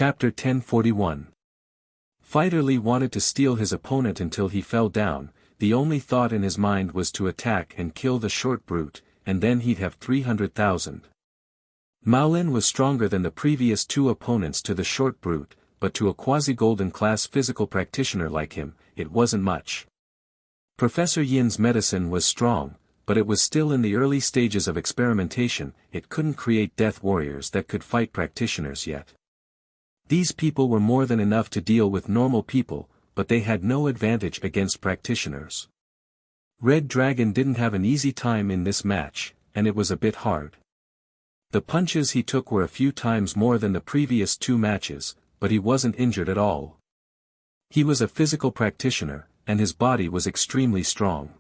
Chapter 1041. Fighter Li wanted to steal his opponent until he fell down. The only thought in his mind was to attack and kill the short brute, and then he'd have 300,000. Maolin was stronger than the previous two opponents to the short brute, but to a quasi-golden class physical practitioner like him, it wasn't much. Professor Yin's medicine was strong, but it was still in the early stages of experimentation. It couldn't create death warriors that could fight practitioners yet. These people were more than enough to deal with normal people, but they had no advantage against practitioners. Red Dragon didn't have an easy time in this match, and it was a bit hard. The punches he took were a few times more than the previous two matches, but he wasn't injured at all. He was a physical practitioner, and his body was extremely strong.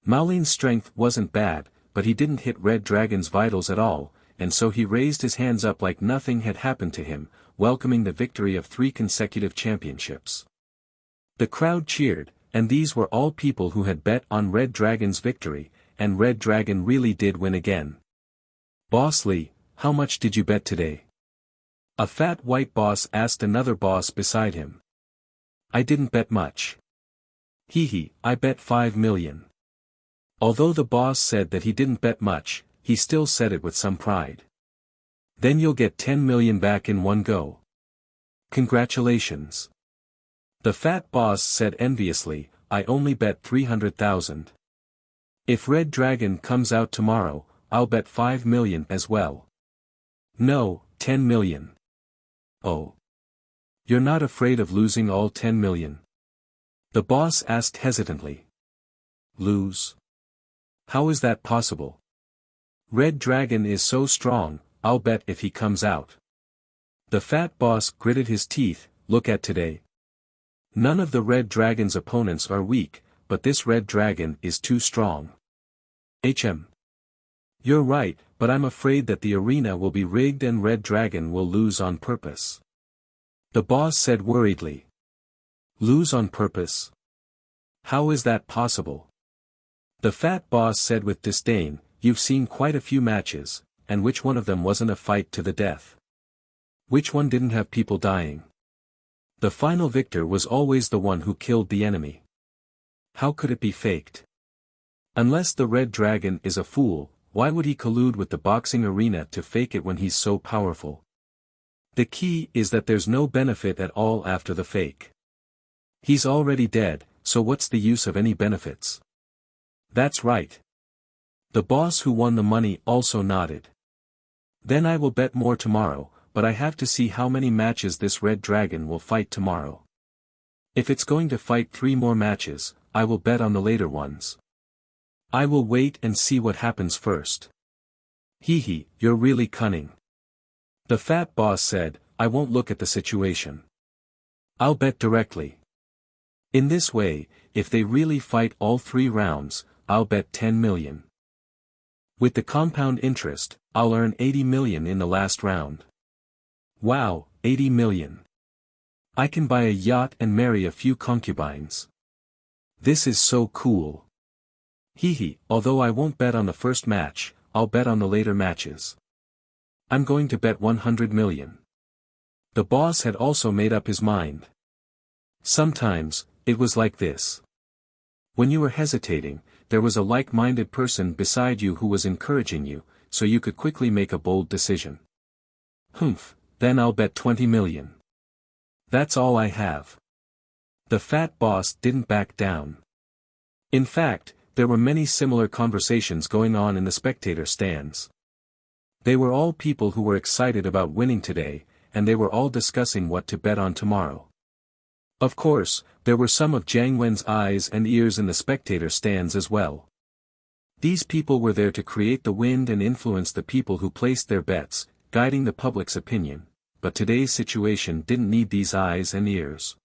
Maolin's strength wasn't bad, but he didn't hit Red Dragon's vitals at all, and so he raised his hands up like nothing had happened to him, welcoming the victory of 3 consecutive championships. The crowd cheered, and these were all people who had bet on Red Dragon's victory, and Red Dragon really did win again. "Boss Li, how much did you bet today?" A fat white boss asked another boss beside him. "I didn't bet much. Hee, I bet 5 million. Although the boss said that he didn't bet much, he still said it with some pride. "Then you'll get 10 million back in one go. Congratulations." The fat boss said enviously, "I only bet 300,000. If Red Dragon comes out tomorrow, I'll bet 5 million as well." "No, 10 million. "Oh. You're not afraid of losing all 10 million? The boss asked hesitantly. "Lose? How is that possible? Red Dragon is so strong, I'll bet if he comes out." The fat boss gritted his teeth. "Look at today. None of the Red Dragon's opponents are weak, but this Red Dragon is too strong. You're right, but I'm afraid that the arena will be rigged and Red Dragon will lose on purpose." The boss said worriedly. "Lose on purpose? How is that possible?" The fat boss said with disdain, "You've seen quite a few matches, and which one of them wasn't a fight to the death? Which one didn't have people dying? The final victor was always the one who killed the enemy. How could it be faked? Unless the Red Dragon is a fool, why would he collude with the boxing arena to fake it when he's so powerful? The key is that there's no benefit at all after the fake. He's already dead, so what's the use of any benefits?" "That's right." The boss who won the money also nodded. "Then I will bet more tomorrow, but I have to see how many matches this Red Dragon will fight tomorrow. If it's going to fight 3 more matches, I will bet on the later ones. I will wait and see what happens first." "Hee, you're really cunning." The fat boss said, "I won't look at the situation. I'll bet directly. In this way, if they really fight all 3 rounds, I'll bet 10 million. With the compound interest, I'll earn 80 million in the last round. Wow, 80 million. I can buy a yacht and marry a few concubines. This is so cool. Hee, although I won't bet on the first match, I'll bet on the later matches. I'm going to bet 100 million. The boss had also made up his mind. Sometimes, it was like this. When you were hesitating, there was a like-minded person beside you who was encouraging you, so you could quickly make a bold decision. Then I'll bet 20 million. That's all I have. The fat boss didn't back down. In fact, there were many similar conversations going on in the spectator stands. They were all people who were excited about winning today, and they were all discussing what to bet on tomorrow. Of course, there were some of Jiang Wen's eyes and ears in the spectator stands as well. These people were there to create the wind and influence the people who placed their bets, guiding the public's opinion, but today's situation didn't need these eyes and ears.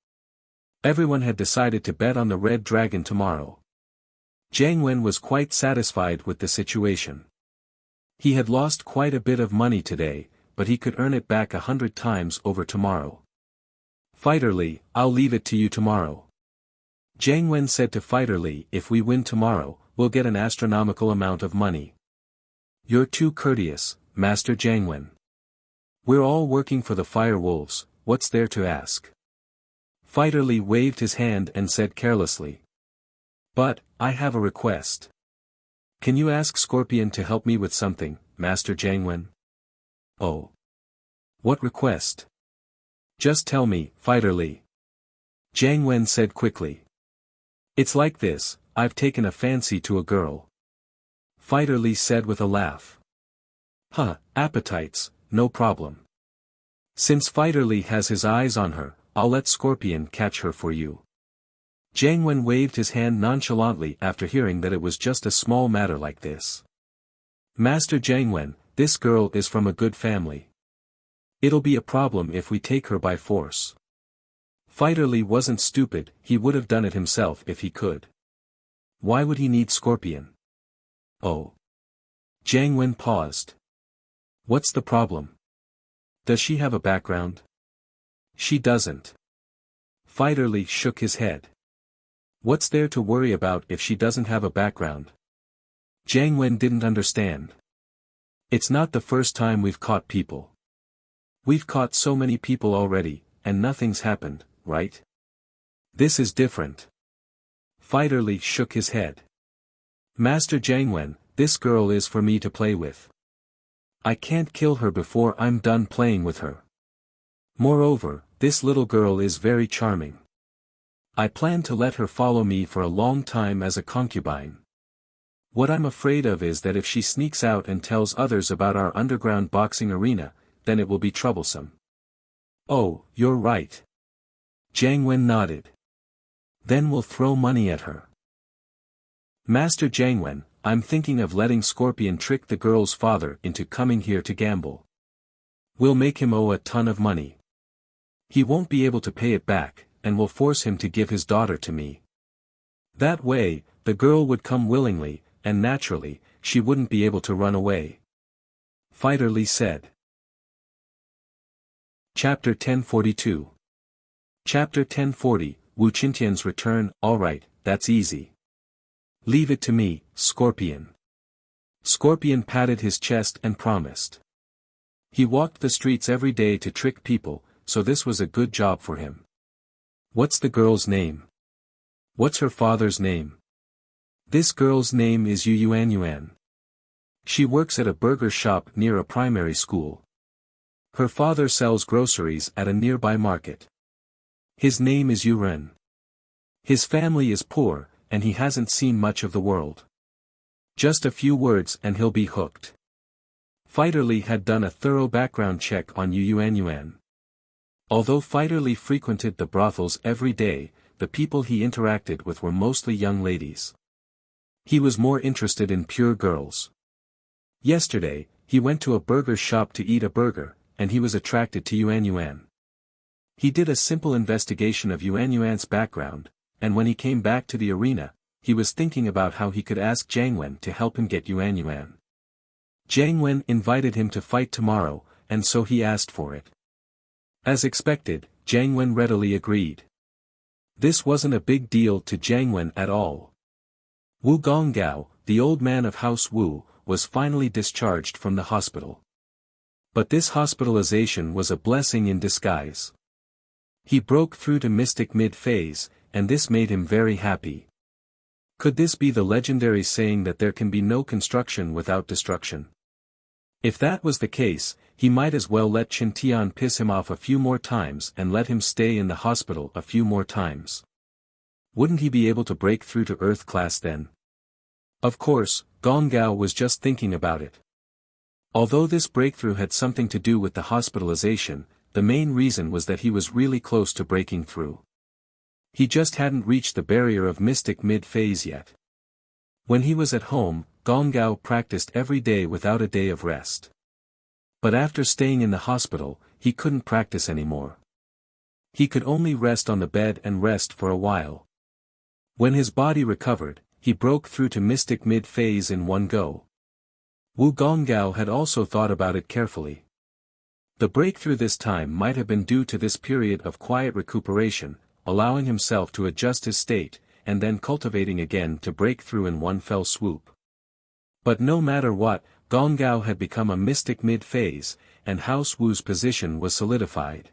Everyone had decided to bet on the Red Dragon tomorrow. Jiang Wen was quite satisfied with the situation. He had lost quite a bit of money today, but he could earn it back 100 times over tomorrow. "Fighter Li, I'll leave it to you tomorrow." Jiang Wen said to Fighter Li, "If we win tomorrow, we'll get an astronomical amount of money." "You're too courteous, Master Jiang Wen. We're all working for the fire wolves, what's there to ask? Fighter Lee waved his hand and said carelessly. But, I have a request. Can you ask Scorpion to help me with something, Master Jiangwen? Oh. What request? Just tell me, Fighter Lee. Jiangwen said quickly. It's like this, I've taken a fancy to a girl. Fighter Lee said with a laugh. Huh, appetites, no problem. Since Fighter Lee has his eyes on her, I'll let Scorpion catch her for you. Jiangwen waved his hand nonchalantly after hearing that it was just a small matter like this. Master Jiangwen, this girl is from a good family. It'll be a problem if we take her by force. Fighter Lee wasn't stupid, he would have done it himself if he could. Why would he need Scorpion? Oh. Jiangwen paused. What's the problem? Does she have a background? She doesn't. Fighter Lee shook his head. What's there to worry about if she doesn't have a background? Jiangwen didn't understand. It's not the first time we've caught people. We've caught so many people already, and nothing's happened, right? This is different. Fighter Lee shook his head. Master Jiangwen, this girl is for me to play with. I can't kill her before I'm done playing with her. Moreover, this little girl is very charming. I plan to let her follow me for a long time as a concubine. What I'm afraid of is that if she sneaks out and tells others about our underground boxing arena, then it will be troublesome. Oh, you're right. Jiangwen nodded. Then we'll throw money at her. Master Jiangwen, I'm thinking of letting Scorpion trick the girl's father into coming here to gamble. We'll make him owe a ton of money. He won't be able to pay it back, and we'll force him to give his daughter to me. That way, the girl would come willingly, and naturally, she wouldn't be able to run away. Fighter Lee said. Chapter 1042. Chapter 1040, Wu Qintian's return. Alright, that's easy. Leave it to me, Scorpion. Scorpion patted his chest and promised. He walked the streets every day to trick people, so this was a good job for him. What's the girl's name? What's her father's name? This girl's name is Yu Yuan. She works at a burger shop near a primary school. Her father sells groceries at a nearby market. His name is Yu Ren. His family is poor, and he hasn't seen much of the world. Just a few words and he'll be hooked. Fighter Lee had done a thorough background check on Yu Yuan. Although Fighter Lee frequented the brothels every day, the people he interacted with were mostly young ladies. He was more interested in pure girls. Yesterday, he went to a burger shop to eat a burger, and he was attracted to Yuan. He did a simple investigation of Yuan's background, and when he came back to the arena, he was thinking about how he could ask Jiangwen to help him get Yuan. Jiangwen invited him to fight tomorrow, and so he asked for it. As expected, Jiangwen readily agreed. This wasn't a big deal to Jiangwen at all. Wu Gonggao, the old man of House Wu, was finally discharged from the hospital. But this hospitalization was a blessing in disguise. He broke through to Mystic Mid-Phase, and this made him very happy. Could this be the legendary saying that there can be no construction without destruction? If that was the case, he might as well let Qintian piss him off a few more times and let him stay in the hospital a few more times. Wouldn't he be able to break through to Earth class then? Of course, Gonggao was just thinking about it. Although this breakthrough had something to do with the hospitalization, the main reason was that he was really close to breaking through. He just hadn't reached the barrier of Mystic Mid-Phase yet. When he was at home, Gonggao practiced every day without a day of rest. But after staying in the hospital, he couldn't practice anymore. He could only rest on the bed and rest for a while. When his body recovered, he broke through to Mystic Mid-Phase in one go. Wu Gonggao had also thought about it carefully. The breakthrough this time might have been due to this period of quiet recuperation, allowing himself to adjust his state, and then cultivating again to break through in one fell swoop. But no matter what, Gong Gao had become a mystic mid-phase, and House Wu's position was solidified.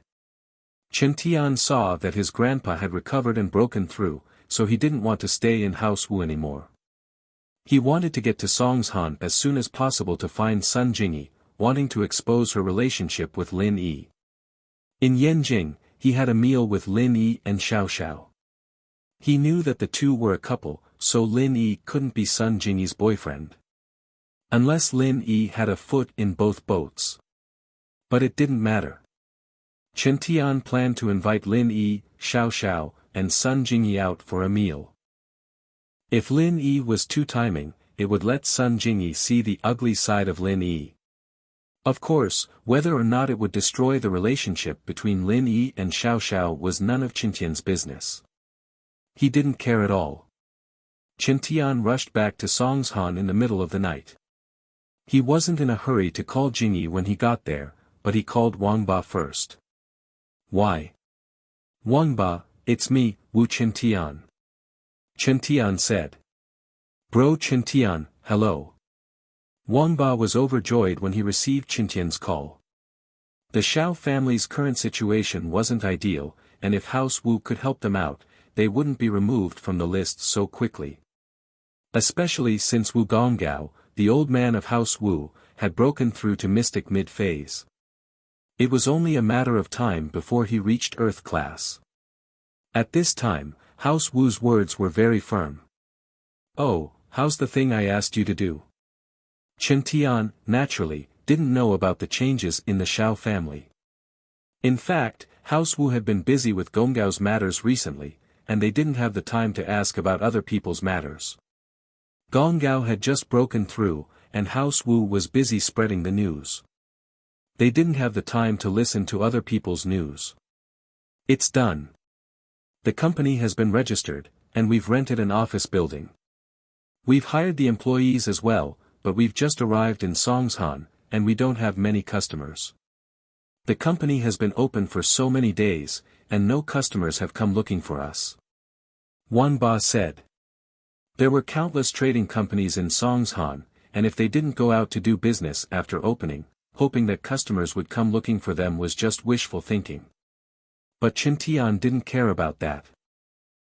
Chen Tian saw that his grandpa had recovered and broken through, so he didn't want to stay in House Wu anymore. He wanted to get to Songshan as soon as possible to find Sun Jingyi, wanting to expose her relationship with Lin Yi. In Yanjing, he had a meal with Lin Yi and Xiao Xiao. He knew that the two were a couple, so Lin Yi couldn't be Sun Jingyi's boyfriend. Unless Lin Yi had a foot in both boats. But it didn't matter. Chen Tian planned to invite Lin Yi, Xiao Xiao, and Sun Jingyi out for a meal. If Lin Yi was too timing, it would let Sun Jingyi see the ugly side of Lin Yi. Of course, whether or not it would destroy the relationship between Lin Yi and Xiao Xiao was none of Chen Tian's business. He didn't care at all. Chen Tian rushed back to Songshan in the middle of the night. He wasn't in a hurry to call Jingyi when he got there, but he called Wang Ba first. Why? Wang Ba, it's me, Wu Chen Tian. Chen Tian said. Bro Chen Tian, hello. Wang Ba was overjoyed when he received Chen Tian's call. The Xiao family's current situation wasn't ideal, and if House Wu could help them out, they wouldn't be removed from the list so quickly. Especially since Wu Gonggao, the old man of House Wu, had broken through to mystic mid-phase. It was only a matter of time before he reached Earth class. At this time, House Wu's words were very firm. Oh, how's the thing I asked you to do? Chen Tian, naturally, didn't know about the changes in the Xiao family. In fact, House Wu had been busy with Gonggao's matters recently, and they didn't have the time to ask about other people's matters. Gonggao had just broken through, and House Wu was busy spreading the news. They didn't have the time to listen to other people's news. It's done. The company has been registered, and we've rented an office building. We've hired the employees as well, but we've just arrived in Songshan, and we don't have many customers. The company has been open for so many days, and no customers have come looking for us. Wan Ba said. There were countless trading companies in Songshan, and if they didn't go out to do business after opening, hoping that customers would come looking for them was just wishful thinking. But Chen Tian didn't care about that.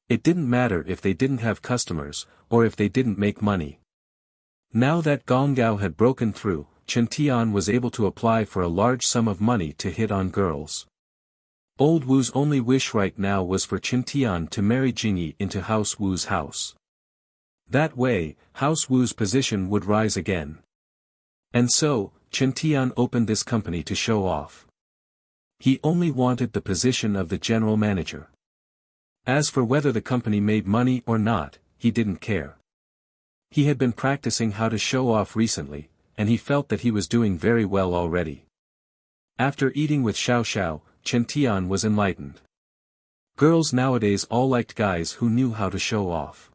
It didn't matter if they didn't have customers, or if they didn't make money. Now that Gonggao had broken through, Chen Tian was able to apply for a large sum of money to hit on girls. Old Wu's only wish right now was for Chen Tian to marry Jingyi into House Wu's house. That way, House Wu's position would rise again. And so, Chen Tian opened this company to show off. He only wanted the position of the general manager. As for whether the company made money or not, he didn't care. He had been practicing how to show off recently, and he felt that he was doing very well already. After eating with Xiao Xiao, Chen Tian was enlightened. Girls nowadays all liked guys who knew how to show off.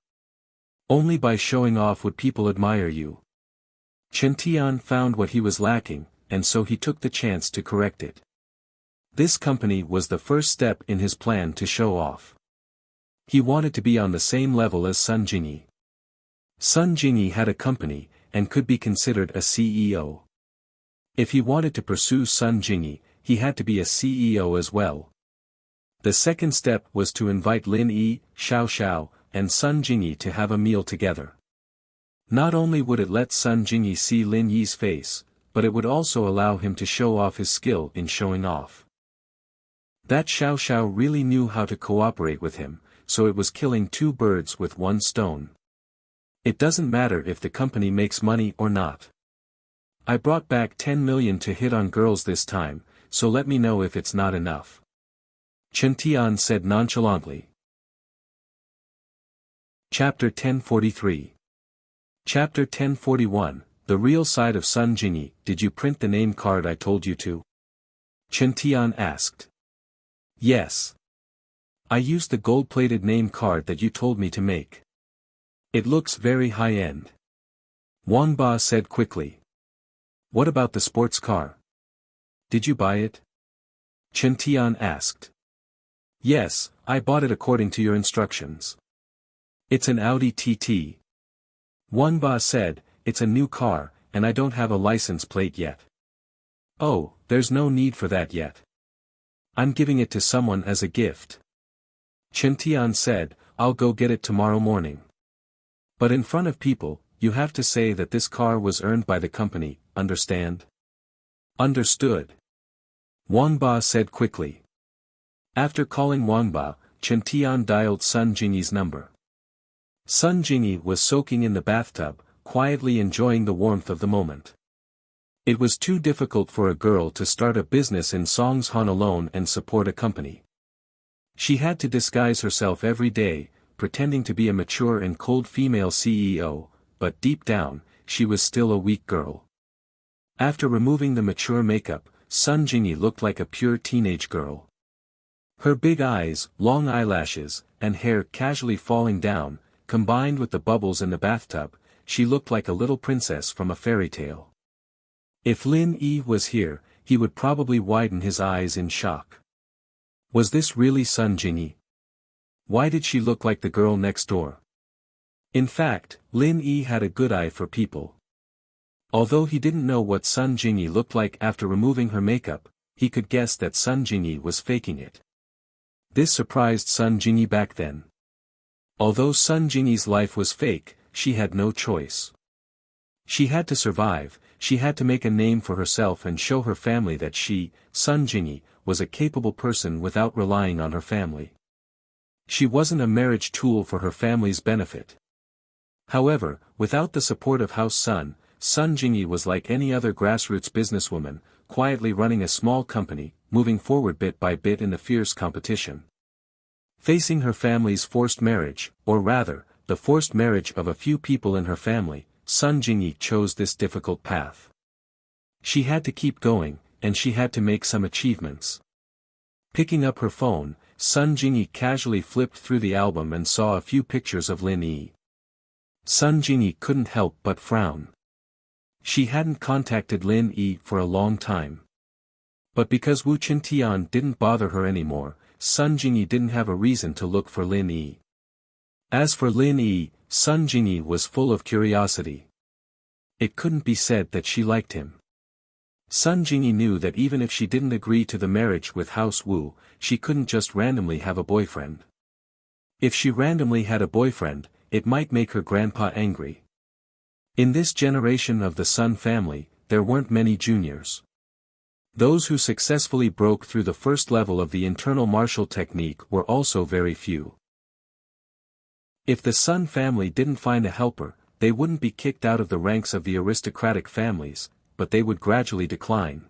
Only by showing off would people admire you. Chen Tian found what he was lacking, and so he took the chance to correct it. This company was the first step in his plan to show off. He wanted to be on the same level as Sun Jingyi. Sun Jingyi had a company, and could be considered a CEO. If he wanted to pursue Sun Jingyi, he had to be a CEO as well. The second step was to invite Lin Yi, Xiao Xiao, and Sun Jingyi to have a meal together. Not only would it let Sun Jingyi see Lin Yi's face, but it would also allow him to show off his skill in showing off. That Xiao Xiao really knew how to cooperate with him, so it was killing two birds with one stone. It doesn't matter if the company makes money or not. I brought back 10 million to hit on girls this time, so let me know if it's not enough. Chen Tian said nonchalantly. Chapter 1043. Chapter 1041, The Real Side of Sun Jingyi. Did you print the name card I told you to? Chen Tian asked. Yes. I used the gold-plated name card that you told me to make. It looks very high-end. Wang Ba said quickly. What about the sports car? Did you buy it? Chen Tian asked. Yes, I bought it according to your instructions. It's an Audi TT. Wang Ba said, it's a new car, and I don't have a license plate yet. Oh, there's no need for that yet. I'm giving it to someone as a gift. Chen Tian said, I'll go get it tomorrow morning. But in front of people, you have to say that this car was earned by the company, understand? Understood. Wang Ba said quickly. After calling Wang Ba, Chen Tian dialed Sun Jingyi's number. Sun Jingyi was soaking in the bathtub, quietly enjoying the warmth of the moment. It was too difficult for a girl to start a business in Songshan alone and support a company. She had to disguise herself every day, pretending to be a mature and cold female CEO, but deep down, she was still a weak girl. After removing the mature makeup, Sun Jingyi looked like a pure teenage girl. Her big eyes, long eyelashes, and hair casually falling down, combined with the bubbles in the bathtub, she looked like a little princess from a fairy tale. If Lin Yi was here, he would probably widen his eyes in shock. Was this really Sun Jingyi? Why did she look like the girl next door? In fact, Lin Yi had a good eye for people. Although he didn't know what Sun Jingyi looked like after removing her makeup, he could guess that Sun Jingyi was faking it. This surprised Sun Jingyi back then. Although Sun Jingyi's life was fake, she had no choice. She had to survive, she had to make a name for herself and show her family that she, Sun Jingyi, was a capable person without relying on her family. She wasn't a marriage tool for her family's benefit. However, without the support of House Sun, Sun Jingyi was like any other grassroots businesswoman, quietly running a small company, moving forward bit by bit in the fierce competition. Facing her family's forced marriage, or rather, the forced marriage of a few people in her family, Sun Jingyi chose this difficult path. She had to keep going, and she had to make some achievements. Picking up her phone, Sun Jingyi casually flipped through the album and saw a few pictures of Lin Yi. Sun Jingyi couldn't help but frown. She hadn't contacted Lin Yi for a long time. But because Wu Qintian didn't bother her anymore, Sun Jingyi didn't have a reason to look for Lin Yi. As for Lin Yi, Sun Jingyi was full of curiosity. It couldn't be said that she liked him. Sun Jingyi knew that even if she didn't agree to the marriage with House Wu, she couldn't just randomly have a boyfriend. If she randomly had a boyfriend, it might make her grandpa angry. In this generation of the Sun family, there weren't many juniors. Those who successfully broke through the first level of the internal martial technique were also very few. If the Sun family didn't find a helper, they wouldn't be kicked out of the ranks of the aristocratic families, but they would gradually decline.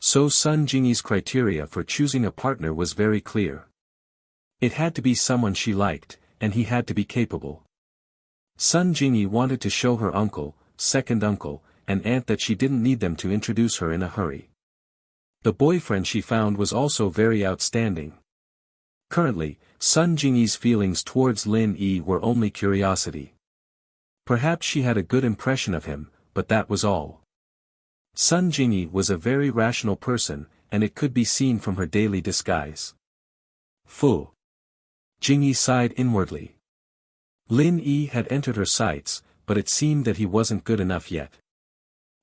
So Sun Jingyi's criteria for choosing a partner was very clear. It had to be someone she liked, and he had to be capable. Sun Jingyi wanted to show her uncle, second uncle, and aunt that she didn't need them to introduce her in a hurry. The boyfriend she found was also very outstanding. Currently, Sun Jingyi's feelings towards Lin Yi were only curiosity. Perhaps she had a good impression of him, but that was all. Sun Jingyi was a very rational person, and it could be seen from her daily disguise. Fu. Jingyi sighed inwardly. Lin Yi had entered her sights, but it seemed that he wasn't good enough yet.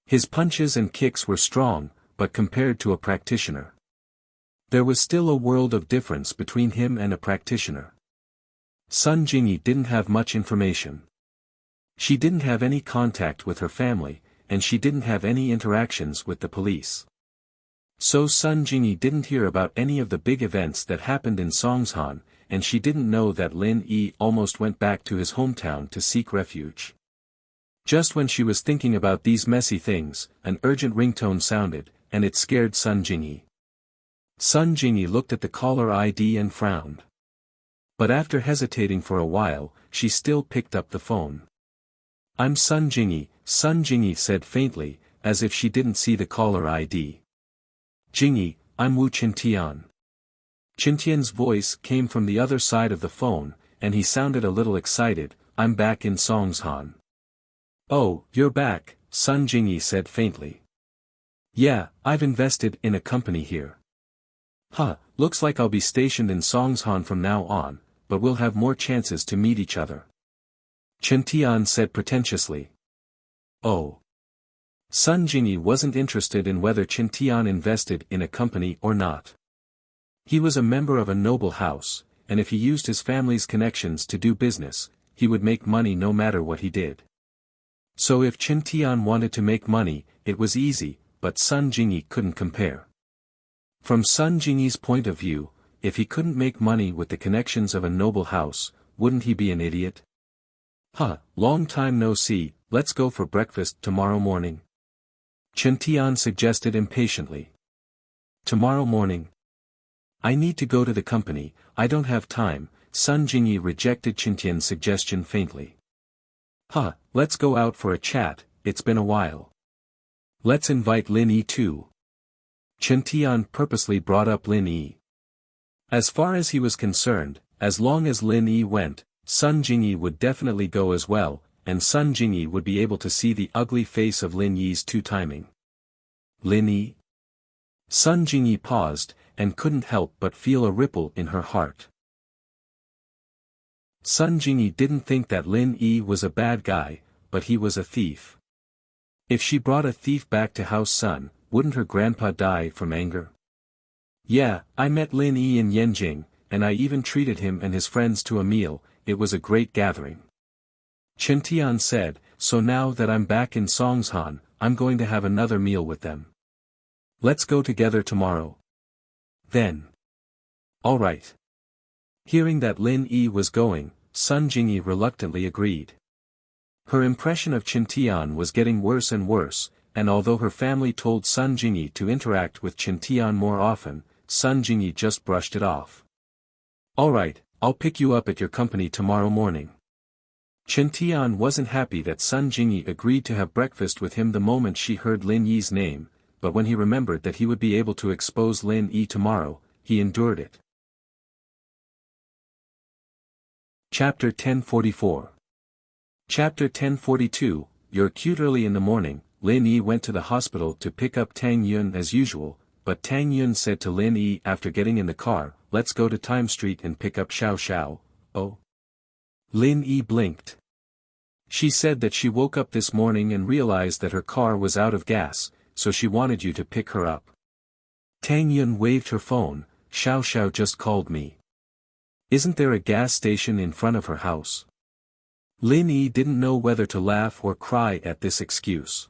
His punches and kicks were strong, but compared to a practitioner. There was still a world of difference between him and a practitioner. Sun Jingyi didn't have much information. She didn't have any contact with her family, and she didn't have any interactions with the police. So Sun Jingyi didn't hear about any of the big events that happened in Songshan, and she didn't know that Lin Yi almost went back to his hometown to seek refuge. Just when she was thinking about these messy things, an urgent ringtone sounded, and it scared Sun Jingyi. Sun Jingyi looked at the caller ID and frowned. But after hesitating for a while, she still picked up the phone. "I'm Sun Jingyi," Sun Jingyi said faintly, as if she didn't see the caller ID. "Jingyi, I'm Wu Qintian." Qintian's voice came from the other side of the phone, and he sounded a little excited. "I'm back in Songshan." "Oh, you're back," Sun Jingyi said faintly. "Yeah, I've invested in a company here." "Huh, looks like I'll be stationed in Songshan from now on, but we'll have more chances to meet each other." Qintian said pretentiously. "Oh. Sun Jingyi wasn't interested in whether Qin Tian invested in a company or not. He was a member of a noble house, and if he used his family's connections to do business, he would make money no matter what he did. So if Qin Tian wanted to make money, it was easy, but Sun Jingyi couldn't compare. From Sun Jingyi's point of view, if he couldn't make money with the connections of a noble house, wouldn't he be an idiot? Long time no see, let's go for breakfast tomorrow morning. Qin Tian suggested impatiently. Tomorrow morning? I need to go to the company, I don't have time. Sun Jingyi rejected Qin Tian's suggestion faintly. Let's go out for a chat, it's been a while. Let's invite Lin Yi too. Qin Tian purposely brought up Lin Yi. As far as he was concerned, as long as Lin Yi went, Sun Jingyi would definitely go as well, and Sun Jingyi would be able to see the ugly face of Lin Yi's two-timing. Lin Yi? Sun Jingyi paused, and couldn't help but feel a ripple in her heart. Sun Jingyi didn't think that Lin Yi was a bad guy, but he was a thief. If she brought a thief back to House Sun, wouldn't her grandpa die from anger? Yeah, I met Lin Yi in Yanjing, and I even treated him and his friends to a meal, it was a great gathering. Qin Tian said, so now that I'm back in Songshan, I'm going to have another meal with them. Let's go together tomorrow. Then. All right. Hearing that Lin Yi was going, Sun Jingyi reluctantly agreed. Her impression of Qin Tian was getting worse and worse, and although her family told Sun Jingyi to interact with Qin Tian more often, Sun Jingyi just brushed it off. All right, I'll pick you up at your company tomorrow morning. Qin Tian wasn't happy that Sun Jingyi agreed to have breakfast with him the moment she heard Lin Yi's name, but when he remembered that he would be able to expose Lin Yi tomorrow, he endured it. Chapter 1044. Chapter 1042, You're cute. Early in the morning, Lin Yi went to the hospital to pick up Tang Yun as usual, but Tang Yun said to Lin Yi after getting in the car, let's go to Time Street and pick up Xiao Xiao. Oh? Lin Yi blinked. She said that she woke up this morning and realized that her car was out of gas, so she wanted you to pick her up. Tang Yun waved her phone, Xiao Xiao just called me. Isn't there a gas station in front of her house? Lin Yi didn't know whether to laugh or cry at this excuse.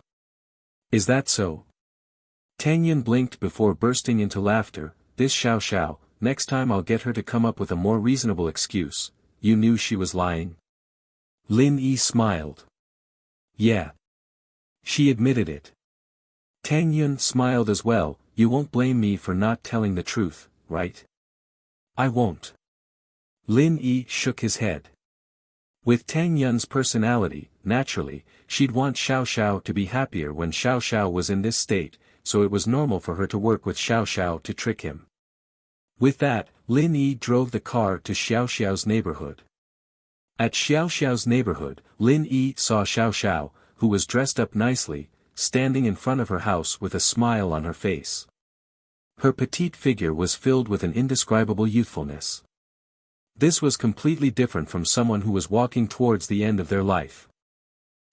Is that so? Tang Yun blinked before bursting into laughter, this Xiao Xiao, next time I'll get her to come up with a more reasonable excuse. You knew she was lying? Lin Yi smiled. Yeah. She admitted it. Tang Yun smiled as well, you won't blame me for not telling the truth, right? I won't. Lin Yi shook his head. With Tang Yun's personality, naturally, she'd want Xiao Xiao to be happier when Xiao Xiao was in this state, so it was normal for her to work with Xiao Xiao to trick him. With that, Lin Yi drove the car to Xiao Xiao's neighborhood. At Xiao Xiao's neighborhood, Lin Yi saw Xiao Xiao, who was dressed up nicely, standing in front of her house with a smile on her face. Her petite figure was filled with an indescribable youthfulness. This was completely different from someone who was walking towards the end of their life.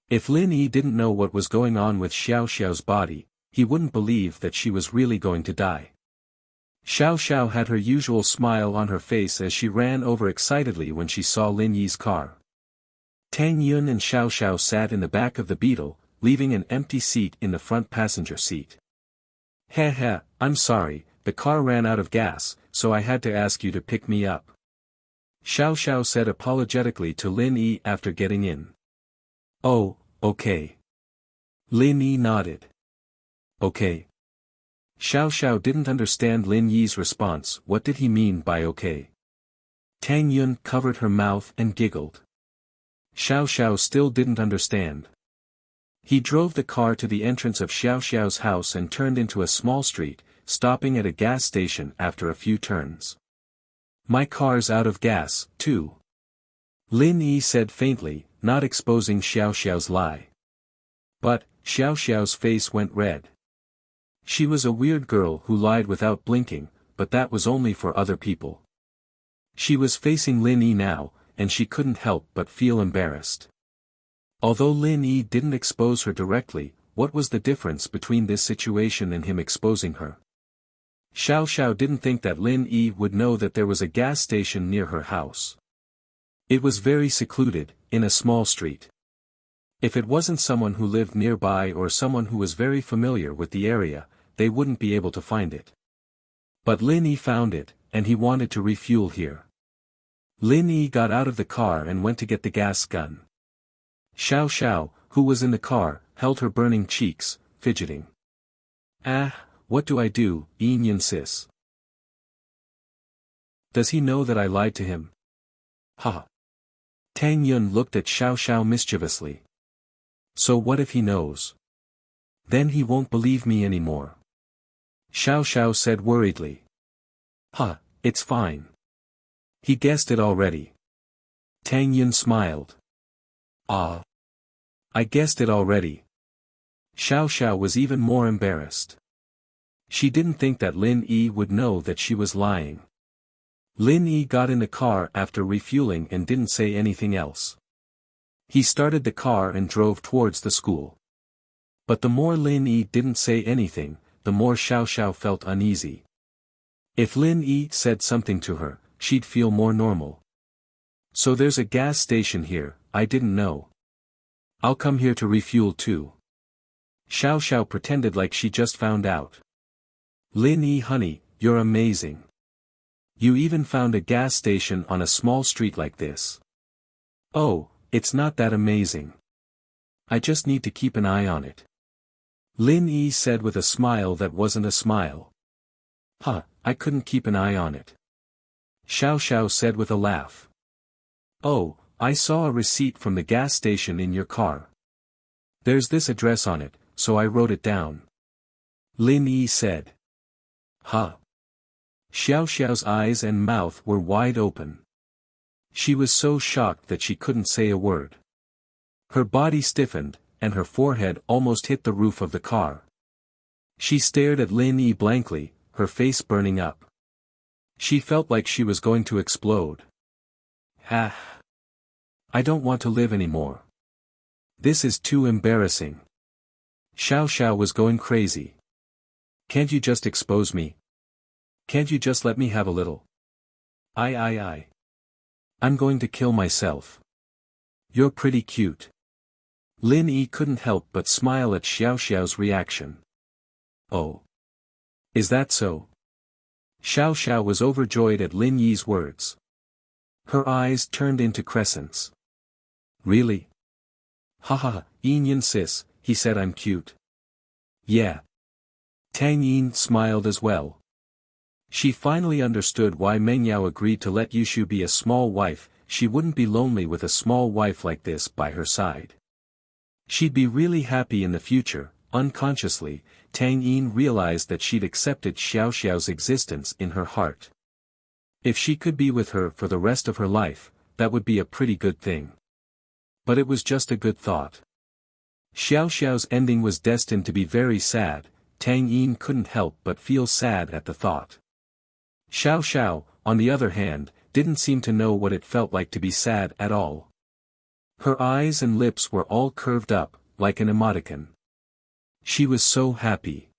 If Lin Yi didn't know what was going on with Xiao Xiao's body, he wouldn't believe that she was really going to die. Xiao Xiao had her usual smile on her face as she ran over excitedly when she saw Lin Yi's car. Tang Yun and Xiao Xiao sat in the back of the Beetle, leaving an empty seat in the front passenger seat. Heh, I'm sorry, the car ran out of gas, so I had to ask you to pick me up. Xiao Xiao said apologetically to Lin Yi after getting in. Oh, okay. Lin Yi nodded. Okay. Xiao Xiao didn't understand Lin Yi's response. What did he mean by okay? Tang Yun covered her mouth and giggled. Xiao Xiao still didn't understand. He drove the car to the entrance of Xiao Xiao's house and turned into a small street, stopping at a gas station after a few turns. My car's out of gas, too. Lin Yi said faintly, not exposing Xiao Xiao's lie. But, Xiao Xiao's face went red. She was a weird girl who lied without blinking, but that was only for other people. She was facing Lin Yi now, and she couldn't help but feel embarrassed. Although Lin Yi didn't expose her directly, what was the difference between this situation and him exposing her? Xiao Xiao didn't think that Lin Yi would know that there was a gas station near her house. It was very secluded, in a small street. If it wasn't someone who lived nearby or someone who was very familiar with the area, they wouldn't be able to find it. But Lin Yi found it, and he wanted to refuel here. Lin Yi got out of the car and went to get the gas gun. Xiao Xiao, who was in the car, held her burning cheeks, fidgeting. "Ah, what do I do, Yin sis? Does he know that I lied to him? Ha!" Tang Yun looked at Xiao Xiao mischievously. "So what if he knows? Then he won't believe me anymore." Xiao Xiao said worriedly. "Ha, it's fine. He guessed it already." Tang Yun smiled. "Ah. I guessed it already." Xiao Xiao was even more embarrassed. She didn't think that Lin Yi would know that she was lying. Lin Yi got in the car after refueling and didn't say anything else. He started the car and drove towards the school. But the more Lin Yi didn't say anything, the more Xiao Xiao felt uneasy. If Lin Yi said something to her, she'd feel more normal. "So there's a gas station here, I didn't know. I'll come here to refuel too." Xiao Xiao pretended like she just found out. "Lin Yi honey, you're amazing. You even found a gas station on a small street like this." "Oh, it's not that amazing. I just need to keep an eye on it," Lin Yi said with a smile that wasn't a smile. "Huh, I couldn't keep an eye on it," Xiao Xiao said with a laugh. "Oh, I saw a receipt from the gas station in your car. There's this address on it, so I wrote it down," Lin Yi said. "Huh?" Xiao Xiao's eyes and mouth were wide open. She was so shocked that she couldn't say a word. Her body stiffened, and her forehead almost hit the roof of the car. She stared at Lin Yi blankly, her face burning up. She felt like she was going to explode. "Ah! I don't want to live anymore. This is too embarrassing." Xiao Xiao was going crazy. "Can't you just expose me? Can't you just let me have a little? I. I'm going to kill myself. You're pretty cute." Lin Yi couldn't help but smile at Xiao Xiao's reaction. "Oh. Is that so?" Xiao Xiao was overjoyed at Lin Yi's words. Her eyes turned into crescents. "Really? Haha, Yin sis, he said I'm cute." "Yeah." Tang Yin smiled as well. She finally understood why Meng Yao agreed to let Yushu be a small wife. She wouldn't be lonely with a small wife like this by her side. She'd be really happy in the future. Unconsciously, Tang Yin realized that she'd accepted Xiao Xiao's existence in her heart. If she could be with her for the rest of her life, that would be a pretty good thing. But it was just a good thought. Xiao Xiao's ending was destined to be very sad. Tang Yin couldn't help but feel sad at the thought. Xiao Xiao, on the other hand, didn't seem to know what it felt like to be sad at all. Her eyes and lips were all curved up, like an emoticon. She was so happy.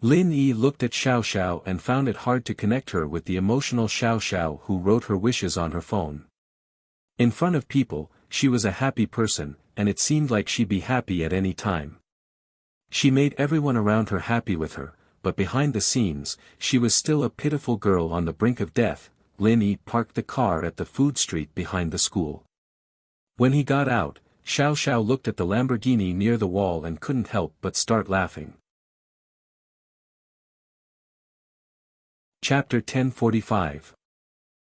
Lin Yi looked at Xiao Xiao and found it hard to connect her with the emotional Xiao Xiao who wrote her wishes on her phone. In front of people, she was a happy person, and it seemed like she'd be happy at any time. She made everyone around her happy with her, but behind the scenes, she was still a pitiful girl on the brink of death. Lin Yi parked the car at the food street behind the school. When he got out, Xiao Xiao looked at the Lamborghini near the wall and couldn't help but start laughing. Chapter 1045.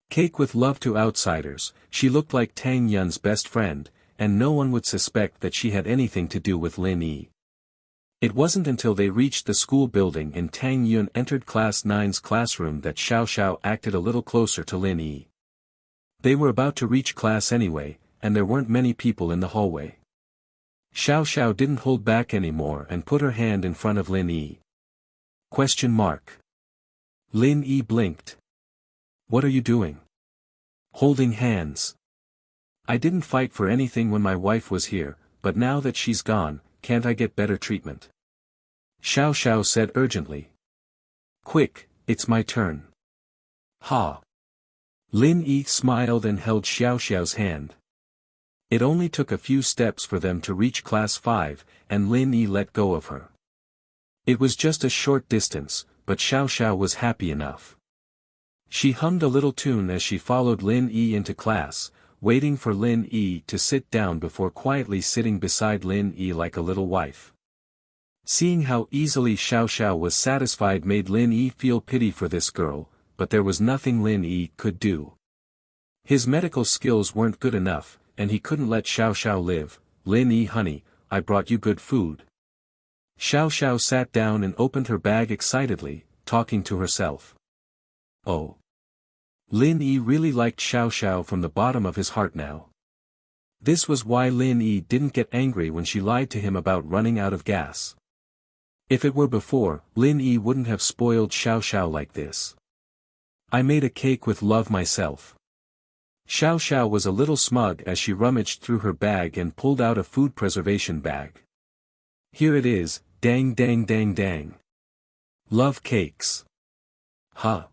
Cake with love to outsiders. She looked like Tang Yun's best friend, and no one would suspect that she had anything to do with Lin Yi. It wasn't until they reached the school building and Tang Yun entered Class 9's classroom that Xiao Xiao acted a little closer to Lin Yi. They were about to reach class anyway, and there weren't many people in the hallway. Xiao Xiao didn't hold back anymore and put her hand in front of Lin Yi. Question mark. Lin Yi blinked. "What are you doing?" "Holding hands. I didn't fight for anything when my wife was here, but now that she's gone, can't I get better treatment? Xiao Xiao said urgently. Quick, it's my turn. Ha! Lin Yi smiled and held Xiao Xiao's hand. It only took a few steps for them to reach Class 5, and Lin Yi let go of her. It was just a short distance, but Xiao Xiao was happy enough. She hummed a little tune as she followed Lin Yi into class, waiting for Lin Yi to sit down before quietly sitting beside Lin Yi like a little wife. Seeing how easily Xiao Xiao was satisfied made Lin Yi feel pity for this girl, but there was nothing Lin Yi could do. His medical skills weren't good enough, and he couldn't let Xiao Xiao live. Lin Yi, honey, I brought you good food. Xiao Xiao sat down and opened her bag excitedly, talking to herself. Oh. Lin Yi really liked Xiao Xiao from the bottom of his heart now. This was why Lin Yi didn't get angry when she lied to him about running out of gas. If it were before, Lin Yi wouldn't have spoiled Xiao Xiao like this. I made a cake with love myself. Xiao Xiao was a little smug as she rummaged through her bag and pulled out a food preservation bag. Here it is, dang dang dang dang. Love cakes. Huh.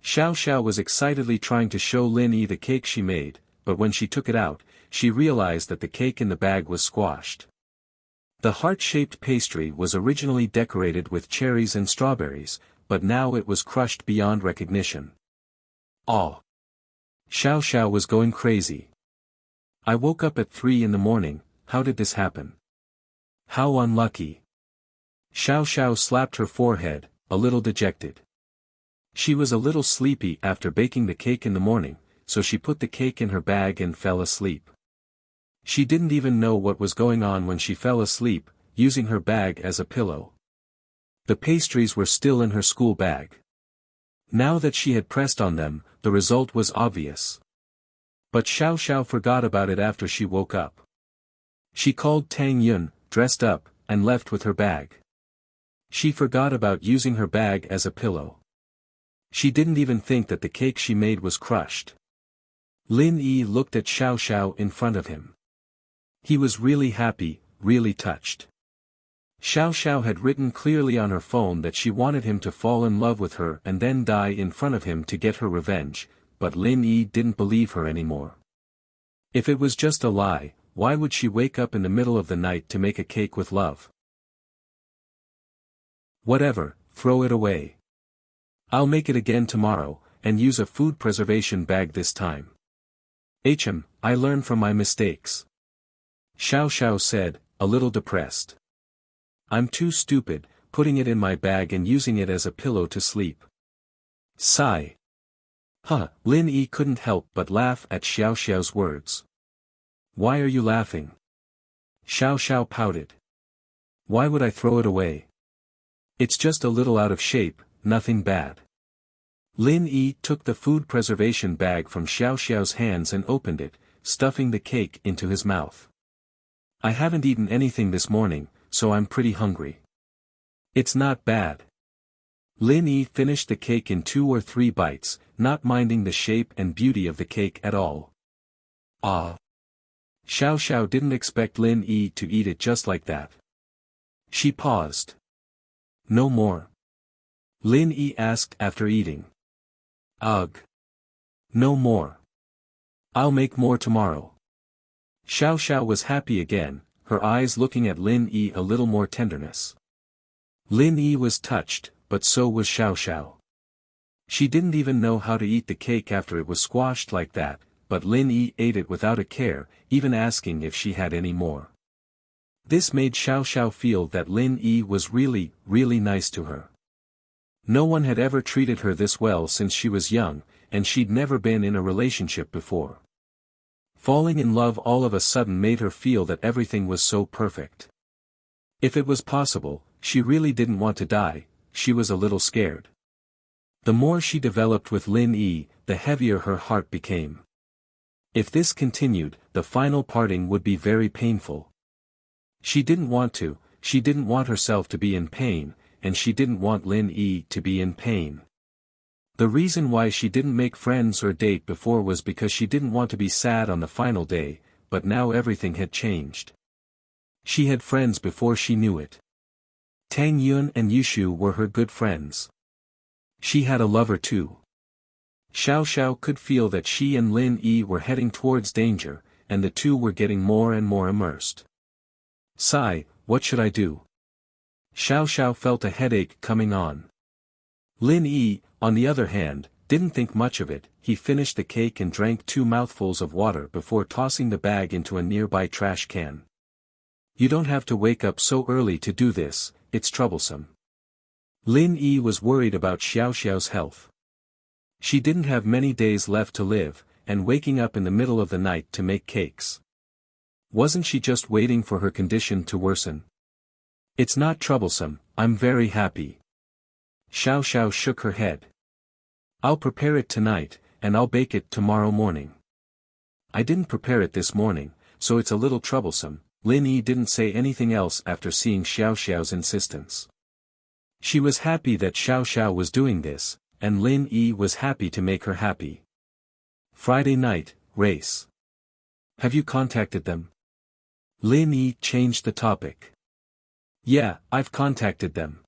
Xiao Xiao was excitedly trying to show Lin Yi the cake she made, but when she took it out, she realized that the cake in the bag was squashed. The heart-shaped pastry was originally decorated with cherries and strawberries, but now it was crushed beyond recognition. Oh! Xiao Xiao was going crazy. I woke up at 3 in the morning, how did this happen? How unlucky. Xiao Xiao slapped her forehead, a little dejected. She was a little sleepy after baking the cake in the morning, so she put the cake in her bag and fell asleep. She didn't even know what was going on when she fell asleep, using her bag as a pillow. The pastries were still in her school bag. Now that she had pressed on them, the result was obvious. But Xiao Xiao forgot about it after she woke up. She called Tang Yun, dressed up, and left with her bag. She forgot about using her bag as a pillow. She didn't even think that the cake she made was crushed. Lin Yi looked at Xiao Xiao in front of him. He was really happy, really touched. Xiao Xiao had written clearly on her phone that she wanted him to fall in love with her and then die in front of him to get her revenge, but Lin Yi didn't believe her anymore. If it was just a lie, why would she wake up in the middle of the night to make a cake with love? Whatever, throw it away. I'll make it again tomorrow, and use a food preservation bag this time. I learn from my mistakes. Xiao Xiao said, a little depressed. I'm too stupid, putting it in my bag and using it as a pillow to sleep. Sigh. Lin Yi couldn't help but laugh at Xiao Xiao's words. Why are you laughing? Xiao Xiao pouted. Why would I throw it away? It's just a little out of shape, nothing bad. Lin Yi took the food preservation bag from Xiao Xiao's hands and opened it, stuffing the cake into his mouth. I haven't eaten anything this morning, so I'm pretty hungry. It's not bad. Lin Yi finished the cake in 2 or 3 bites, not minding the shape and beauty of the cake at all. Ah! Xiao Xiao didn't expect Lin Yi to eat it just like that. She paused. No more? Lin Yi asked after eating. Ugh. No more. I'll make more tomorrow. Xiao Xiao was happy again, her eyes looking at Lin Yi a little more tenderness. Lin Yi was touched, but so was Xiao Xiao. She didn't even know how to eat the cake after it was squashed like that, but Lin Yi ate it without a care, even asking if she had any more. This made Xiao Xiao feel that Lin Yi was really, really nice to her. No one had ever treated her this well since she was young, and she'd never been in a relationship before. Falling in love all of a sudden made her feel that everything was so perfect. If it was possible, she really didn't want to die, she was a little scared. The more she developed with Lin Yi, the heavier her heart became. If this continued, the final parting would be very painful. She didn't want herself to be in pain, and she didn't want Lin Yi to be in pain. The reason why she didn't make friends or date before was because she didn't want to be sad on the final day, but now everything had changed. She had friends before she knew it. Tang Yun and Yushu were her good friends. She had a lover too. Xiao Xiao could feel that she and Lin Yi were heading towards danger, and the two were getting more and more immersed. Sigh, what should I do? Xiao Xiao felt a headache coming on. Lin Yi, on the other hand, didn't think much of it. He finished the cake and drank 2 mouthfuls of water before tossing the bag into a nearby trash can. You don't have to wake up so early to do this, it's troublesome. Lin Yi was worried about Xiao Xiao's health. She didn't have many days left to live, and waking up in the middle of the night to make cakes. Wasn't she just waiting for her condition to worsen? It's not troublesome, I'm very happy. Xiao Xiao shook her head. I'll prepare it tonight, and I'll bake it tomorrow morning. I didn't prepare it this morning, so it's a little troublesome. Lin Yi didn't say anything else after seeing Xiao Xiao's insistence. She was happy that Xiao Xiao was doing this, and Lin Yi was happy to make her happy. Friday night, race. Have you contacted them? Lin Yi changed the topic. Yeah, I've contacted them.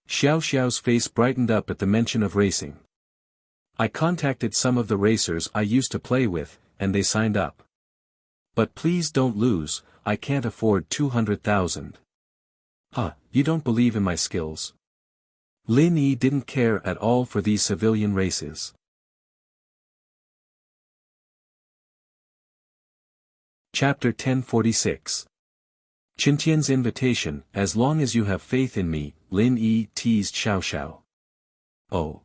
Xiao Xiao's face brightened up at the mention of racing. I contacted some of the racers I used to play with, and they signed up. But please don't lose, I can't afford 200,000. Huh, you don't believe in my skills? Lin Yi didn't care at all for these civilian races. Chapter 1046. Qintian's invitation. As long as you have faith in me, Lin Yi teased Xiao Xiao. Oh.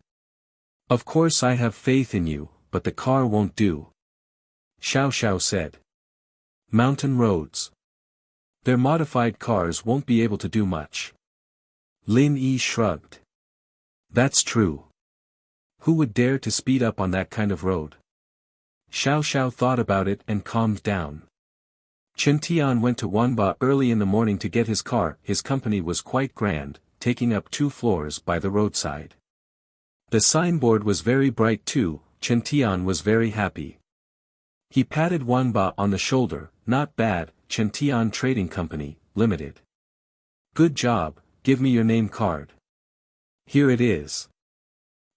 Of course I have faith in you, but the car won't do. Xiao Xiao said. Mountain roads. Their modified cars won't be able to do much. Lin Yi shrugged. That's true. Who would dare to speed up on that kind of road? Xiao Xiao thought about it and calmed down. Chen Tian went to Wanba early in the morning to get his car. His company was quite grand, taking up 2 floors by the roadside. The signboard was very bright too. Chen Tian was very happy. He patted Wanba on the shoulder. Not bad, Chen Tian Trading Company, Limited. Good job, give me your name card. Here it is.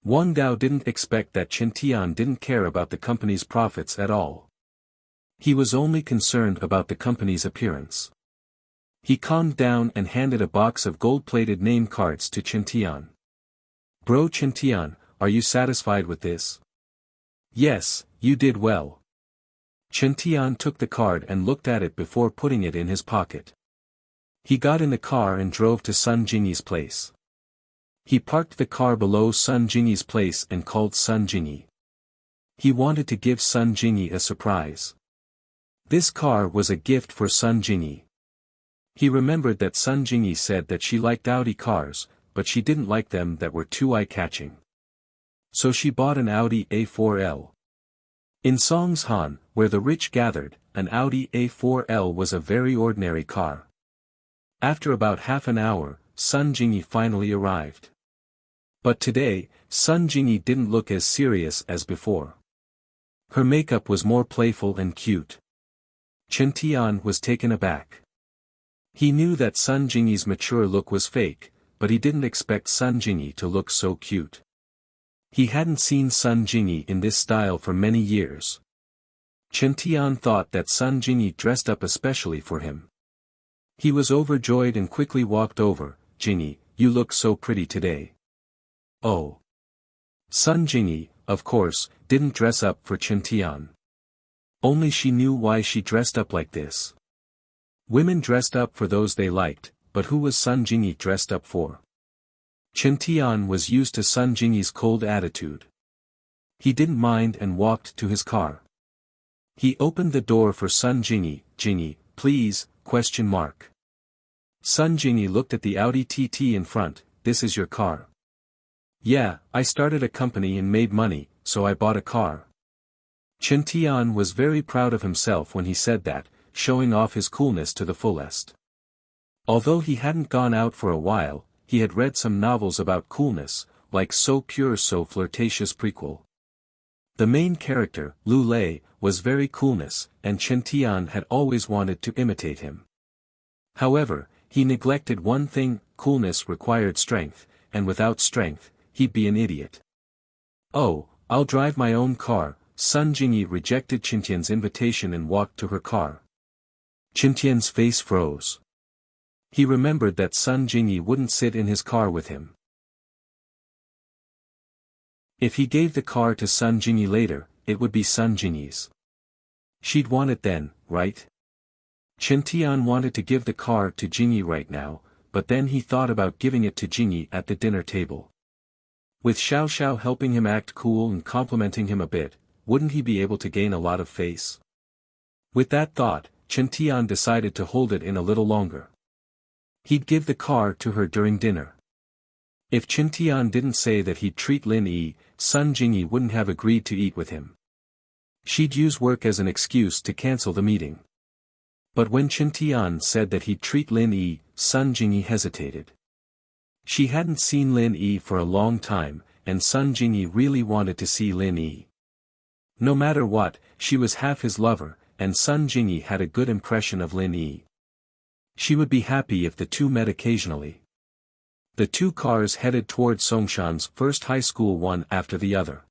Wang Dao didn't expect that Chen Tian didn't care about the company's profits at all. He was only concerned about the company's appearance. He calmed down and handed a box of gold-plated name cards to Chen Tian. Bro Chen Tian, are you satisfied with this? Yes, you did well. Chen Tian took the card and looked at it before putting it in his pocket. He got in the car and drove to Sun Jingyi's place. He parked the car below Sun Jingyi's place and called Sun Jingyi. He wanted to give Sun Jingyi a surprise. This car was a gift for Sun Jingyi. He remembered that Sun Jingyi said that she liked Audi cars, but she didn't like them that were too eye-catching. So she bought an Audi A4L. In Songshan, where the rich gathered, an Audi A4L was a very ordinary car. After about half an hour, Sun Jingyi finally arrived. But today, Sun Jingyi didn't look as serious as before. Her makeup was more playful and cute. Chen Tian was taken aback. He knew that Sun Jingyi's mature look was fake, but he didn't expect Sun Jingyi to look so cute. He hadn't seen Sun Jingyi in this style for many years. Chen Tian thought that Sun Jingyi dressed up especially for him. He was overjoyed and quickly walked over. Jingyi, you look so pretty today. Oh. Sun Jingyi, of course, didn't dress up for Chen Tian. Only she knew why she dressed up like this. Women dressed up for those they liked, but who was Sun Jingyi dressed up for? Chen Tian was used to Sun Jingyi's cold attitude. He didn't mind and walked to his car. He opened the door for Sun Jingyi. Jingyi, please, ? Sun Jingyi looked at the Audi TT in front. This is your car. Yeah, I started a company and made money, so I bought a car. Chen Tian was very proud of himself when he said that, showing off his coolness to the fullest. Although he hadn't gone out for a while, he had read some novels about coolness, like So Pure So Flirtatious prequel. The main character, Lu Lei, was very coolness, and Chen Tian had always wanted to imitate him. However, he neglected one thing: coolness required strength, and without strength, he'd be an idiot. "Oh, I'll drive my own car." Sun Jingyi rejected Chen Tian's invitation and walked to her car. Chen Tian's face froze. He remembered that Sun Jingyi wouldn't sit in his car with him. If he gave the car to Sun Jingyi later, it would be Sun Jingyi's. She'd want it then, right? Chen Tian wanted to give the car to Jingyi right now, but then he thought about giving it to Jingyi at the dinner table. With Xiao Xiao helping him act cool and complimenting him a bit, wouldn't he be able to gain a lot of face? With that thought, Chen Tian decided to hold it in a little longer. He'd give the car to her during dinner. If Chen Tian didn't say that he'd treat Lin Yi, Sun Jingyi wouldn't have agreed to eat with him. She'd use work as an excuse to cancel the meeting. But when Chen Tian said that he'd treat Lin Yi, Sun Jingyi hesitated. She hadn't seen Lin Yi for a long time, and Sun Jingyi really wanted to see Lin Yi. No matter what, she was half his lover, and Sun Jingyi had a good impression of Lin Yi. She would be happy if the two met occasionally. The two cars headed toward Songshan's first high school one after the other.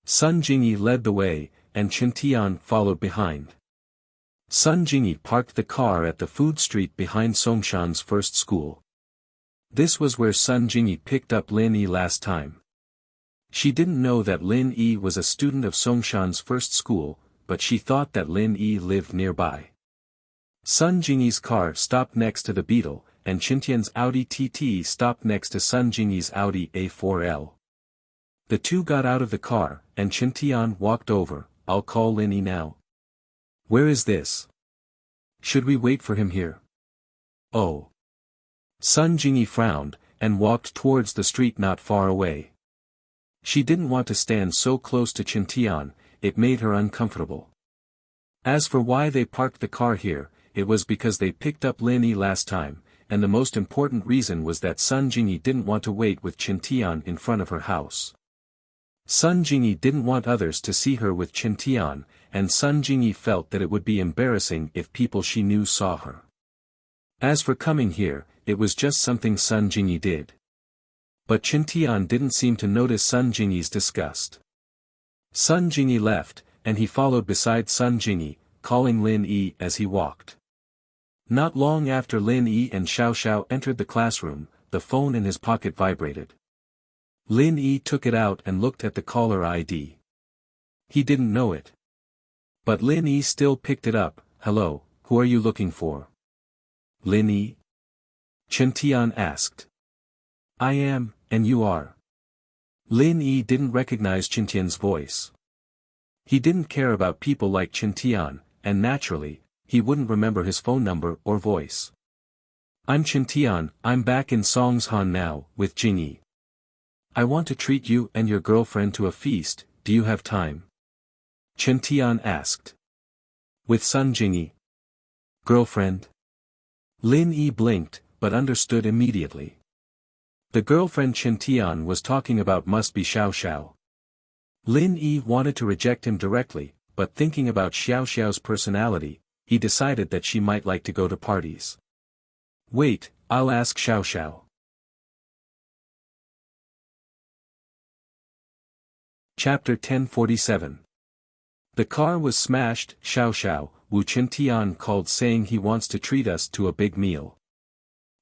Sun Jingyi led the way, and Chen Tian followed behind. Sun Jingyi parked the car at the food street behind Songshan's first school. This was where Sun Jingyi picked up Lin Yi last time. She didn't know that Lin Yi was a student of Songshan's first school, but she thought that Lin Yi lived nearby. Sun Jingyi's car stopped next to the Beetle, and Chen Tian's Audi TT stopped next to Sun Jingyi's Audi A4L. The two got out of the car, and Chen Tian walked over. "I'll call Lin Yi now." "Where is this? Should we wait for him here?" "Oh." Sun Jingyi frowned, and walked towards the street not far away. She didn't want to stand so close to Chen Tian, it made her uncomfortable. As for why they parked the car here, it was because they picked up Lin Yi last time, and the most important reason was that Sun Jingyi didn't want to wait with Chen Tian in front of her house. Sun Jingyi didn't want others to see her with Chen Tian, and Sun Jingyi felt that it would be embarrassing if people she knew saw her. As for coming here, it was just something Sun Jingyi did. But Chen Tian didn't seem to notice Sun Jingyi's disgust. Sun Jingyi left, and he followed beside Sun Jingyi, calling Lin Yi as he walked. Not long after Lin Yi and Xiao Xiao entered the classroom, the phone in his pocket vibrated. Lin Yi took it out and looked at the caller ID. He didn't know it. But Lin Yi still picked it up. "Hello, who are you looking for?" "Lin Yi?" Chen Tian asked. "I am, and you are?" Lin Yi didn't recognize Chen Tian's voice. He didn't care about people like Chen Tian, and naturally, he wouldn't remember his phone number or voice. "I'm Chen Tian, I'm back in Songshan now, with Jingyi. I want to treat you and your girlfriend to a feast, do you have time?" Chen Tian asked. "With Sun Jingyi? Girlfriend?" Lin Yi blinked, but understood immediately. The girlfriend Chen Tian was talking about must be Xiao Xiao. Lin Yi wanted to reject him directly, but thinking about Xiao Xiao's personality, he decided that she might like to go to parties. "Wait, I'll ask Xiao Xiao." Chapter 1047. The car was smashed. "Xiao Xiao," Wu Chen Tian called saying he wants to treat us to a big meal.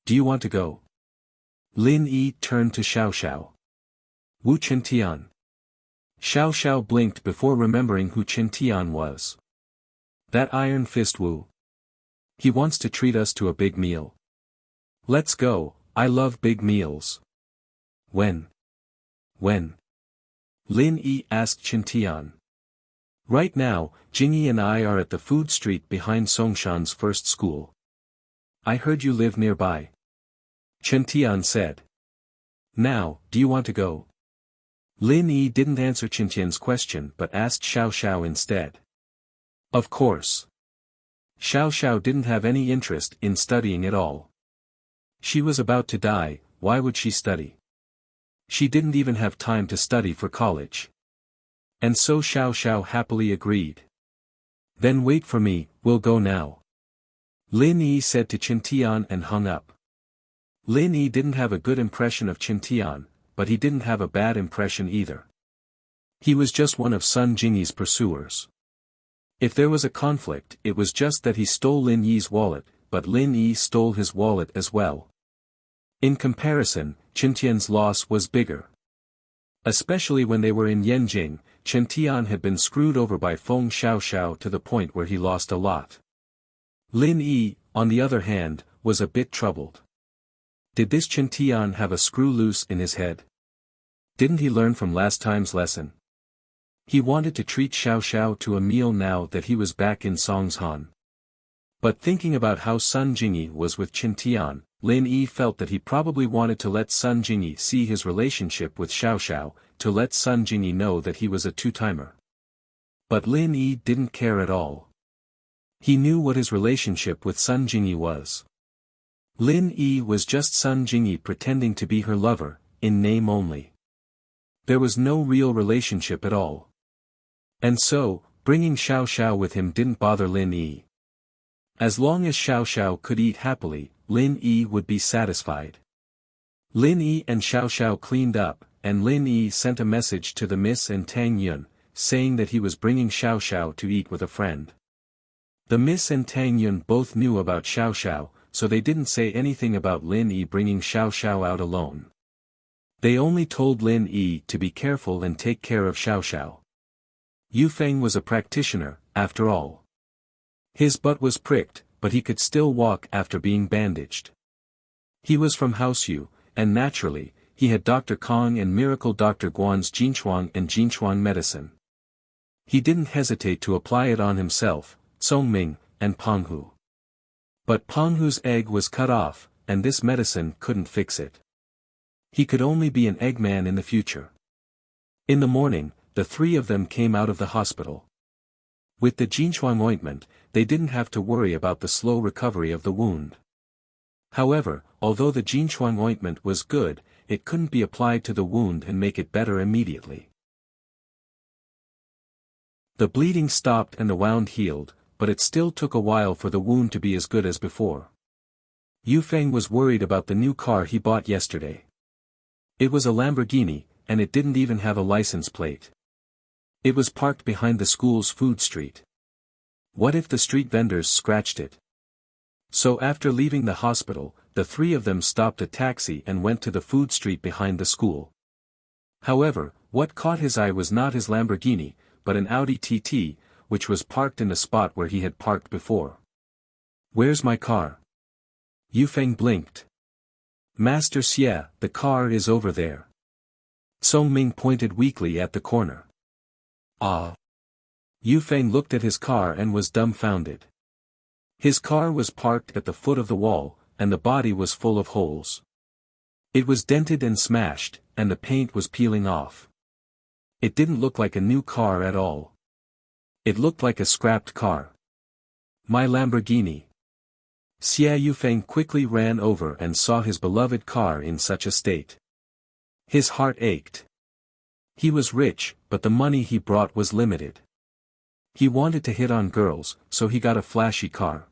"Do you want to go?" Lin Yi turned to Xiao Xiao. "Wu Chen Tian." Xiao Xiao blinked before remembering who Chen Tian was. "That Iron Fist Wu. He wants to treat us to a big meal. Let's go, I love big meals." "When?" "When?" Lin Yi asked Chen Tian. "Right now, Jingyi and I are at the food street behind Songshan's first school. I heard you live nearby." Chen Tian said. "Now, do you want to go?" Lin Yi didn't answer Chen Tian's question but asked Xiao Xiao instead. Of course. Xiao Xiao didn't have any interest in studying at all. She was about to die, why would she study? She didn't even have time to study for college. And so Xiao Xiao happily agreed. Then wait for me, we'll go now. Lin Yi said to Qin Tian and hung up. Lin Yi didn't have a good impression of Qin Tian, but he didn't have a bad impression either. He was just one of Sun Jingyi's pursuers. If there was a conflict, it was just that he stole Lin Yi's wallet, but Lin Yi stole his wallet as well. In comparison, Qin Tian's loss was bigger. Especially when they were in Yanjing, Qin Tian had been screwed over by Feng Xiaoxiao to the point where he lost a lot. Lin Yi, on the other hand, was a bit troubled. Did this Qin Tian have a screw loose in his head? Didn't he learn from last time's lesson? He wanted to treat Xiaoxiao to a meal now that he was back in Songshan. But thinking about how Sun Jingyi was with Qin Tian, Lin Yi felt that he probably wanted to let Sun Jingyi see his relationship with Xiaoxiao, to let Sun Jingyi know that he was a two-timer. But Lin Yi didn't care at all. He knew what his relationship with Sun Jingyi was. Lin Yi was just Sun Jingyi pretending to be her lover, in name only. There was no real relationship at all. And so, bringing Xiaoxiao with him didn't bother Lin Yi. As long as Xiaoxiao could eat happily, Lin Yi would be satisfied. Lin Yi and Xiaoxiao cleaned up, and Lin Yi sent a message to the Miss and Tang Yun, saying that he was bringing Xiaoxiao to eat with a friend. The Miss and Tang Yun both knew about Xiaoxiao, so they didn't say anything about Lin Yi bringing Xiaoxiao out alone. They only told Lin Yi to be careful and take care of Xiaoxiao. Yu Feng was a practitioner, after all. His butt was pricked, but he could still walk after being bandaged. He was from House Yu, and naturally, he had Dr. Kong and Miracle Dr. Guan's Jinchuang and Jinchuang medicine. He didn't hesitate to apply it on himself, Songming, and Penghu. But Penghu's egg was cut off, and this medicine couldn't fix it. He could only be an Eggman in the future. In the morning, the three of them came out of the hospital. With the Jinchuang ointment, they didn't have to worry about the slow recovery of the wound. However, although the Jinchuang ointment was good, it couldn't be applied to the wound and make it better immediately. The bleeding stopped and the wound healed, but it still took a while for the wound to be as good as before. Yu Feng was worried about the new car he bought yesterday. It was a Lamborghini, and it didn't even have a license plate. It was parked behind the school's food street. What if the street vendors scratched it? So after leaving the hospital, the three of them stopped a taxi and went to the food street behind the school. However, what caught his eye was not his Lamborghini, but an Audi TT, which was parked in the spot where he had parked before. "Where's my car?" Yu Feng blinked. "Master Xie, the car is over there." Song Ming pointed weakly at the corner. "Ah." Yu Feng looked at his car and was dumbfounded. His car was parked at the foot of the wall, and the body was full of holes. It was dented and smashed, and the paint was peeling off. It didn't look like a new car at all. It looked like a scrapped car. "My Lamborghini." Xie Yufeng quickly ran over and saw his beloved car in such a state. His heart ached. He was rich, but the money he brought was limited. He wanted to hit on girls, so he got a flashy car.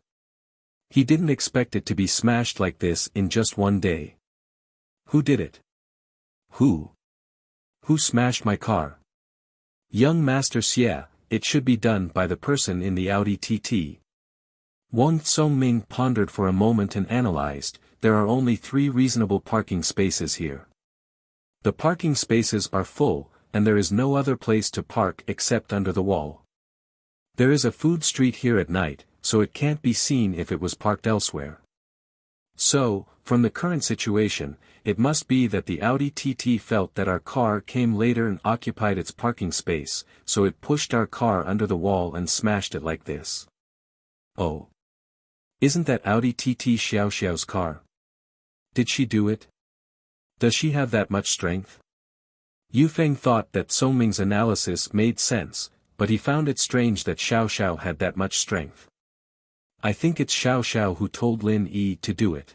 He didn't expect it to be smashed like this in just one day. Who did it? Who? Who smashed my car? Young Master Xie, it should be done by the person in the Audi TT. Wang Songming pondered for a moment and analyzed, there are only 3 reasonable parking spaces here. The parking spaces are full, and there is no other place to park except under the wall. There is a food street here at night, so it can't be seen if it was parked elsewhere. So, from the current situation, it must be that the Audi TT felt that our car came later and occupied its parking space, so it pushed our car under the wall and smashed it like this. Oh. Isn't that Audi TT Xiao Xiao's car? Did she do it? Does she have that much strength? Yu Feng thought that Songming's analysis made sense, but he found it strange that Xiao Xiao had that much strength. I think it's Xiao Xiao who told Lin Yi to do it.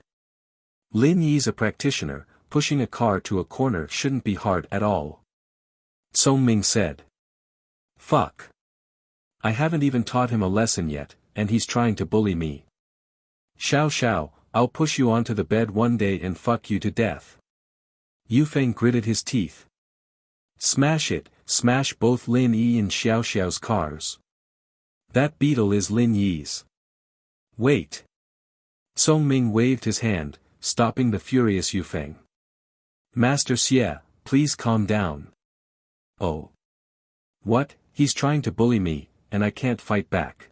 Lin Yi's a practitioner, pushing a car to a corner shouldn't be hard at all. Songming said. Fuck. I haven't even taught him a lesson yet, and he's trying to bully me. Xiao Xiao, I'll push you onto the bed one day and fuck you to death. Yufeng gritted his teeth. Smash it, smash both Lin Yi and Xiao Xiao's cars. That beetle is Lin Yi's. Wait. Song Ming waved his hand, stopping the furious Yufeng. Master Xie, please calm down. Oh. What, he's trying to bully me, and I can't fight back.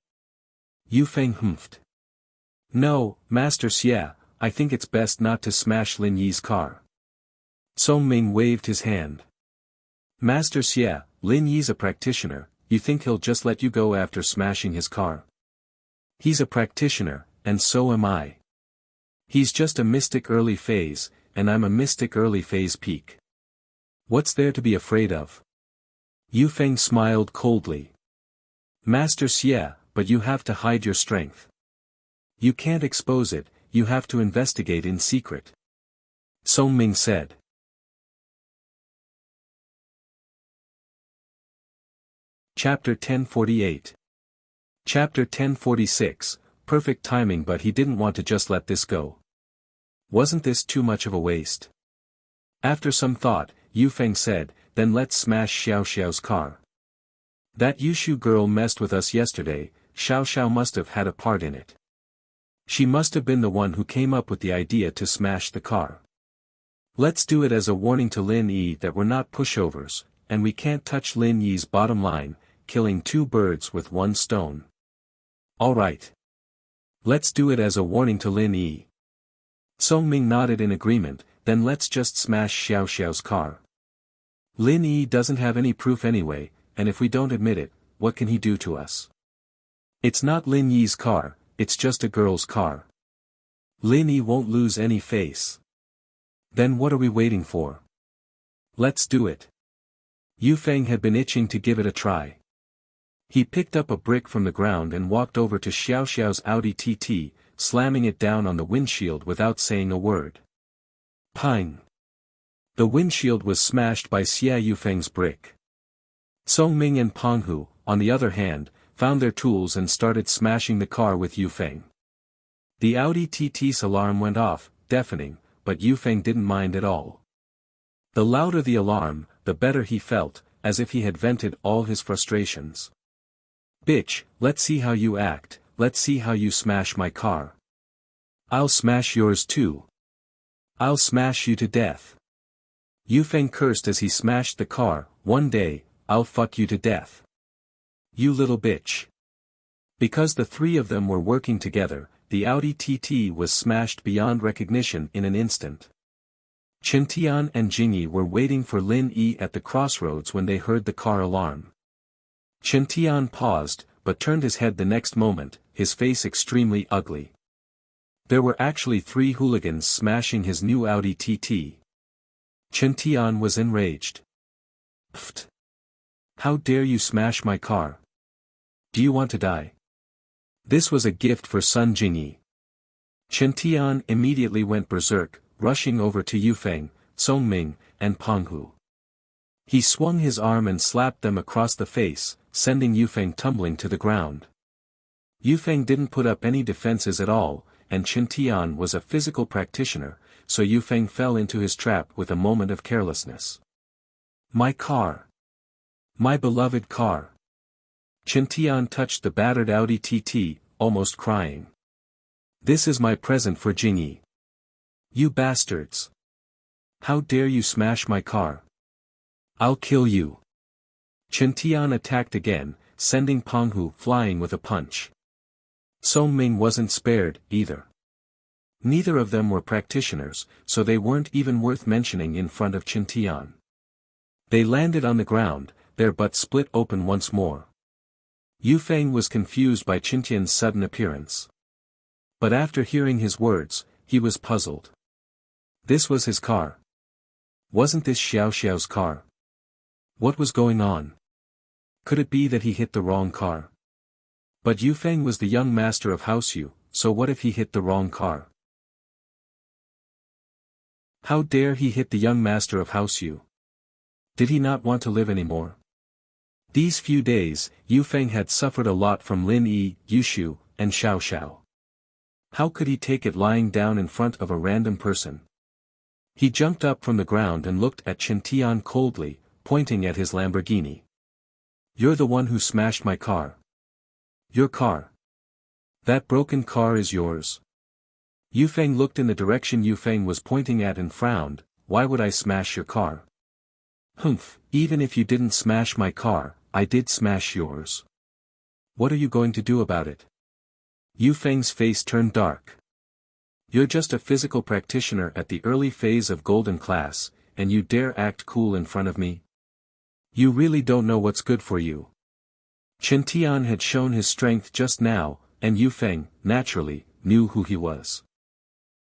Yufeng humphed. No, Master Xie, I think it's best not to smash Lin Yi's car. Song Ming waved his hand. Master Xie, Lin Yi's a practitioner, you think he'll just let you go after smashing his car? He's a practitioner, and so am I. He's just a mystic early phase, and I'm a mystic early phase peak. What's there to be afraid of? Yufeng smiled coldly. Master Xie, but you have to hide your strength. You can't expose it, you have to investigate in secret. Song Ming said. Chapter 1048. Chapter 1046, perfect timing, but he didn't want to just let this go. Wasn't this too much of a waste? After some thought, Yufeng said, then let's smash Xiao Xiao's car. That Yushu girl messed with us yesterday, Xiao Xiao must have had a part in it. She must have been the one who came up with the idea to smash the car. Let's do it as a warning to Lin Yi that we're not pushovers, and we can't touch Lin Yi's bottom line, killing two birds with one stone. Alright. Let's do it as a warning to Lin Yi. Song Ming nodded in agreement, then let's just smash Xiao Xiao's car. Lin Yi doesn't have any proof anyway, and if we don't admit it, what can he do to us? It's not Lin Yi's car, it's just a girl's car. Lin Yi won't lose any face. Then what are we waiting for? Let's do it. Yufeng had been itching to give it a try. He picked up a brick from the ground and walked over to Xiao Xiao's Audi TT, slamming it down on the windshield without saying a word. Pang! The windshield was smashed by Xie Yufeng's brick. Song Ming and Peng Hu, on the other hand, found their tools and started smashing the car with Yufeng. The Audi TT's alarm went off, deafening, but Yufeng didn't mind at all. The louder the alarm, the better he felt, as if he had vented all his frustrations. Bitch, let's see how you act, let's see how you smash my car. I'll smash yours too. I'll smash you to death. Yufeng cursed as he smashed the car, one day, I'll fuck you to death. You little bitch. Because the three of them were working together, the Audi TT was smashed beyond recognition in an instant. Chen Tian and Jingyi were waiting for Lin Yi at the crossroads when they heard the car alarm. Chen Tian paused, but turned his head the next moment, his face extremely ugly. There were actually three hooligans smashing his new Audi TT. Chen Tian was enraged. Pfft! How dare you smash my car? Do you want to die? This was a gift for Sun Jingyi. Chen Tian immediately went berserk, rushing over to Yufeng, Song Ming, and Peng Hu. He swung his arm and slapped them across the face, sending Yufeng tumbling to the ground. Yufeng didn't put up any defenses at all, and Chen Tian was a physical practitioner, so Yufeng fell into his trap with a moment of carelessness. My car! My beloved car! Chen Tian touched the battered Audi TT, almost crying. This is my present for Jingyi. You bastards! How dare you smash my car? I'll kill you! Chen Tian attacked again, sending Peng Hu flying with a punch. Song Ming wasn't spared, either. Neither of them were practitioners, so they weren't even worth mentioning in front of Chen Tian. They landed on the ground, their butts split open once more. Yufeng was confused by Chen Tian's sudden appearance. But after hearing his words, he was puzzled. This was his car. Wasn't this Xiao Xiao's car? What was going on? Could it be that he hit the wrong car? But Yufeng was the young master of Houseu, so what if he hit the wrong car? How dare he hit the young master of Houseu? Did he not want to live anymore? These few days, Yufeng had suffered a lot from Lin Yi, Yushu, and Xiao Xiao. How could he take it lying down in front of a random person? He jumped up from the ground and looked at Chen Tian coldly, pointing at his Lamborghini. "You're the one who smashed my car. Your car. That broken car is yours." Yufeng looked in the direction Yufeng was pointing at and frowned. "Why would I smash your car?" "Humph, even if you didn't smash my car, I did smash yours. What are you going to do about it?" Yufeng's face turned dark. "You're just a physical practitioner at the early phase of golden class, and you dare act cool in front of me? You really don't know what's good for you." Chen Tian had shown his strength just now, and Yufeng, naturally, knew who he was.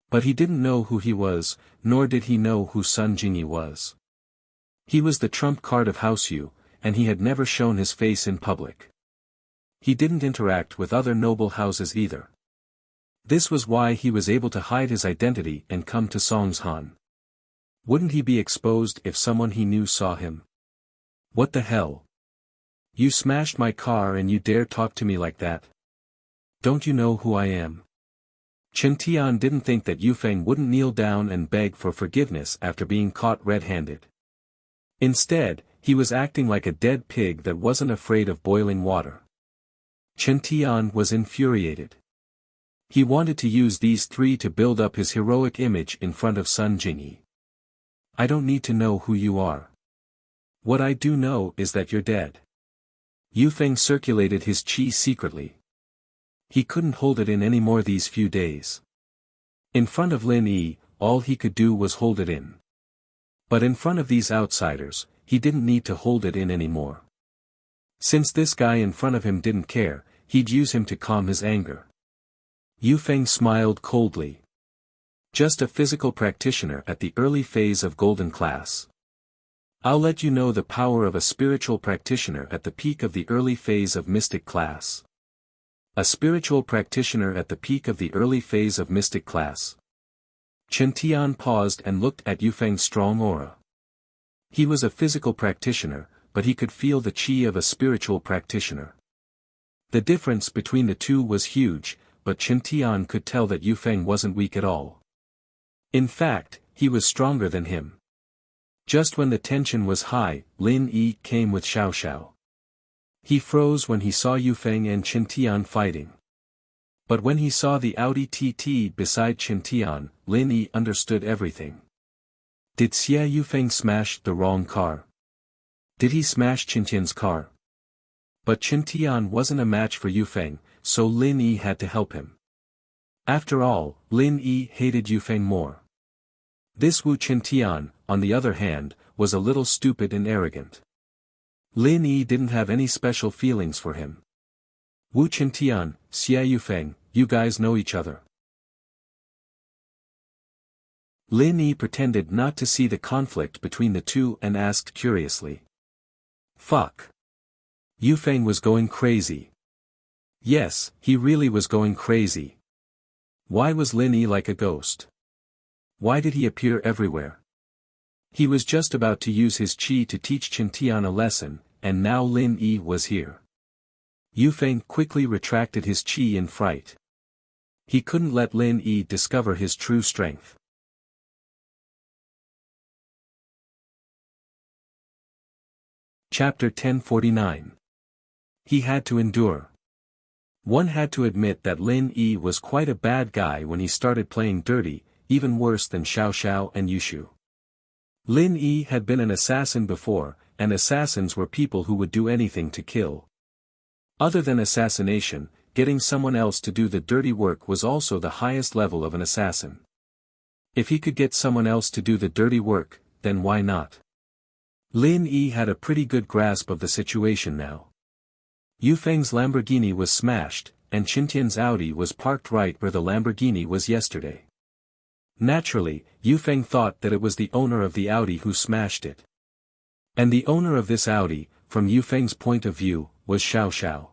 But he didn't know who he was, nor did he know who Sun Jingyi was. He was the trump card of House Yu, and he had never shown his face in public. He didn't interact with other noble houses either. This was why he was able to hide his identity and come to Songshan. Wouldn't he be exposed if someone he knew saw him? What the hell? You smashed my car and you dare talk to me like that? Don't you know who I am? Chen Tian didn't think that Yufeng wouldn't kneel down and beg for forgiveness after being caught red-handed. Instead, he was acting like a dead pig that wasn't afraid of boiling water. Chen Tian was infuriated. He wanted to use these three to build up his heroic image in front of Sun Jingyi. "I don't need to know who you are. What I do know is that you're dead." Yufeng circulated his qi secretly. He couldn't hold it in anymore these few days. In front of Lin Yi, all he could do was hold it in. But in front of these outsiders, he didn't need to hold it in anymore. Since this guy in front of him didn't care, he'd use him to calm his anger. Yufeng smiled coldly. "Just a physical practitioner at the early phase of golden class. I'll let you know the power of a spiritual practitioner at the peak of the early phase of mystic class." A spiritual practitioner at the peak of the early phase of mystic class. Chen Tian paused and looked at Yufeng's strong aura. He was a physical practitioner, but he could feel the qi of a spiritual practitioner. The difference between the two was huge, but Chen Tian could tell that Yufeng wasn't weak at all. In fact, he was stronger than him. Just when the tension was high, Lin Yi came with Xiao Xiao. He froze when he saw Yufeng and Chen Tian fighting. But when he saw the Audi TT beside Chen Tian, Lin Yi understood everything. Did Xia Yufeng smash the wrong car? Did he smash Chen Tian's car? But Chen Tian wasn't a match for Yufeng, so Lin Yi had to help him. After all, Lin Yi hated Yufeng more. This Wu Chen Tian, on the other hand, was a little stupid and arrogant. Lin Yi didn't have any special feelings for him. "Wu Chen Tian, Xia Yufeng, you guys know each other." Lin Yi pretended not to see the conflict between the two and asked curiously. "Fuck. Yufeng was going crazy." Yes, he really was going crazy. Why was Lin Yi like a ghost? Why did he appear everywhere? He was just about to use his qi to teach Chen Tian a lesson, and now Lin Yi was here. Yufeng quickly retracted his qi in fright. He couldn't let Lin Yi discover his true strength. Chapter 1049. He had to endure. One had to admit that Lin Yi was quite a bad guy when he started playing dirty, even worse than Xiao Xiao and Yushu. Lin Yi had been an assassin before, and assassins were people who would do anything to kill. Other than assassination, getting someone else to do the dirty work was also the highest level of an assassin. If he could get someone else to do the dirty work, then why not? Lin Yi had a pretty good grasp of the situation now. Yufeng's Lamborghini was smashed, and Chen Tian's Audi was parked right where the Lamborghini was yesterday. Naturally, Yufeng thought that it was the owner of the Audi who smashed it. And the owner of this Audi, from Yufeng's point of view, was Xiao Xiao.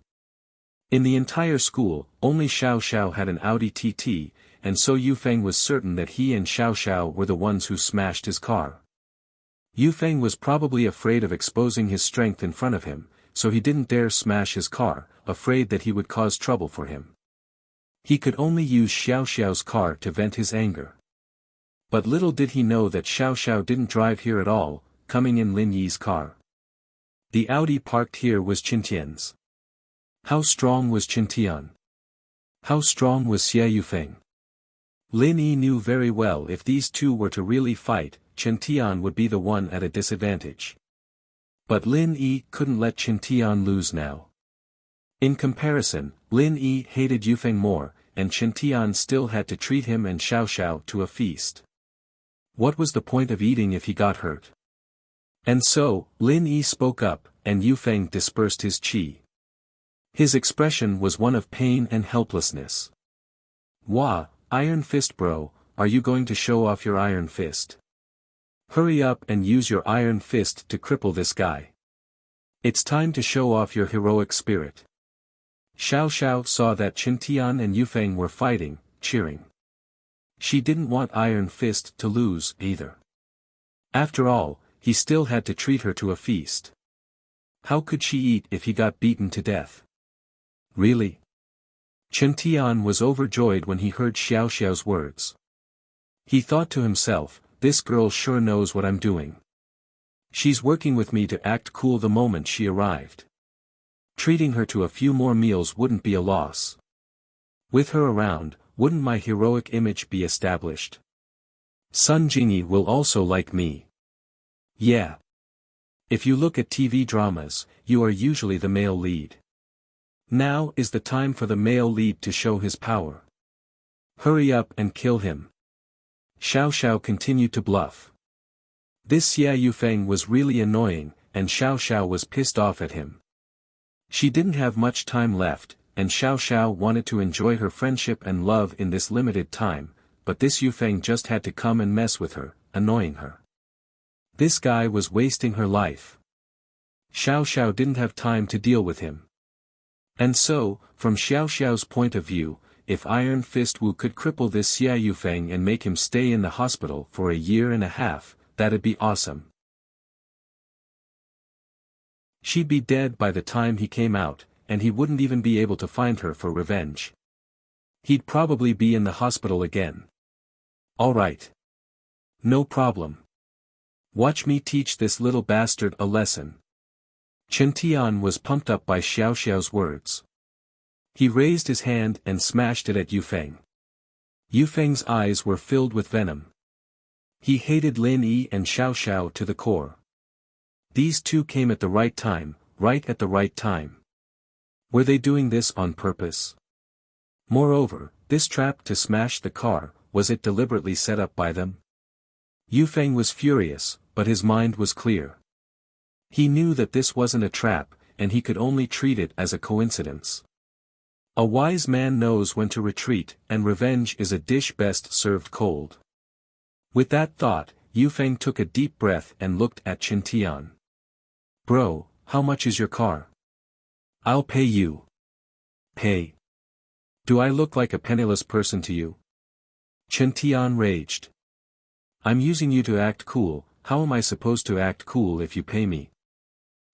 In the entire school, only Xiao Xiao had an Audi TT, and so Yufeng was certain that he and Xiao Xiao were the ones who smashed his car. Yufeng was probably afraid of exposing his strength in front of him, so he didn't dare smash his car, afraid that he would cause trouble for him. He could only use Xiao Xiao's car to vent his anger. But little did he know that Xiao Xiao didn't drive here at all, coming in Lin Yi's car. The Audi parked here was Qintian's. How strong was Qintian? How strong was Xie Yufeng? Lin Yi knew very well if these two were to really fight, Qintian would be the one at a disadvantage. But Lin Yi couldn't let Qintian lose now. In comparison, Lin Yi hated Yufeng more, and Qintian still had to treat him and Xiao Xiao to a feast. What was the point of eating if he got hurt? And so, Lin Yi spoke up, and Yufeng dispersed his qi. His expression was one of pain and helplessness. Wah, Iron Fist bro, are you going to show off your Iron Fist? Hurry up and use your Iron Fist to cripple this guy. It's time to show off your heroic spirit. Xiao Xiao saw that Qintian and Yufeng were fighting, cheering. She didn't want Iron Fist to lose, either. After all, he still had to treat her to a feast. How could she eat if he got beaten to death? Really? Qintian was overjoyed when he heard Xiao Xiao's words. He thought to himself, this girl sure knows what I'm doing. She's working with me to act cool the moment she arrived. Treating her to a few more meals wouldn't be a loss. With her around, wouldn't my heroic image be established? Sun Jingyi will also like me. Yeah. If you look at TV dramas, you are usually the male lead. Now is the time for the male lead to show his power. Hurry up and kill him. Xiao Xiao continued to bluff. This Xie Yufeng was really annoying, and Xiao Xiao was pissed off at him. She didn't have much time left, and Xiao Xiao wanted to enjoy her friendship and love in this limited time, but this Yufeng just had to come and mess with her, annoying her. This guy was wasting her life. Xiao Xiao didn't have time to deal with him. And so, from Xiao Xiao's point of view, if Iron Fist Wu could cripple this Xie Yufeng and make him stay in the hospital for a year and a half, that'd be awesome. She'd be dead by the time he came out, and he wouldn't even be able to find her for revenge. He'd probably be in the hospital again. Alright. No problem. Watch me teach this little bastard a lesson. Qintian was pumped up by Xiao Xiao's words. He raised his hand and smashed it at Yufeng. Yufeng's eyes were filled with venom. He hated Lin Yi and Xiao Xiao to the core. These two came at the right time, right at the right time. Were they doing this on purpose? Moreover, this trap to smash the car, was it deliberately set up by them? Yufeng was furious, but his mind was clear. He knew that this wasn't a trap, and he could only treat it as a coincidence. A wise man knows when to retreat, and revenge is a dish best served cold. With that thought, Yufeng took a deep breath and looked at Qintian. Bro, how much is your car? I'll pay you. Pay. Do I look like a penniless person to you? Qintian raged. I'm using you to act cool, how am I supposed to act cool if you pay me?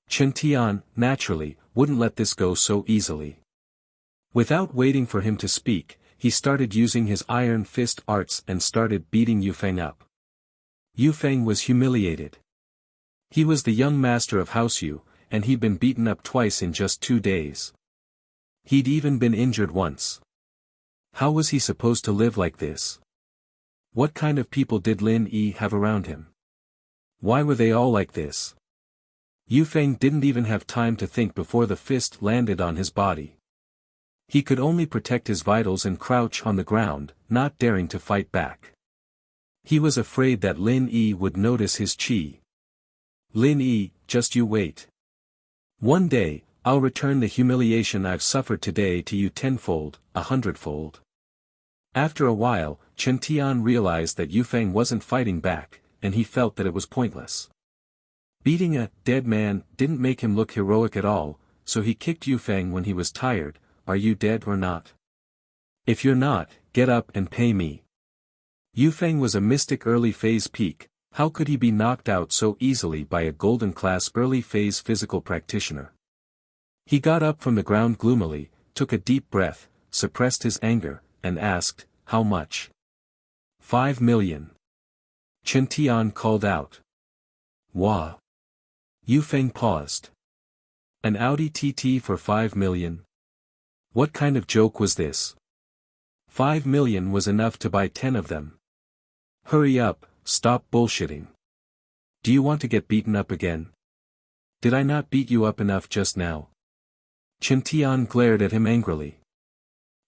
Qintian, naturally, wouldn't let this go so easily. Without waiting for him to speak, he started using his Iron Fist arts and started beating Yufeng up. Yufeng was humiliated. He was the young master of House Yu, and he'd been beaten up twice in just 2 days. He'd even been injured once. How was he supposed to live like this? What kind of people did Lin Yi have around him? Why were they all like this? Yufeng didn't even have time to think before the fist landed on his body. He could only protect his vitals and crouch on the ground, not daring to fight back. He was afraid that Lin Yi would notice his qi. Lin Yi, just you wait. One day, I'll return the humiliation I've suffered today to you tenfold, 100-fold. After a while, Qintian realized that Yufeng wasn't fighting back, and he felt that it was pointless. Beating a dead man didn't make him look heroic at all, so he kicked Yufeng when he was tired. Are you dead or not? If you're not, get up and pay me. Yufeng was a mystic early phase peak, how could he be knocked out so easily by a golden class early phase physical practitioner? He got up from the ground gloomily, took a deep breath, suppressed his anger, and asked, "How much?" 5 million. Chen Tian called out. Wah. Yu Feng paused. An Audi TT for 5 million? What kind of joke was this? 5 million was enough to buy 10 of them. Hurry up, stop bullshitting. Do you want to get beaten up again? Did I not beat you up enough just now? Chen Tian glared at him angrily.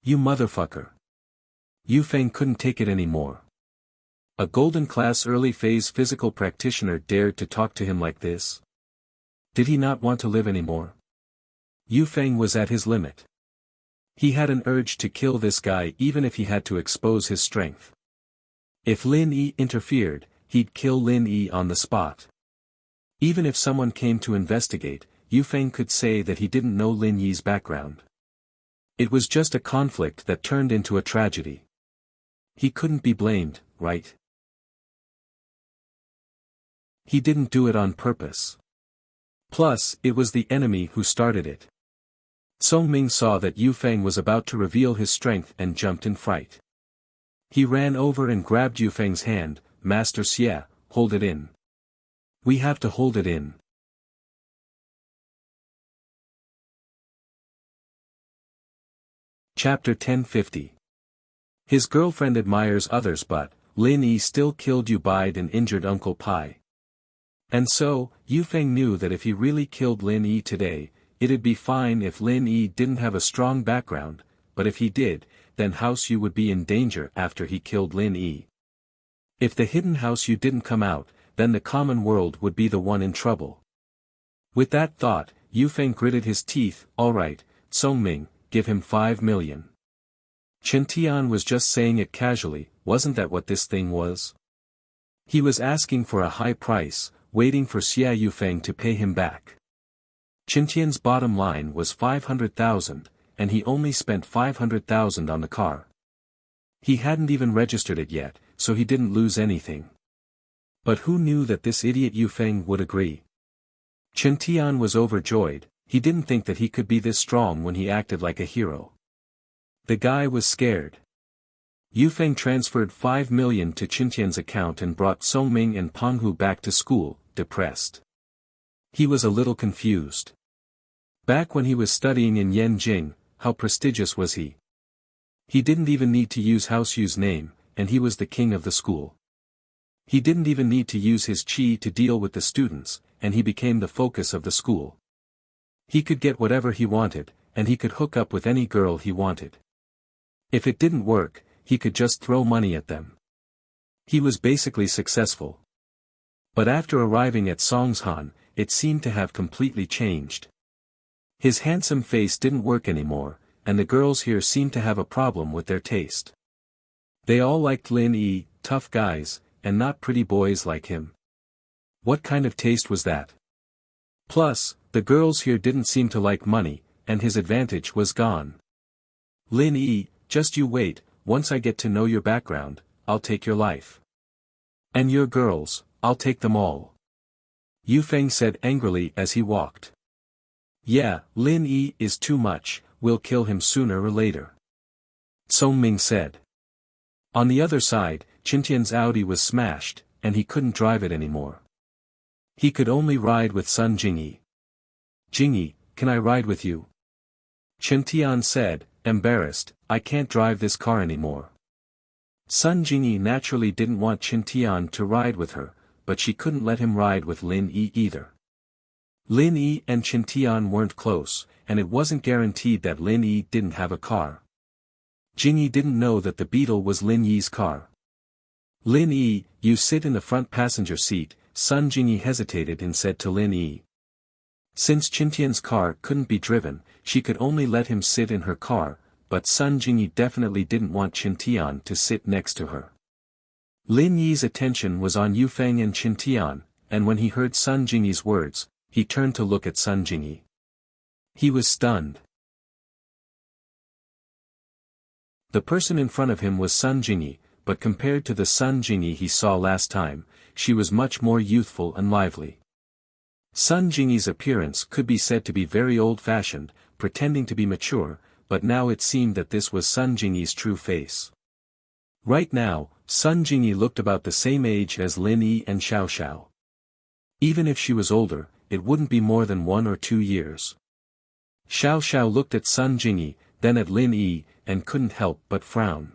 You motherfucker. Yu Feng couldn't take it anymore. A golden class early phase physical practitioner dared to talk to him like this? Did he not want to live anymore? Yu Feng was at his limit. He had an urge to kill this guy even if he had to expose his strength. If Lin Yi interfered, he'd kill Lin Yi on the spot. Even if someone came to investigate, Yu Feng could say that he didn't know Lin Yi's background. It was just a conflict that turned into a tragedy. He couldn't be blamed, right? He didn't do it on purpose. Plus, it was the enemy who started it. Song Ming saw that Yu Feng was about to reveal his strength and jumped in fright. He ran over and grabbed Yu Feng's hand. Master Xie, hold it in. We have to hold it in. Chapter 1050. His girlfriend admires others but, Lin Yi still killed Yu Bide and injured Uncle Pai. And so, Yu Feng knew that if he really killed Lin Yi today, it'd be fine if Lin Yi didn't have a strong background, but if he did, then House Yu would be in danger after he killed Lin Yi. If the hidden House Yu didn't come out, then the common world would be the one in trouble. With that thought, Yu Feng gritted his teeth. Alright, Song Ming, give him 5 million. Chen Tian was just saying it casually, wasn't that what this thing was? He was asking for a high price, waiting for Xia Yu Feng to pay him back. Chen Tian's bottom line was 500,000, and he only spent 500,000 on the car. He hadn't even registered it yet, so he didn't lose anything. But who knew that this idiot Yu Feng would agree? Chen Tian was overjoyed. He didn't think that he could be this strong when he acted like a hero. The guy was scared. Yu Feng transferred 5 million to Chen Tian's account and brought Song Ming and Penghu back to school, depressed. He was a little confused. Back when he was studying in Yanjing, how prestigious was he? He didn't even need to use House Yu's name, and he was the king of the school. He didn't even need to use his qi to deal with the students, and he became the focus of the school. He could get whatever he wanted, and he could hook up with any girl he wanted. If it didn't work, he could just throw money at them. He was basically successful. But after arriving at Songshan, it seemed to have completely changed. His handsome face didn't work anymore, and the girls here seemed to have a problem with their taste. They all liked Lin Yi, tough guys, and not pretty boys like him. What kind of taste was that? Plus, the girls here didn't seem to like money, and his advantage was gone. Lin Yi, just you wait, once I get to know your background, I'll take your life. And your girls, I'll take them all. Yu Feng said angrily as he walked. Yeah, Lin Yi is too much, we'll kill him sooner or later. Song Ming said. On the other side, Chen Tian's Audi was smashed, and he couldn't drive it anymore. He could only ride with Sun Jingyi. Jingyi, can I ride with you? Chen Tian said, embarrassed, I can't drive this car anymore. Sun Jingyi naturally didn't want Chen Tian to ride with her, but she couldn't let him ride with Lin Yi either. Lin Yi and Chen Tian weren't close, and it wasn't guaranteed that Lin Yi didn't have a car. Jingyi didn't know that the Beetle was Lin Yi's car. Lin Yi, you sit in the front passenger seat, Sun Jingyi hesitated and said to Lin Yi. Since Chen Tian's car couldn't be driven, she could only let him sit in her car, but Sun Jingyi definitely didn't want Chen Tian to sit next to her. Lin Yi's attention was on Yu Feng and Chen Tian, and when he heard Sun Jingyi's words, he turned to look at Sun Jingyi. He was stunned. The person in front of him was Sun Jingyi, but compared to the Sun Jingyi he saw last time, she was much more youthful and lively. Sun Jingyi's appearance could be said to be very old-fashioned, pretending to be mature, but now it seemed that this was Sun Jingyi's true face. Right now, Sun Jingyi looked about the same age as Lin Yi and Xiao Xiao. Even if she was older, it wouldn't be more than 1 or 2 years. Xiao Xiao looked at Sun Jingyi, then at Lin Yi, and couldn't help but frown.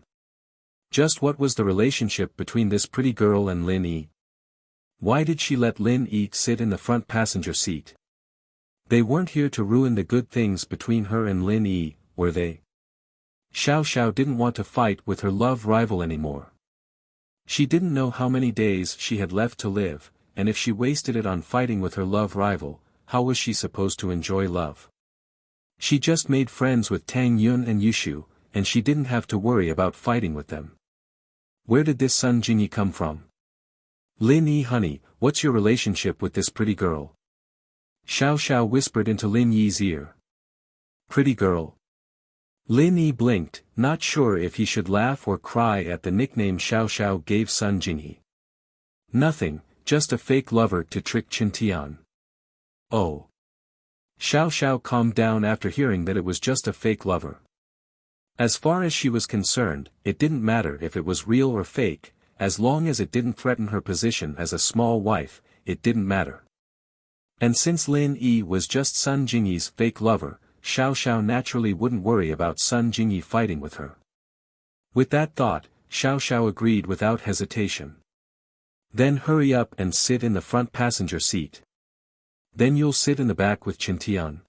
Just what was the relationship between this pretty girl and Lin Yi? Why did she let Lin Yi sit in the front passenger seat? They weren't here to ruin the good things between her and Lin Yi, were they? Xiao Xiao didn't want to fight with her love rival anymore. She didn't know how many days she had left to live, and if she wasted it on fighting with her love rival, how was she supposed to enjoy love? She just made friends with Tang Yun and Yushu, and she didn't have to worry about fighting with them. Where did this Sun Jingyi come from? Lin Yi, honey, what's your relationship with this pretty girl? Xiao Xiao whispered into Lin Yi's ear. Pretty girl. Lin Yi blinked, not sure if he should laugh or cry at the nickname Xiao Xiao gave Sun Jingyi. Nothing, just a fake lover to trick Qintian. Oh. Xiao Xiao calmed down after hearing that it was just a fake lover. As far as she was concerned, it didn't matter if it was real or fake, as long as it didn't threaten her position as a small wife, it didn't matter. And since Lin Yi was just Sun Jingyi's fake lover, Xiao Xiao naturally wouldn't worry about Sun Jingyi fighting with her. With that thought, Xiao Xiao agreed without hesitation. Then hurry up and sit in the front passenger seat. Then you'll sit in the back with Qintian.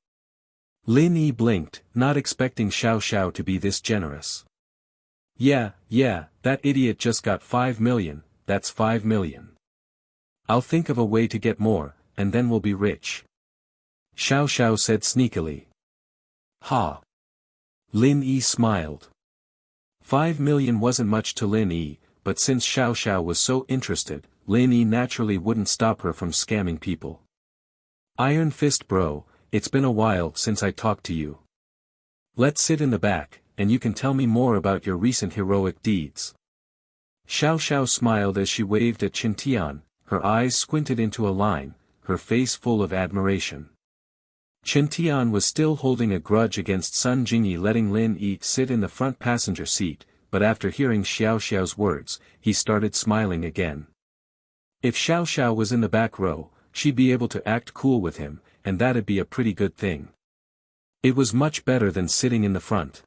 Lin Yi blinked, not expecting Xiao Xiao to be this generous. Yeah, that idiot just got 5 million, that's 5 million. I'll think of a way to get more, and then we'll be rich. Xiao Xiao said sneakily. Ha! Lin Yi smiled. 5 million wasn't much to Lin Yi, but since Xiao Xiao was so interested, Lin Yi naturally wouldn't stop her from scamming people. Iron Fist bro, it's been a while since I talked to you. Let's sit in the back, and you can tell me more about your recent heroic deeds. Xiao Xiao smiled as she waved at Qintian, her eyes squinted into a line, her face full of admiration. Qintian was still holding a grudge against Sun Jingyi letting Lin Yi sit in the front passenger seat, but after hearing Xiao Xiao's words, he started smiling again. If Xiao Xiao was in the back row, she'd be able to act cool with him, and that'd be a pretty good thing. It was much better than sitting in the front.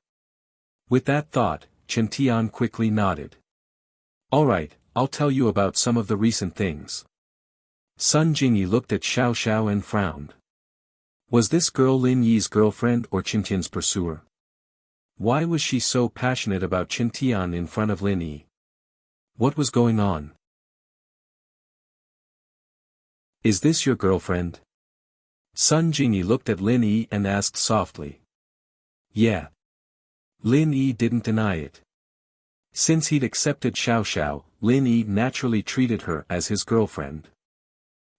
With that thought, Qintian quickly nodded. Alright, I'll tell you about some of the recent things. Sun Jingyi looked at Xiao Xiao and frowned. Was this girl Lin Yi's girlfriend or Qintian's pursuer? Why was she so passionate about Qintian in front of Lin Yi? What was going on? Is this your girlfriend? Sun Jingyi looked at Lin Yi and asked softly. Yeah. Lin Yi didn't deny it. Since he'd accepted Xiao Xiao, Lin Yi naturally treated her as his girlfriend.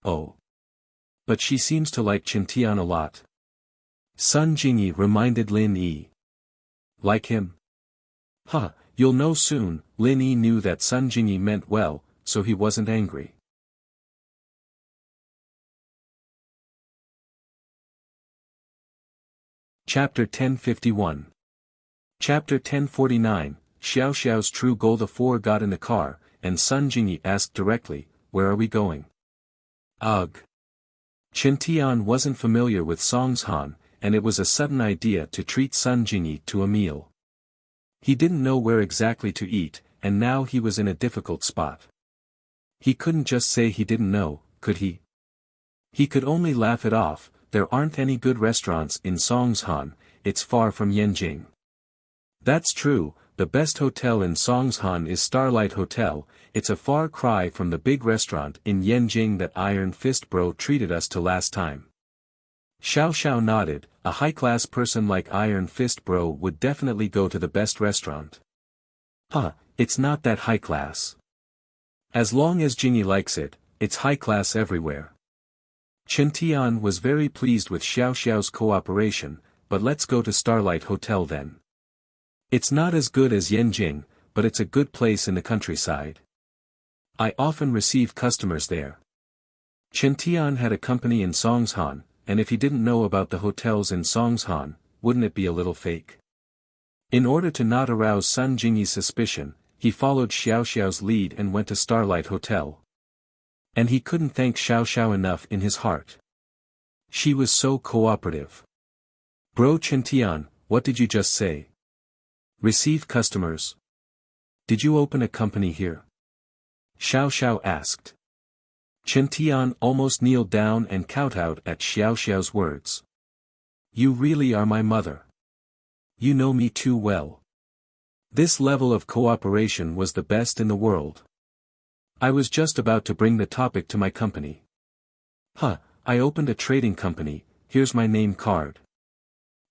Oh. But she seems to like Qintian a lot. Sun Jingyi reminded Lin Yi. Like him? Huh, you'll know soon. Lin Yi knew that Sun Jingyi meant well, so he wasn't angry. Chapter 1051. Chapter 1049, Xiao Xiao's true goal. The four got in the car, and Sun Jingyi asked directly, where are we going? Ugh. Qintian wasn't familiar with Songshan, and it was a sudden idea to treat Sun Jingyi to a meal. He didn't know where exactly to eat, and now he was in a difficult spot. He couldn't just say he didn't know, could he? He could only laugh it off. There aren't any good restaurants in Songshan, it's far from Yanjing. That's true, the best hotel in Songshan is Starlight Hotel, it's a far cry from the big restaurant in Yanjing that Iron Fist bro treated us to last time. Xiao Xiao nodded, a high-class person like Iron Fist bro would definitely go to the best restaurant. Huh, it's not that high-class. As long as Jingyi likes it, it's high-class everywhere. Qintian was very pleased with Xiao Xiao's cooperation, but let's go to Starlight Hotel then. It's not as good as Yanjing, but it's a good place in the countryside. I often receive customers there. Chen Tian had a company in Songshan, and if he didn't know about the hotels in Songshan, wouldn't it be a little fake? In order to not arouse Sun Jingyi's suspicion, he followed Xiao Xiao's lead and went to Starlight Hotel. And he couldn't thank Xiao Xiao enough in his heart. She was so cooperative. Bro Chen Tian, what did you just say? Receive customers. Did you open a company here? Xiao Xiao asked. Chen Tian almost kneeled down and kowtowed at Xiao Xiao's words. You really are my mother. You know me too well. This level of cooperation was the best in the world. I was just about to bring the topic to my company. I opened a trading company, here's my name card.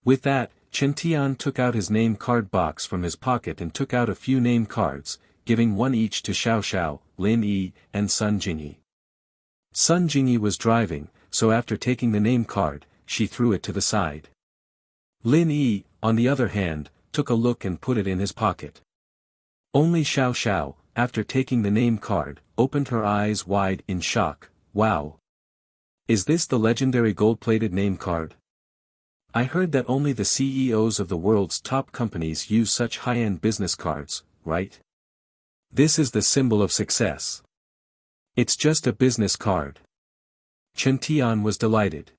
With that, Chen Tian took out his name card box from his pocket and took out a few name cards, giving one each to Xiao Xiao, Lin Yi, and Sun Jingyi. Sun Jingyi was driving, so after taking the name card, she threw it to the side. Lin Yi, on the other hand, took a look and put it in his pocket. Only Xiao Xiao, after taking the name card, opened her eyes wide in shock. Wow! Is this the legendary gold-plated name card? I heard that only the CEOs of the world's top companies use such high-end business cards, right? This is the symbol of success. It's just a business card. Chen Tian was delighted.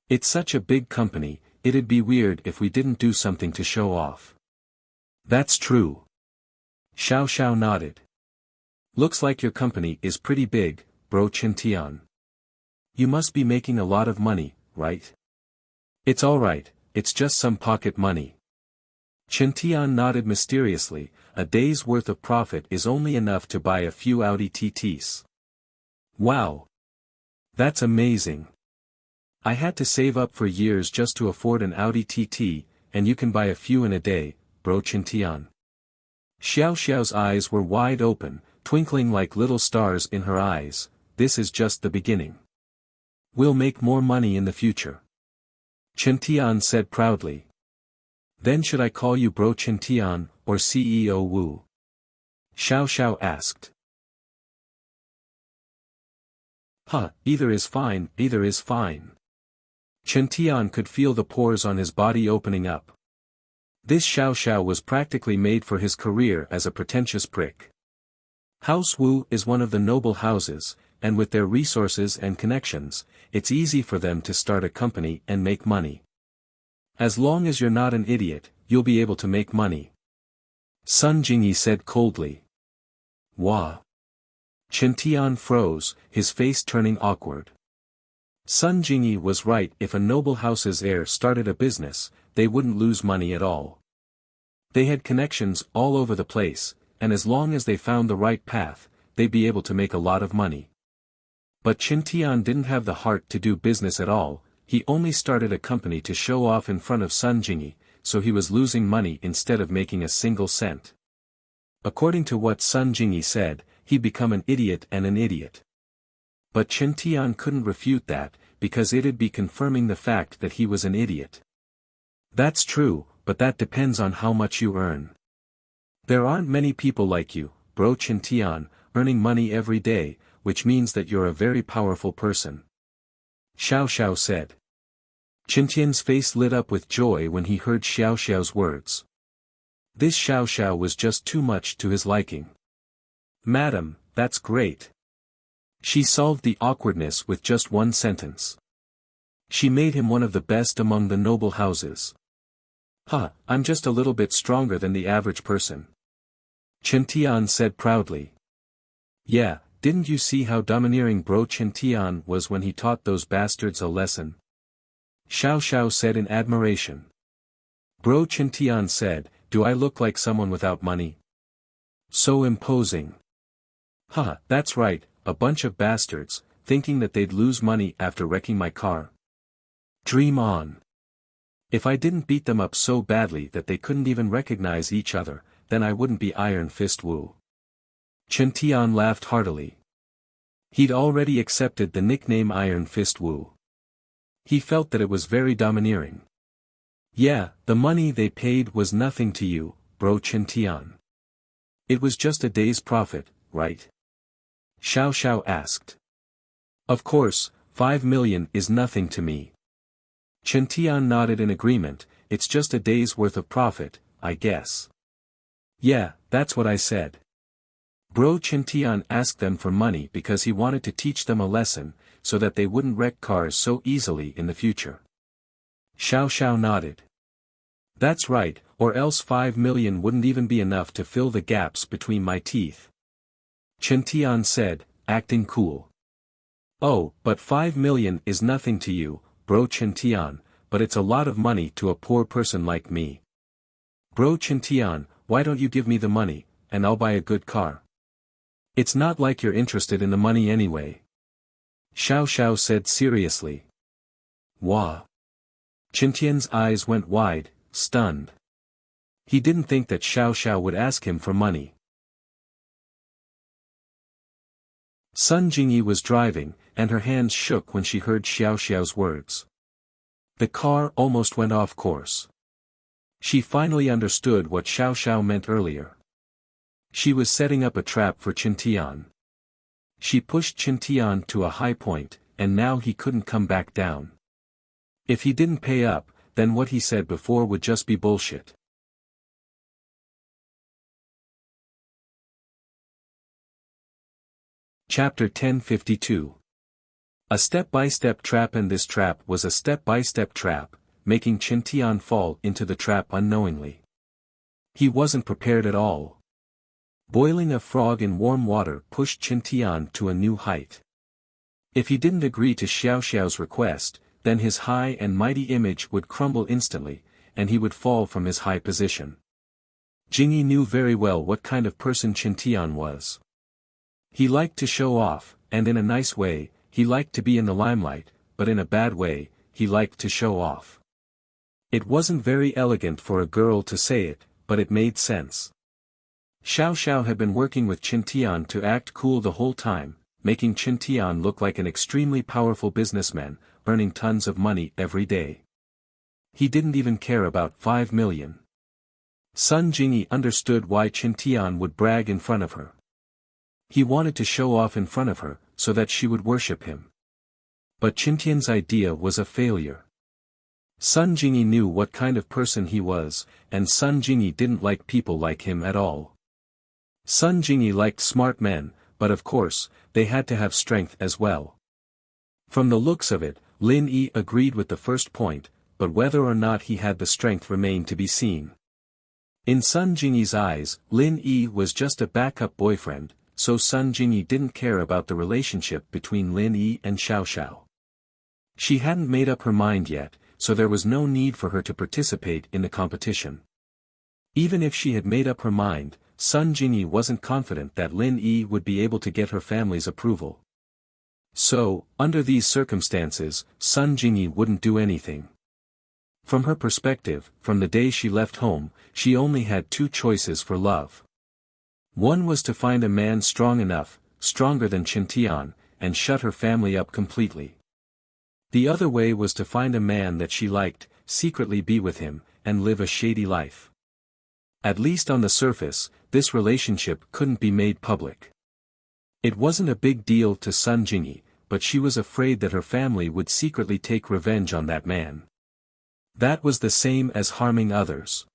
It's such a big company, it'd be weird if we didn't do something to show off. That's true. Xiao Xiao nodded. Looks like your company is pretty big, bro Chen Tian. You must be making a lot of money, right? It's alright, it's just some pocket money. Chen Tian nodded mysteriously, a day's worth of profit is only enough to buy a few Audi TTs. Wow! That's amazing. I had to save up for years just to afford an Audi TT, and you can buy a few in a day, bro Chen Tian. Xiao Xiao's eyes were wide open, twinkling like little stars in her eyes. This is just the beginning. We'll make more money in the future. Chen Tian said proudly. Then should I call you bro Chen Tian, or CEO Wu? Xiao Xiao asked. Either is fine, either is fine. Chen Tian could feel the pores on his body opening up. This Xiao Xiao was practically made for his career as a pretentious prick. House Wu is one of the noble houses, and with their resources and connections, it's easy for them to start a company and make money. As long as you're not an idiot, you'll be able to make money. Sun Jingyi said coldly. Wah. Chen Tian froze, his face turning awkward. Sun Jingyi was right. If a noble house's heir started a business, they wouldn't lose money at all. They had connections all over the place, and as long as they found the right path, they'd be able to make a lot of money. But Chen Tian didn't have the heart to do business at all. He only started a company to show off in front of Sun Jingyi, so he was losing money instead of making a single cent. According to what Sun Jingyi said, he'd become an idiot and an idiot. But Chen Tian couldn't refute that, because it'd be confirming the fact that he was an idiot. That's true, but that depends on how much you earn. There aren't many people like you, bro Chen Tian, earning money every day, which means that you're a very powerful person. Xiao Xiao said. Chen Tian's face lit up with joy when he heard Xiao Xiao's words. This Xiao Xiao was just too much to his liking. Madam, that's great. She solved the awkwardness with just one sentence. She made him one of the best among the noble houses. I'm just a little bit stronger than the average person. Chen Tian said proudly. Yeah, didn't you see how domineering bro Chen Tian was when he taught those bastards a lesson? Xiao Xiao said in admiration. Bro Chen Tian said, do I look like someone without money? So imposing. That's right, a bunch of bastards, thinking that they'd lose money after wrecking my car. Dream on. If I didn't beat them up so badly that they couldn't even recognize each other, then I wouldn't be Iron Fist Wu. Chen Tian laughed heartily. He'd already accepted the nickname Iron Fist Wu. He felt that it was very domineering. Yeah, the money they paid was nothing to you, bro Chen Tian. It was just a day's profit, right? Xiao Xiao asked. Of course, 5 million is nothing to me. Chen Tian nodded in agreement. It's just a day's worth of profit, I guess. Yeah, that's what I said. Bro Chen Tian asked them for money because he wanted to teach them a lesson, so that they wouldn't wreck cars so easily in the future. Xiao Xiao nodded. That's right, or else 5 million wouldn't even be enough to fill the gaps between my teeth. Chen Tian said, acting cool. Oh, but 5 million is nothing to you, Bro Chen Tian, but it's a lot of money to a poor person like me. Bro Chen Tian, why don't you give me the money, and I'll buy a good car? It's not like you're interested in the money anyway. Xiao Xiao said seriously. Wah. Chen Tian's eyes went wide, stunned. He didn't think that Xiao Xiao would ask him for money. Sun Jingyi was driving, and her hands shook when she heard Xiao Xiao's words. The car almost went off course. She finally understood what Xiao Xiao meant earlier. She was setting up a trap for Chen Tian. She pushed Chen Tian to a high point, and now he couldn't come back down. If he didn't pay up, then what he said before would just be bullshit. Chapter 1052. A step-by-step trap. And this trap was a step-by-step trap, making Chen Tian fall into the trap unknowingly. He wasn't prepared at all. Boiling a frog in warm water pushed Chen Tian to a new height. If he didn't agree to Xiao Xiao's request, then his high and mighty image would crumble instantly, and he would fall from his high position. Jingyi knew very well what kind of person Chen Tian was. He liked to show off, and in a nice way, he liked to be in the limelight, but in a bad way, he liked to show off. It wasn't very elegant for a girl to say it, but it made sense. Xiao Xiao had been working with Chen Tian to act cool the whole time, making Chen Tian look like an extremely powerful businessman, earning tons of money every day. He didn't even care about 5 million. Sun Jingyi understood why Chen Tian would brag in front of her. He wanted to show off in front of her, so that she would worship him. But Chen Tian's idea was a failure. Sun Jingyi knew what kind of person he was, and Sun Jingyi didn't like people like him at all. Sun Jingyi liked smart men, but of course, they had to have strength as well. From the looks of it, Lin Yi agreed with the first point, but whether or not he had the strength remained to be seen. In Sun Jingyi's eyes, Lin Yi was just a backup boyfriend, so Sun Jingyi didn't care about the relationship between Lin Yi and Xiao Xiao. She hadn't made up her mind yet, so there was no need for her to participate in the competition. Even if she had made up her mind, Sun Jingyi wasn't confident that Lin Yi would be able to get her family's approval. So, under these circumstances, Sun Jingyi wouldn't do anything. From her perspective, from the day she left home, she only had two choices for love. One was to find a man strong enough, stronger than Chen Tian, and shut her family up completely. The other way was to find a man that she liked, secretly be with him, and live a shady life. At least on the surface, this relationship couldn't be made public. It wasn't a big deal to Sun Jingyi, but she was afraid that her family would secretly take revenge on that man. That was the same as harming others.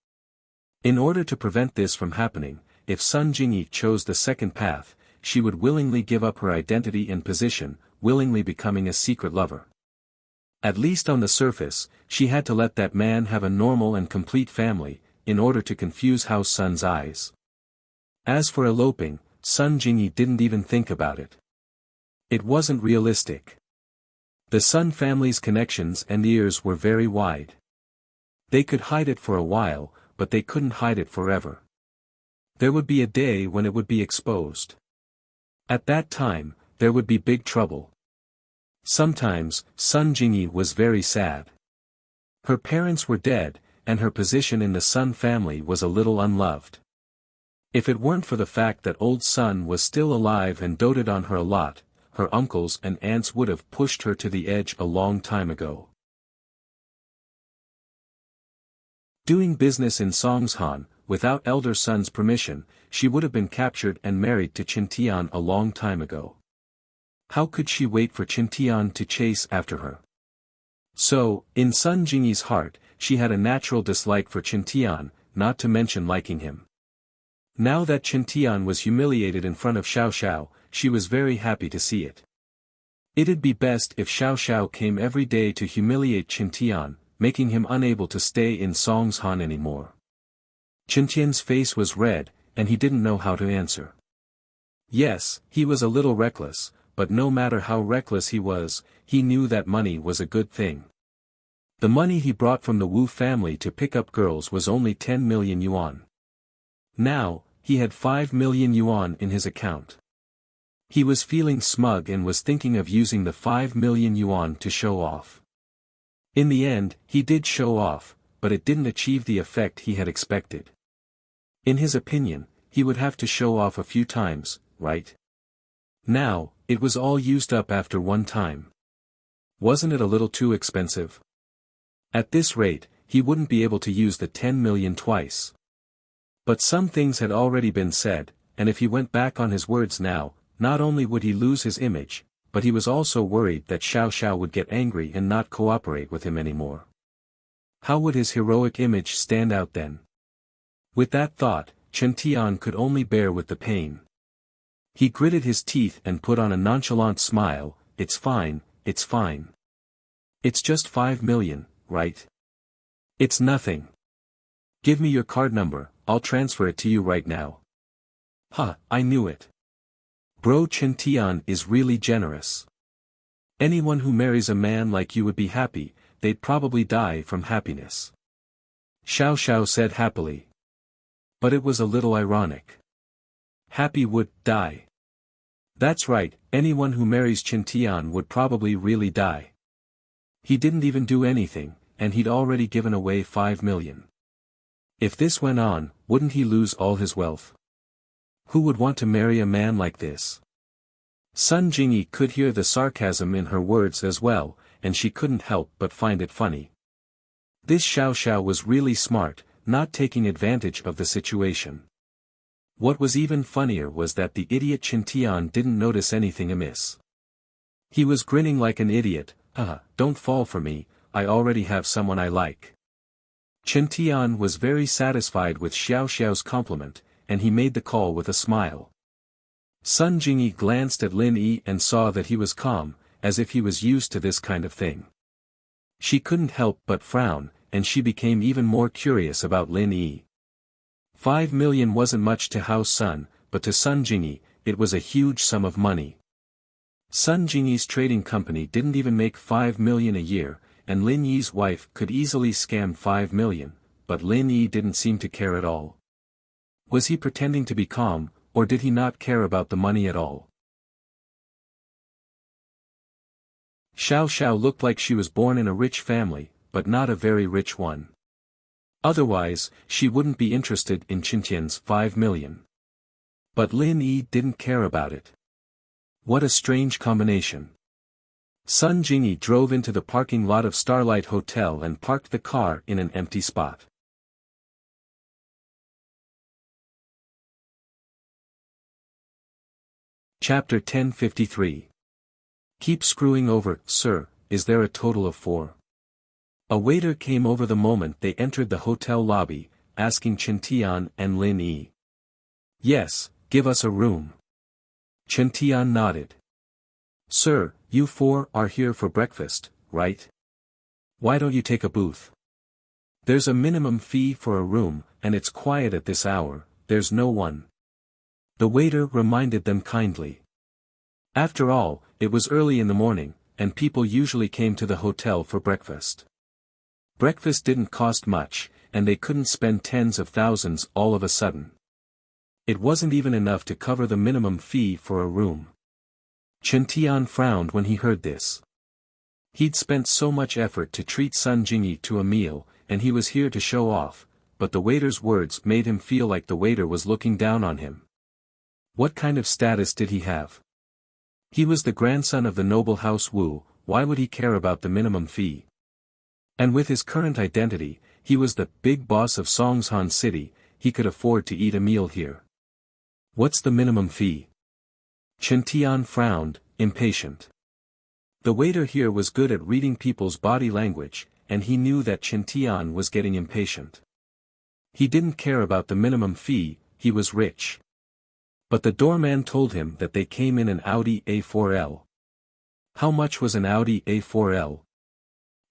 In order to prevent this from happening, if Sun Jingyi chose the second path, she would willingly give up her identity and position, willingly becoming a secret lover. At least on the surface, she had to let that man have a normal and complete family, in order to confuse House Sun's eyes. As for eloping, Sun Jingyi didn't even think about it. It wasn't realistic. The Sun family's connections and ears were very wide. They could hide it for a while, but they couldn't hide it forever. There would be a day when it would be exposed. At that time, there would be big trouble. Sometimes, Sun Jingyi was very sad. Her parents were dead, and her position in the Sun family was a little unloved. If it weren't for the fact that old Sun was still alive and doted on her a lot, her uncles and aunts would have pushed her to the edge a long time ago. Doing business in Songshan, without elder Sun's permission, she would have been captured and married to Chen Tian a long time ago. How could she wait for Qintian to chase after her? So, in Sun Jingyi's heart, she had a natural dislike for Qintian, not to mention liking him. Now that Qintian was humiliated in front of Xiao Xiao, she was very happy to see it. It'd be best if Xiao Xiao came every day to humiliate Qintian, making him unable to stay in Songshan anymore. Qintian's face was red, and he didn't know how to answer. Yes, he was a little reckless, but no matter how reckless he was, he knew that money was a good thing. The money he brought from the Wu family to pick up girls was only 10 million yuan. Now, he had 5 million yuan in his account. He was feeling smug and was thinking of using the 5 million yuan to show off. In the end, he did show off, but it didn't achieve the effect he had expected. In his opinion, he would have to show off a few times, right? Now, it was all used up after one time. Wasn't it a little too expensive? At this rate, he wouldn't be able to use the 10 million twice. But some things had already been said, and if he went back on his words now, not only would he lose his image, but he was also worried that Xiao Xiao would get angry and not cooperate with him anymore. How would his heroic image stand out then? With that thought, Qintian could only bear with the pain. He gritted his teeth and put on a nonchalant smile. It's fine, it's fine. It's just 5 million, right? It's nothing. Give me your card number, I'll transfer it to you right now. Huh, I knew it. Bro, Qintian is really generous. Anyone who marries a man like you would be happy, they'd probably die from happiness. Xiao Xiao said happily. But it was a little ironic. Happy would die. That's right, anyone who marries Qintian would probably really die. He didn't even do anything, and he'd already given away 5 million. If this went on, wouldn't he lose all his wealth? Who would want to marry a man like this? Sun Jingyi could hear the sarcasm in her words as well, and she couldn't help but find it funny. This Xiao Xiao was really smart, not taking advantage of the situation. What was even funnier was that the idiot Qintian didn't notice anything amiss. He was grinning like an idiot. Don't fall for me, I already have someone I like. Qintian was very satisfied with Xiao Xiao's compliment, and he made the call with a smile. Sun Jingyi glanced at Lin Yi and saw that he was calm, as if he was used to this kind of thing. She couldn't help but frown, and she became even more curious about Lin Yi. 5 million wasn't much to House Sun, but to Sun Jingyi, it was a huge sum of money. Sun Jingyi's trading company didn't even make 5 million a year, and Lin Yi's wife could easily scam 5 million, but Lin Yi didn't seem to care at all. Was he pretending to be calm, or did he not care about the money at all? Xiao Xiao looked like she was born in a rich family, but not a very rich one. Otherwise, she wouldn't be interested in Qintian's 5 million. But Lin Yi didn't care about it. What a strange combination. Sun Jingyi drove into the parking lot of Starlight Hotel and parked the car in an empty spot. Chapter 1053. Keep screwing over, sir, is there a total of 4? A waiter came over the moment they entered the hotel lobby, asking Qintian and Lin Yi. Yes, give us a room. Qintian nodded. Sir, you 4 are here for breakfast, right? Why don't you take a booth? There's a minimum fee for a room, and it's quiet at this hour, there's no one. The waiter reminded them kindly. After all, it was early in the morning, and people usually came to the hotel for breakfast. Breakfast didn't cost much, and they couldn't spend tens of thousands all of a sudden. It wasn't even enough to cover the minimum fee for a room. Qintian frowned when he heard this. He'd spent so much effort to treat Sun Jingyi to a meal, and he was here to show off, but the waiter's words made him feel like the waiter was looking down on him. What kind of status did he have? He was the grandson of the noble House Wu, why would he care about the minimum fee? And with his current identity, he was the big boss of Songshan City, he could afford to eat a meal here. What's the minimum fee? Qintian frowned, impatient. The waiter here was good at reading people's body language, and he knew that Chen Tian was getting impatient. He didn't care about the minimum fee, he was rich. But the doorman told him that they came in an Audi A4L. How much was an Audi A4L?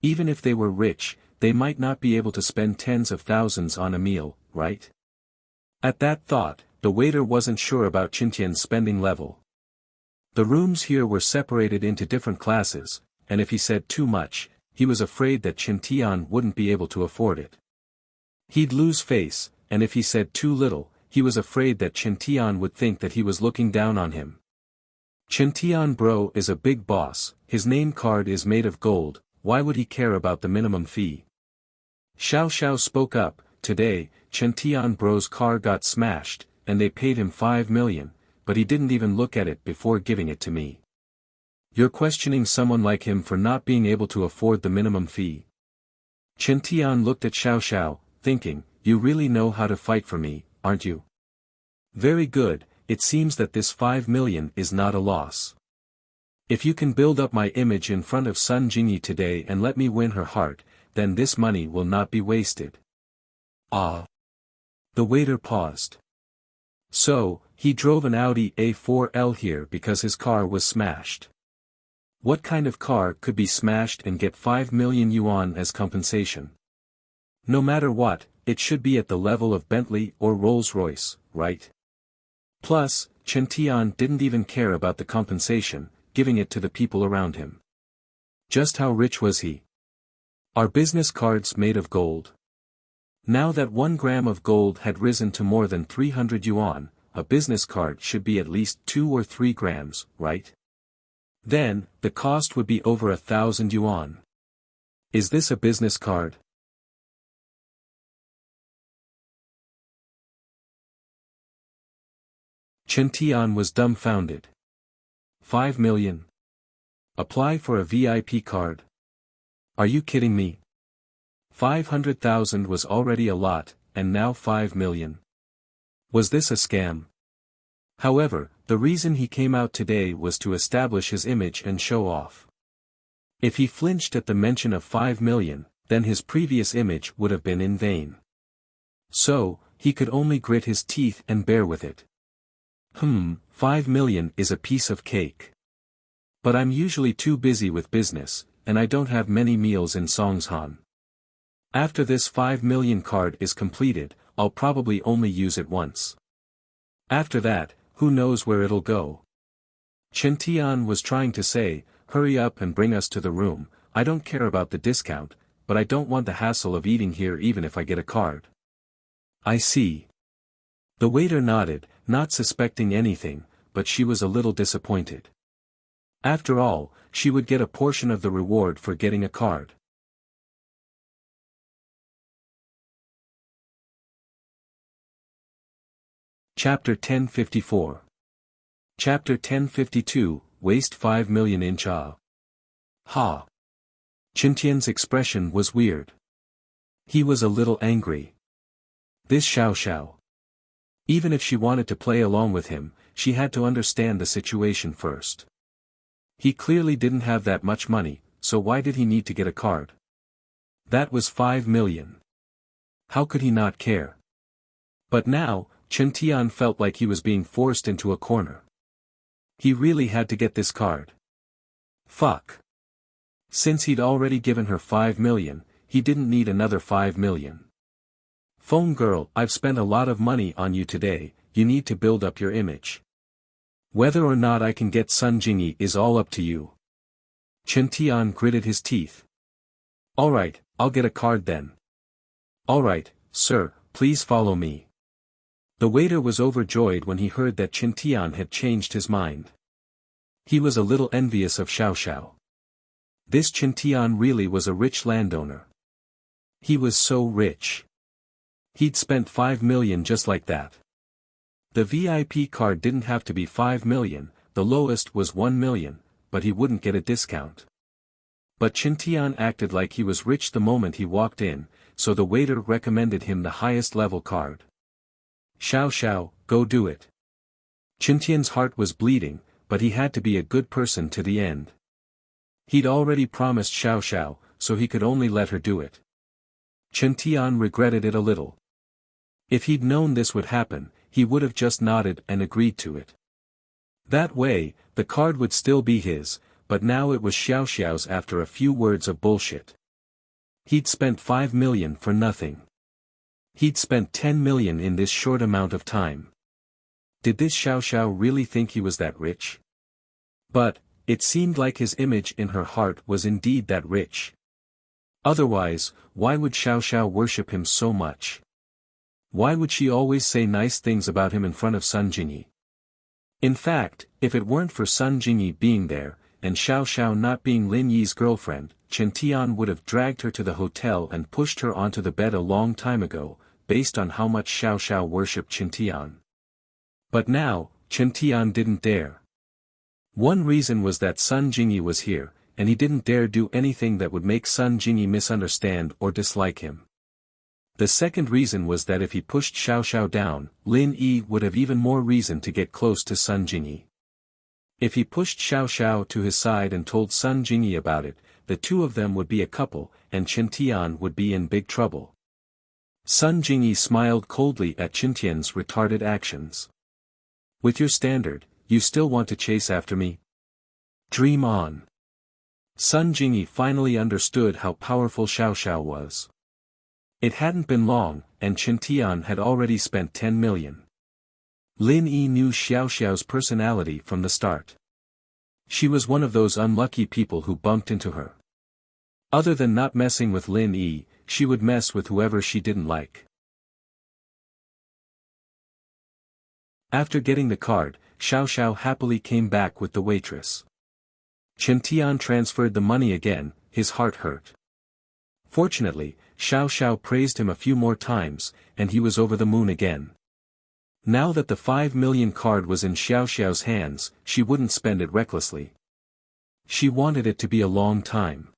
Even if they were rich, they might not be able to spend tens of thousands on a meal, right? At that thought, the waiter wasn't sure about Chen Tian's spending level. The rooms here were separated into different classes, and if he said too much, he was afraid that Chen Tian wouldn't be able to afford it. He'd lose face, and if he said too little, he was afraid that Chen Tian would think that he was looking down on him. Chen Tian bro is a big boss, his name card is made of gold, why would he care about the minimum fee? Xiao Xiao spoke up, today, Chen Tian bro's car got smashed, and they paid him 5 million, but he didn't even look at it before giving it to me. You're questioning someone like him for not being able to afford the minimum fee. Chen Tian looked at Xiao Xiao, thinking, you really know how to fight for me, aren't you? Very good, it seems that this 5 million is not a loss. If you can build up my image in front of Sun Jingyi today and let me win her heart, then this money will not be wasted. Ah. The waiter paused. So, he drove an Audi A4L here because his car was smashed. What kind of car could be smashed and get 5 million yuan as compensation? No matter what, it should be at the level of Bentley or Rolls-Royce, right? Plus, Chen Tian didn't even care about the compensation, giving it to the people around him. Just how rich was he? Are business cards made of gold? Now that 1 gram of gold had risen to more than 300 yuan, a business card should be at least 2 or 3 grams, right? Then, the cost would be over 1,000 yuan. Is this a business card? Chen Tian was dumbfounded. 5 million. Apply for a VIP card. Are you kidding me? 500,000 was already a lot, and now 5 million. Was this a scam? However, the reason he came out today was to establish his image and show off. If he flinched at the mention of 5 million, then his previous image would have been in vain. So, he could only grit his teeth and bear with it. 5 million is a piece of cake. But I'm usually too busy with business, and I don't have many meals in Songshan. After this 5 million card is completed, I'll probably only use it once. After that, who knows where it'll go. Chen Tian was trying to say, hurry up and bring us to the room, I don't care about the discount, but I don't want the hassle of eating here even if I get a card. I see. The waiter nodded, not suspecting anything, but she was a little disappointed. After all, she would get a portion of the reward for getting a card. Chapter 1054. Chapter 1052, Waste 5 million in Cha. Ha. Chen Tian's expression was weird. He was a little angry. This Xiao Xiao. Even if she wanted to play along with him, she had to understand the situation first. He clearly didn't have that much money, so why did he need to get a card? That was 5 million. How could he not care? But now, Chen Tian felt like he was being forced into a corner. He really had to get this card. Fuck. Since he'd already given her 5 million, he didn't need another 5 million. Phone girl, I've spent a lot of money on you today, you need to build up your image. Whether or not I can get Sun Jingyi is all up to you. Chen Tian gritted his teeth. Alright, I'll get a card then. Alright, sir, please follow me. The waiter was overjoyed when he heard that Chen Tian had changed his mind. He was a little envious of Xiao Xiao. This Chen Tian really was a rich landowner. He was so rich. He'd spent 5 million just like that. The VIP card didn't have to be 5 million, the lowest was 1 million, but he wouldn't get a discount. But Chen Tian acted like he was rich the moment he walked in, so the waiter recommended him the highest level card. Xiao Xiao, go do it. Chen Tian's heart was bleeding, but he had to be a good person to the end. He'd already promised Xiao Xiao, so he could only let her do it. Chen Tian regretted it a little. If he'd known this would happen, he would have just nodded and agreed to it. That way, the card would still be his, but now it was Xiao Xiao's after a few words of bullshit. He'd spent 5 million for nothing. He'd spent 10 million in this short amount of time. Did this Xiao Xiao really think he was that rich? But, it seemed like his image in her heart was indeed that rich. Otherwise, why would Xiao Xiao worship him so much? Why would she always say nice things about him in front of Sun Jingyi? In fact, if it weren't for Sun Jingyi being there, and Xiao Xiao not being Lin Yi's girlfriend, Chen Tian would have dragged her to the hotel and pushed her onto the bed a long time ago, based on how much Xiao Xiao worshipped Chen Tian. But now, Chen Tian didn't dare. One reason was that Sun Jingyi was here, and he didn't dare do anything that would make Sun Jingyi misunderstand or dislike him. The second reason was that if he pushed Xiao Xiao down, Lin Yi would have even more reason to get close to Sun Jingyi. If he pushed Xiao Xiao to his side and told Sun Jingyi about it, the two of them would be a couple, and Chen Tian would be in big trouble. Sun Jingyi smiled coldly at Chen Tian's retarded actions. With your standard, you still want to chase after me? Dream on. Sun Jingyi finally understood how powerful Xiao Xiao was. It hadn't been long, and Chen Tian had already spent 10 million. Lin Yi knew Xiao Xiao's personality from the start. She was one of those unlucky people who bumped into her. Other than not messing with Lin Yi, she would mess with whoever she didn't like. After getting the card, Xiao Xiao happily came back with the waitress. Chen Tian transferred the money again, his heart hurt. Fortunately, Xiao Xiao praised him a few more times, and he was over the moon again. Now that the 5 million card was in Xiao Xiao's hands, she wouldn't spend it recklessly. She wanted it to be a long time.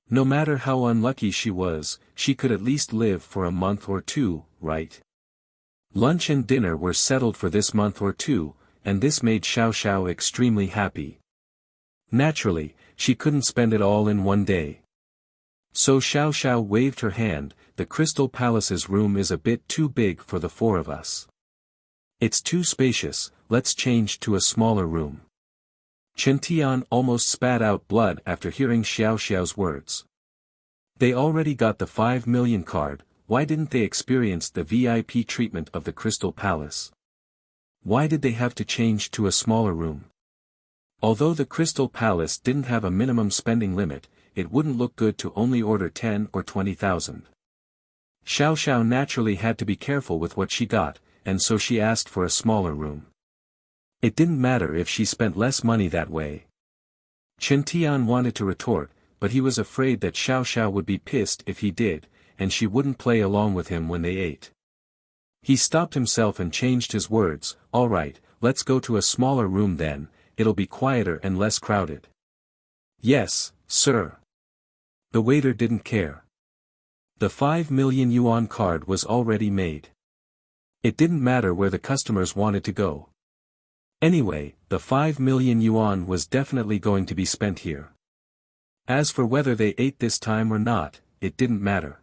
No matter how unlucky she was, she could at least live for a month or two, right? Lunch and dinner were settled for this month or two, and this made Xiao Xiao extremely happy. Naturally, she couldn't spend it all in one day. So Xiao Xiao waved her hand, the Crystal Palace's room is a bit too big for the four of us. It's too spacious, let's change to a smaller room. Chen Tian almost spat out blood after hearing Xiao Xiao's words. They already got the 5 million card, why didn't they experience the VIP treatment of the Crystal Palace? Why did they have to change to a smaller room? Although the Crystal Palace didn't have a minimum spending limit, it wouldn't look good to only order 10 or 20,000. Xiao Xiao naturally had to be careful with what she got, and so she asked for a smaller room. It didn't matter if she spent less money that way. Chen Tian wanted to retort, but he was afraid that Xiao Xiao would be pissed if he did, and she wouldn't play along with him when they ate. He stopped himself and changed his words, all right, let's go to a smaller room then, it'll be quieter and less crowded. Yes, sir. The waiter didn't care. The 5 million yuan card was already made. It didn't matter where the customers wanted to go. Anyway, the 5 million yuan was definitely going to be spent here. As for whether they ate this time or not, it didn't matter.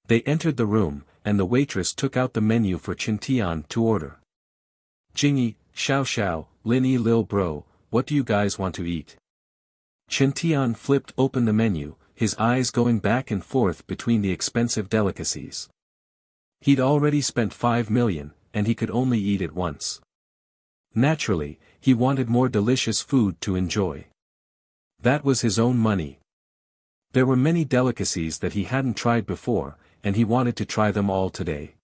They entered the room, and the waitress took out the menu for Chen Tian to order. Jingyi, Xiao Xiao, Lin Yi Lil Bro, what do you guys want to eat? Chen Tian flipped open the menu, his eyes going back and forth between the expensive delicacies. He'd already spent 5 million, and he could only eat it once. Naturally, he wanted more delicious food to enjoy. That was his own money. There were many delicacies that he hadn't tried before, and he wanted to try them all today.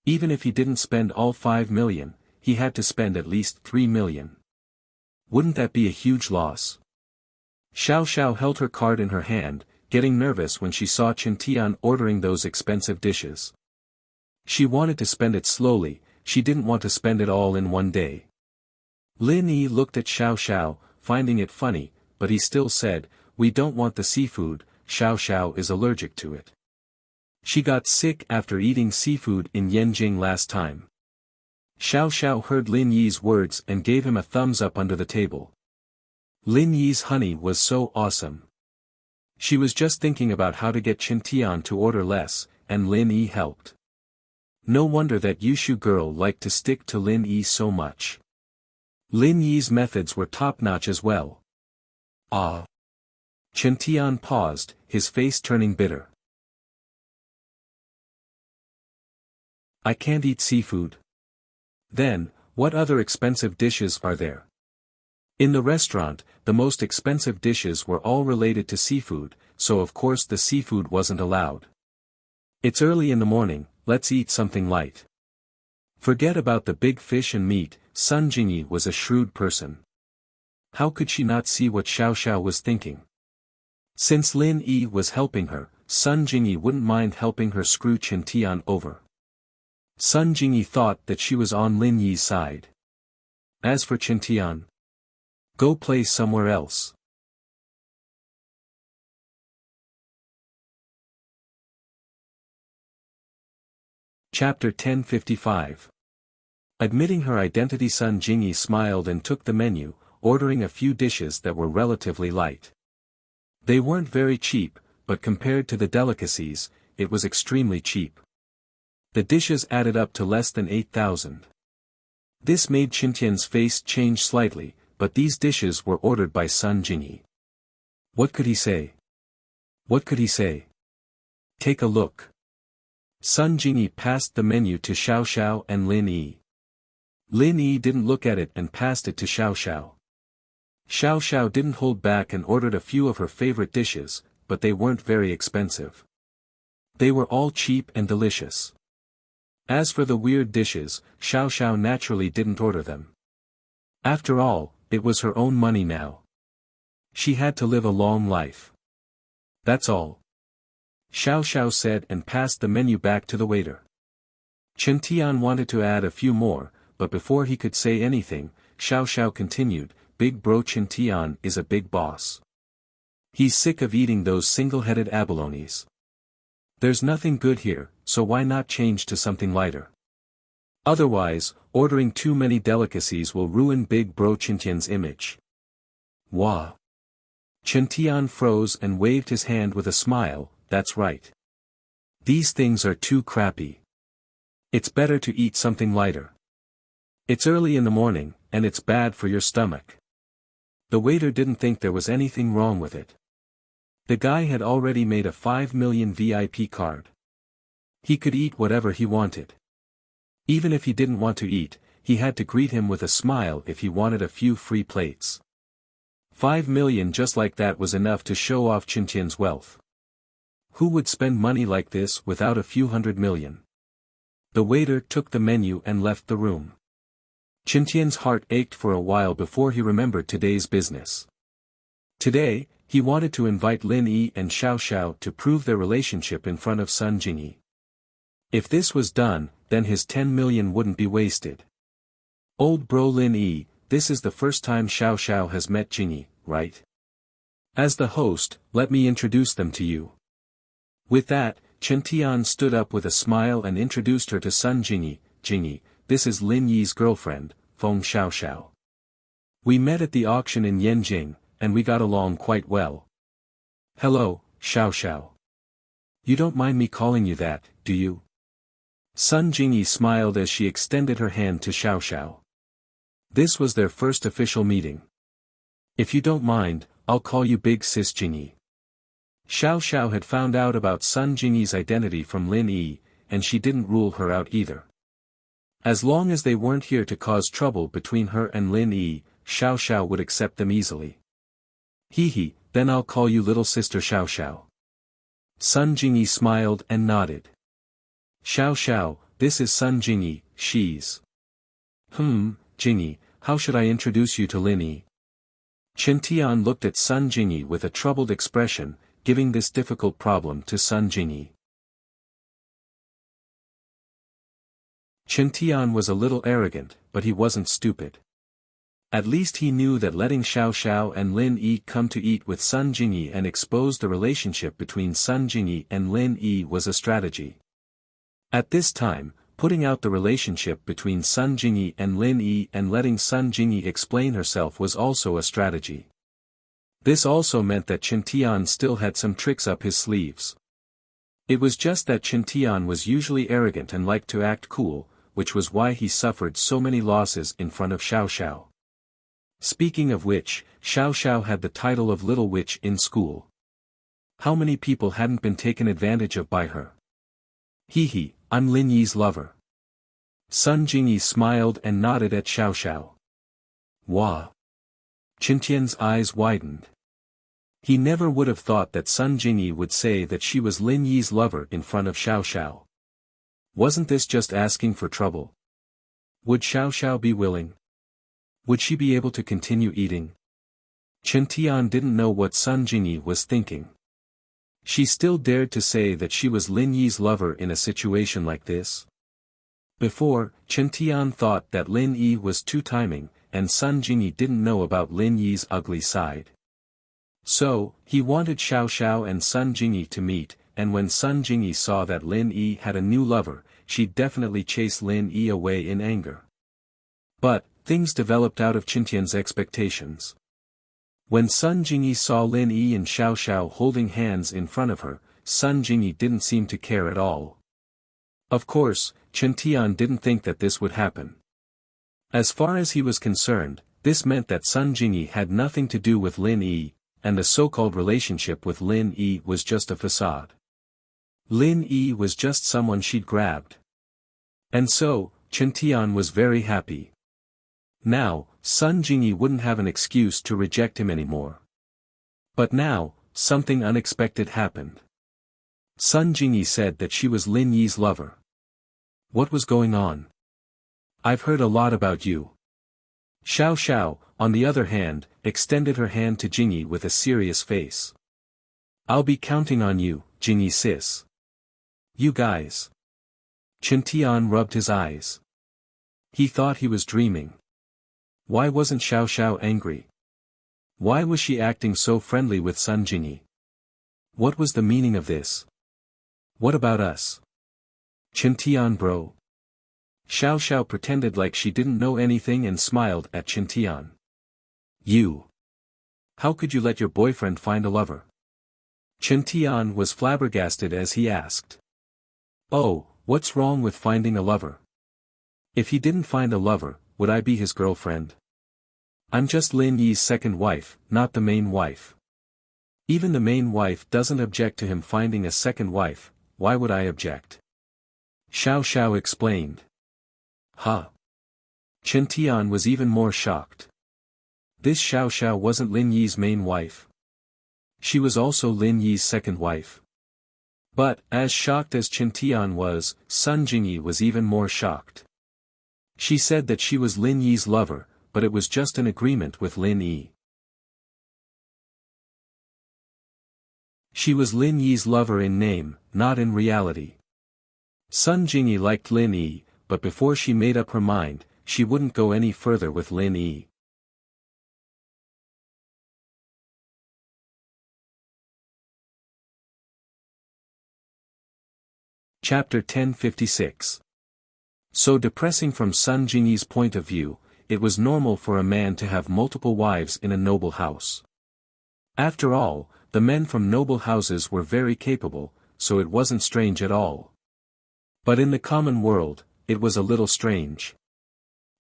Even if he didn't spend all 5 million, he had to spend at least 3 million. Wouldn't that be a huge loss? Xiao Xiao held her card in her hand, getting nervous when she saw Chen Tian ordering those expensive dishes. She wanted to spend it slowly, she didn't want to spend it all in one day. Lin Yi looked at Xiao Xiao, finding it funny, but he still said, we don't want the seafood, Xiao Xiao is allergic to it. She got sick after eating seafood in Yanjing last time. Xiao Xiao heard Lin Yi's words and gave him a thumbs up under the table. Lin Yi's honey was so awesome. She was just thinking about how to get Qintian to order less, and Lin Yi helped. No wonder that Yushu girl liked to stick to Lin Yi so much. Lin Yi's methods were top-notch as well. Ah. Qintian paused, his face turning bitter. I can't eat seafood. Then, what other expensive dishes are there? In the restaurant, the most expensive dishes were all related to seafood, so of course the seafood wasn't allowed. It's early in the morning, let's eat something light. Forget about the big fish and meat. Sun Jingyi was a shrewd person. How could she not see what Xiao Xiao was thinking? Since Lin Yi was helping her, Sun Jingyi wouldn't mind helping her screw Qintian over. Sun Jingyi thought that she was on Lin Yi's side. As for Qintian, go play somewhere else. Chapter 1055. Admitting her identity, Sun Jingyi smiled and took the menu, ordering a few dishes that were relatively light. They weren't very cheap, but compared to the delicacies, it was extremely cheap. The dishes added up to less than 8,000. This made Qintian's face change slightly, but these dishes were ordered by Sun Jingyi. What could he say? What could he say? Take a look. Sun Jingyi passed the menu to Xiao Xiao and Lin Yi. Lin Yi didn't look at it and passed it to Xiao Xiao. Xiao Xiao didn't hold back and ordered a few of her favorite dishes, but they weren't very expensive. They were all cheap and delicious. As for the weird dishes, Xiao Xiao naturally didn't order them. After all, it was her own money now. She had to live a long life. That's all. Xiao Xiao said and passed the menu back to the waiter. Qintian wanted to add a few more, but before he could say anything, Xiao Xiao continued, Big bro Qintian is a big boss. He's sick of eating those single-headed abalones. There's nothing good here, so why not change to something lighter? Otherwise, ordering too many delicacies will ruin Big bro Qintian's image. Wah. Qintian froze and waved his hand with a smile, that's right. These things are too crappy. It's better to eat something lighter. It's early in the morning, and it's bad for your stomach. The waiter didn't think there was anything wrong with it. The guy had already made a 5 million VIP card. He could eat whatever he wanted. Even if he didn't want to eat, he had to greet him with a smile if he wanted a few free plates. 5 million just like that was enough to show off Qintian's wealth. Who would spend money like this without a few hundred million? The waiter took the menu and left the room. Qintian's heart ached for a while before he remembered today's business. Today, he wanted to invite Lin Yi and Xiao Xiao to prove their relationship in front of Sun Jingyi. If this was done, then his 10 million wouldn't be wasted. Old bro Lin Yi, this is the first time Xiao Xiao has met Jingyi, right? As the host, let me introduce them to you. With that, Qintian stood up with a smile and introduced her to Sun Jingyi. Jingyi, this is Lin Yi's girlfriend, Feng Xiao Xiao. We met at the auction in Yanjing, and we got along quite well. Hello, Xiao Xiao. You don't mind me calling you that, do you? Sun Jingyi smiled as she extended her hand to Xiao Xiao. This was their first official meeting. If you don't mind, I'll call you Big Sis Jingyi. Xiao Xiao had found out about Sun Jingyi's identity from Lin Yi, and she didn't rule her out either. As long as they weren't here to cause trouble between her and Lin Yi, Xiao Xiao would accept them easily. Hee, then I'll call you little sister Xiao Xiao. Sun Jingyi smiled and nodded. Xiao Xiao, this is Sun Jingyi, she's. Jingyi, how should I introduce you to Lin Yi? Qintian looked at Sun Jingyi with a troubled expression, giving this difficult problem to Sun Jingyi. Qintian was a little arrogant, but he wasn't stupid. At least he knew that letting Xiao Xiao and Lin Yi come to eat with Sun Jingyi and expose the relationship between Sun Jingyi and Lin Yi was a strategy. At this time, putting out the relationship between Sun Jingyi and Lin Yi and letting Sun Jingyi explain herself was also a strategy. This also meant that Chen Tian still had some tricks up his sleeves. It was just that Chen Tian was usually arrogant and liked to act cool, which was why he suffered so many losses in front of Xiao Xiao. Speaking of which, Xiao Xiao had the title of Little Witch in school. How many people hadn't been taken advantage of by her? Hee, I'm Lin Yi's lover. Sun Jingyi smiled and nodded at Xiao Xiao. Wah! Chen Tian's eyes widened. He never would have thought that Sun Jingyi would say that she was Lin Yi's lover in front of Xiao Xiao. Wasn't this just asking for trouble? Would Xiao Xiao be willing? Would she be able to continue eating? Chen Tian didn't know what Sun Jingyi was thinking. She still dared to say that she was Lin Yi's lover in a situation like this? Before, Chen Tian thought that Lin Yi was two-timing, and Sun Jingyi didn't know about Lin Yi's ugly side. So, he wanted Xiao Xiao and Sun Jingyi to meet, and when Sun Jingyi saw that Lin Yi had a new lover, she'd definitely chase Lin Yi away in anger. But, things developed out of Chen Tian's expectations. When Sun Jingyi saw Lin Yi and Xiao Xiao holding hands in front of her, Sun Jingyi didn't seem to care at all. Of course, Chen Tian didn't think that this would happen. As far as he was concerned, this meant that Sun Jingyi had nothing to do with Lin Yi, and the so-called relationship with Lin Yi was just a facade. Lin Yi was just someone she'd grabbed. And so, Chen Tian was very happy. Now, Sun Jingyi wouldn't have an excuse to reject him anymore. But now, something unexpected happened. Sun Jingyi said that she was Lin Yi's lover. What was going on? I've heard a lot about you. Xiao Xiao, on the other hand, extended her hand to Jingyi with a serious face. I'll be counting on you, Jingyi sis. You guys. Chen Tian rubbed his eyes. He thought he was dreaming. Why wasn't Xiao Xiao angry? Why was she acting so friendly with Sun Jingyi? What was the meaning of this? What about us? Chen Tian bro. Xiao Xiao pretended like she didn't know anything and smiled at Chen Tian. You. How could you let your boyfriend find a lover? Chen Tian was flabbergasted as he asked. Oh, what's wrong with finding a lover? If he didn't find a lover, would I be his girlfriend? I'm just Lin Yi's second wife, not the main wife. Even the main wife doesn't object to him finding a second wife, why would I object? Xiao Xiao explained. Huh? Chen Tian was even more shocked. This Xiao Xiao wasn't Lin Yi's main wife. She was also Lin Yi's second wife. But, as shocked as Chen Tian was, Sun Jingyi was even more shocked. She said that she was Lin Yi's lover, but it was just an agreement with Lin Yi. She was Lin Yi's lover in name, not in reality. Sun Jingyi liked Lin Yi, but before she made up her mind, she wouldn't go any further with Lin Yi. Chapter 1056. So depressing from Sun Jingyi's point of view, it was normal for a man to have multiple wives in a noble house. After all, the men from noble houses were very capable, so it wasn't strange at all. But in the common world, it was a little strange.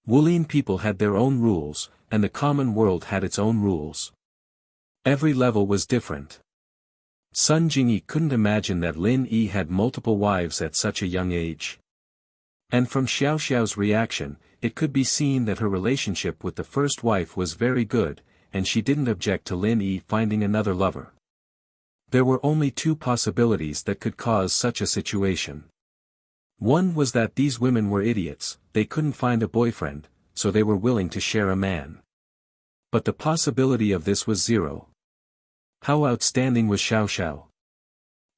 Wulin people had their own rules, and the common world had its own rules. Every level was different. Sun Jingyi couldn't imagine that Lin Yi had multiple wives at such a young age. And from Xiao Xiao's reaction, it could be seen that her relationship with the first wife was very good, and she didn't object to Lin Yi finding another lover. There were only two possibilities that could cause such a situation. One was that these women were idiots, they couldn't find a boyfriend, so they were willing to share a man. But the possibility of this was zero. How outstanding was Xiao Xiao?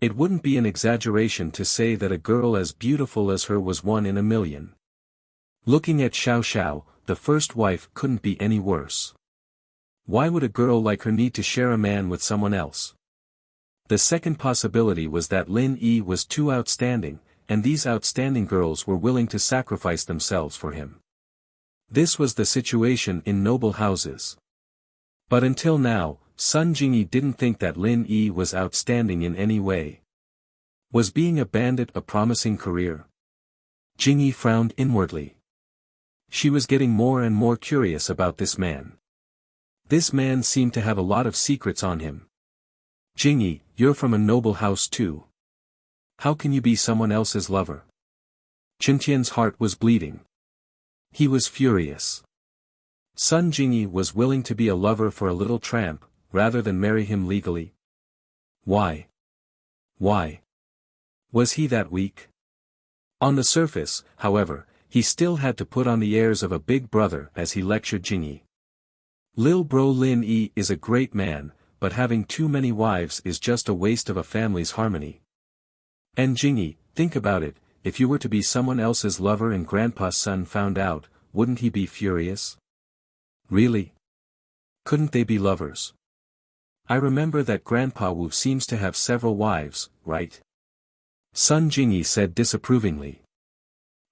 It wouldn't be an exaggeration to say that a girl as beautiful as her was one in a million. Looking at Xiao Xiao, the first wife couldn't be any worse. Why would a girl like her need to share a man with someone else? The second possibility was that Lin Yi was too outstanding, and these outstanding girls were willing to sacrifice themselves for him. This was the situation in noble houses. But until now, Sun Jingyi didn't think that Lin Yi was outstanding in any way. Was being a bandit a promising career? Jingyi frowned inwardly. She was getting more and more curious about this man. This man seemed to have a lot of secrets on him. Jingyi, you're from a noble house too. How can you be someone else's lover? Qintian's heart was bleeding. He was furious. Sun Jingyi was willing to be a lover for a little tramp, rather than marry him legally. Why? Why? Was he that weak? On the surface, however, he still had to put on the airs of a big brother as he lectured Jingyi. Lil bro Lin Yi is a great man, but having too many wives is just a waste of a family's harmony. And Jingyi, think about it, if you were to be someone else's lover and grandpa's son found out, wouldn't he be furious? Really? Couldn't they be lovers? I remember that Grandpa Wu seems to have several wives, right? Sun Jingyi said disapprovingly.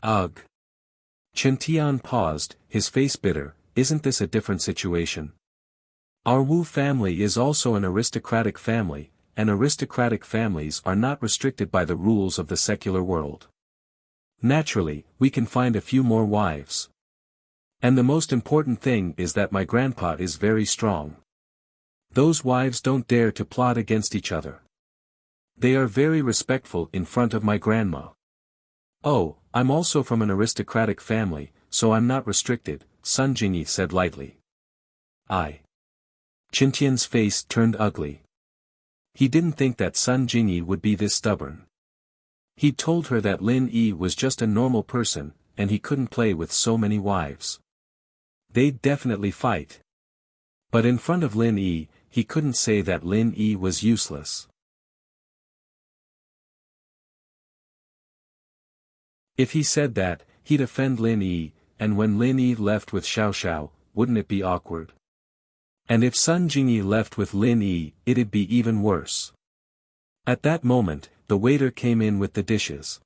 Ugh. Qintian paused, his face bitter. Isn't this a different situation? Our Wu family is also an aristocratic family, and aristocratic families are not restricted by the rules of the secular world. Naturally, we can find a few more wives. And the most important thing is that my grandpa is very strong. Those wives don't dare to plot against each other. They are very respectful in front of my grandma. Oh, I'm also from an aristocratic family, so I'm not restricted, Sun Jingyi said lightly. Qintian's face turned ugly. He didn't think that Sun Jingyi would be this stubborn. He told her that Lin Yi was just a normal person, and he couldn't play with so many wives. They'd definitely fight. But in front of Lin Yi, he couldn't say that Lin Yi was useless. If he said that, he'd offend Lin Yi, and when Lin Yi left with Xiao Xiao, wouldn't it be awkward? And if Sun Jingyi left with Lin Yi, it'd be even worse. At that moment, the waiter came in with the dishes.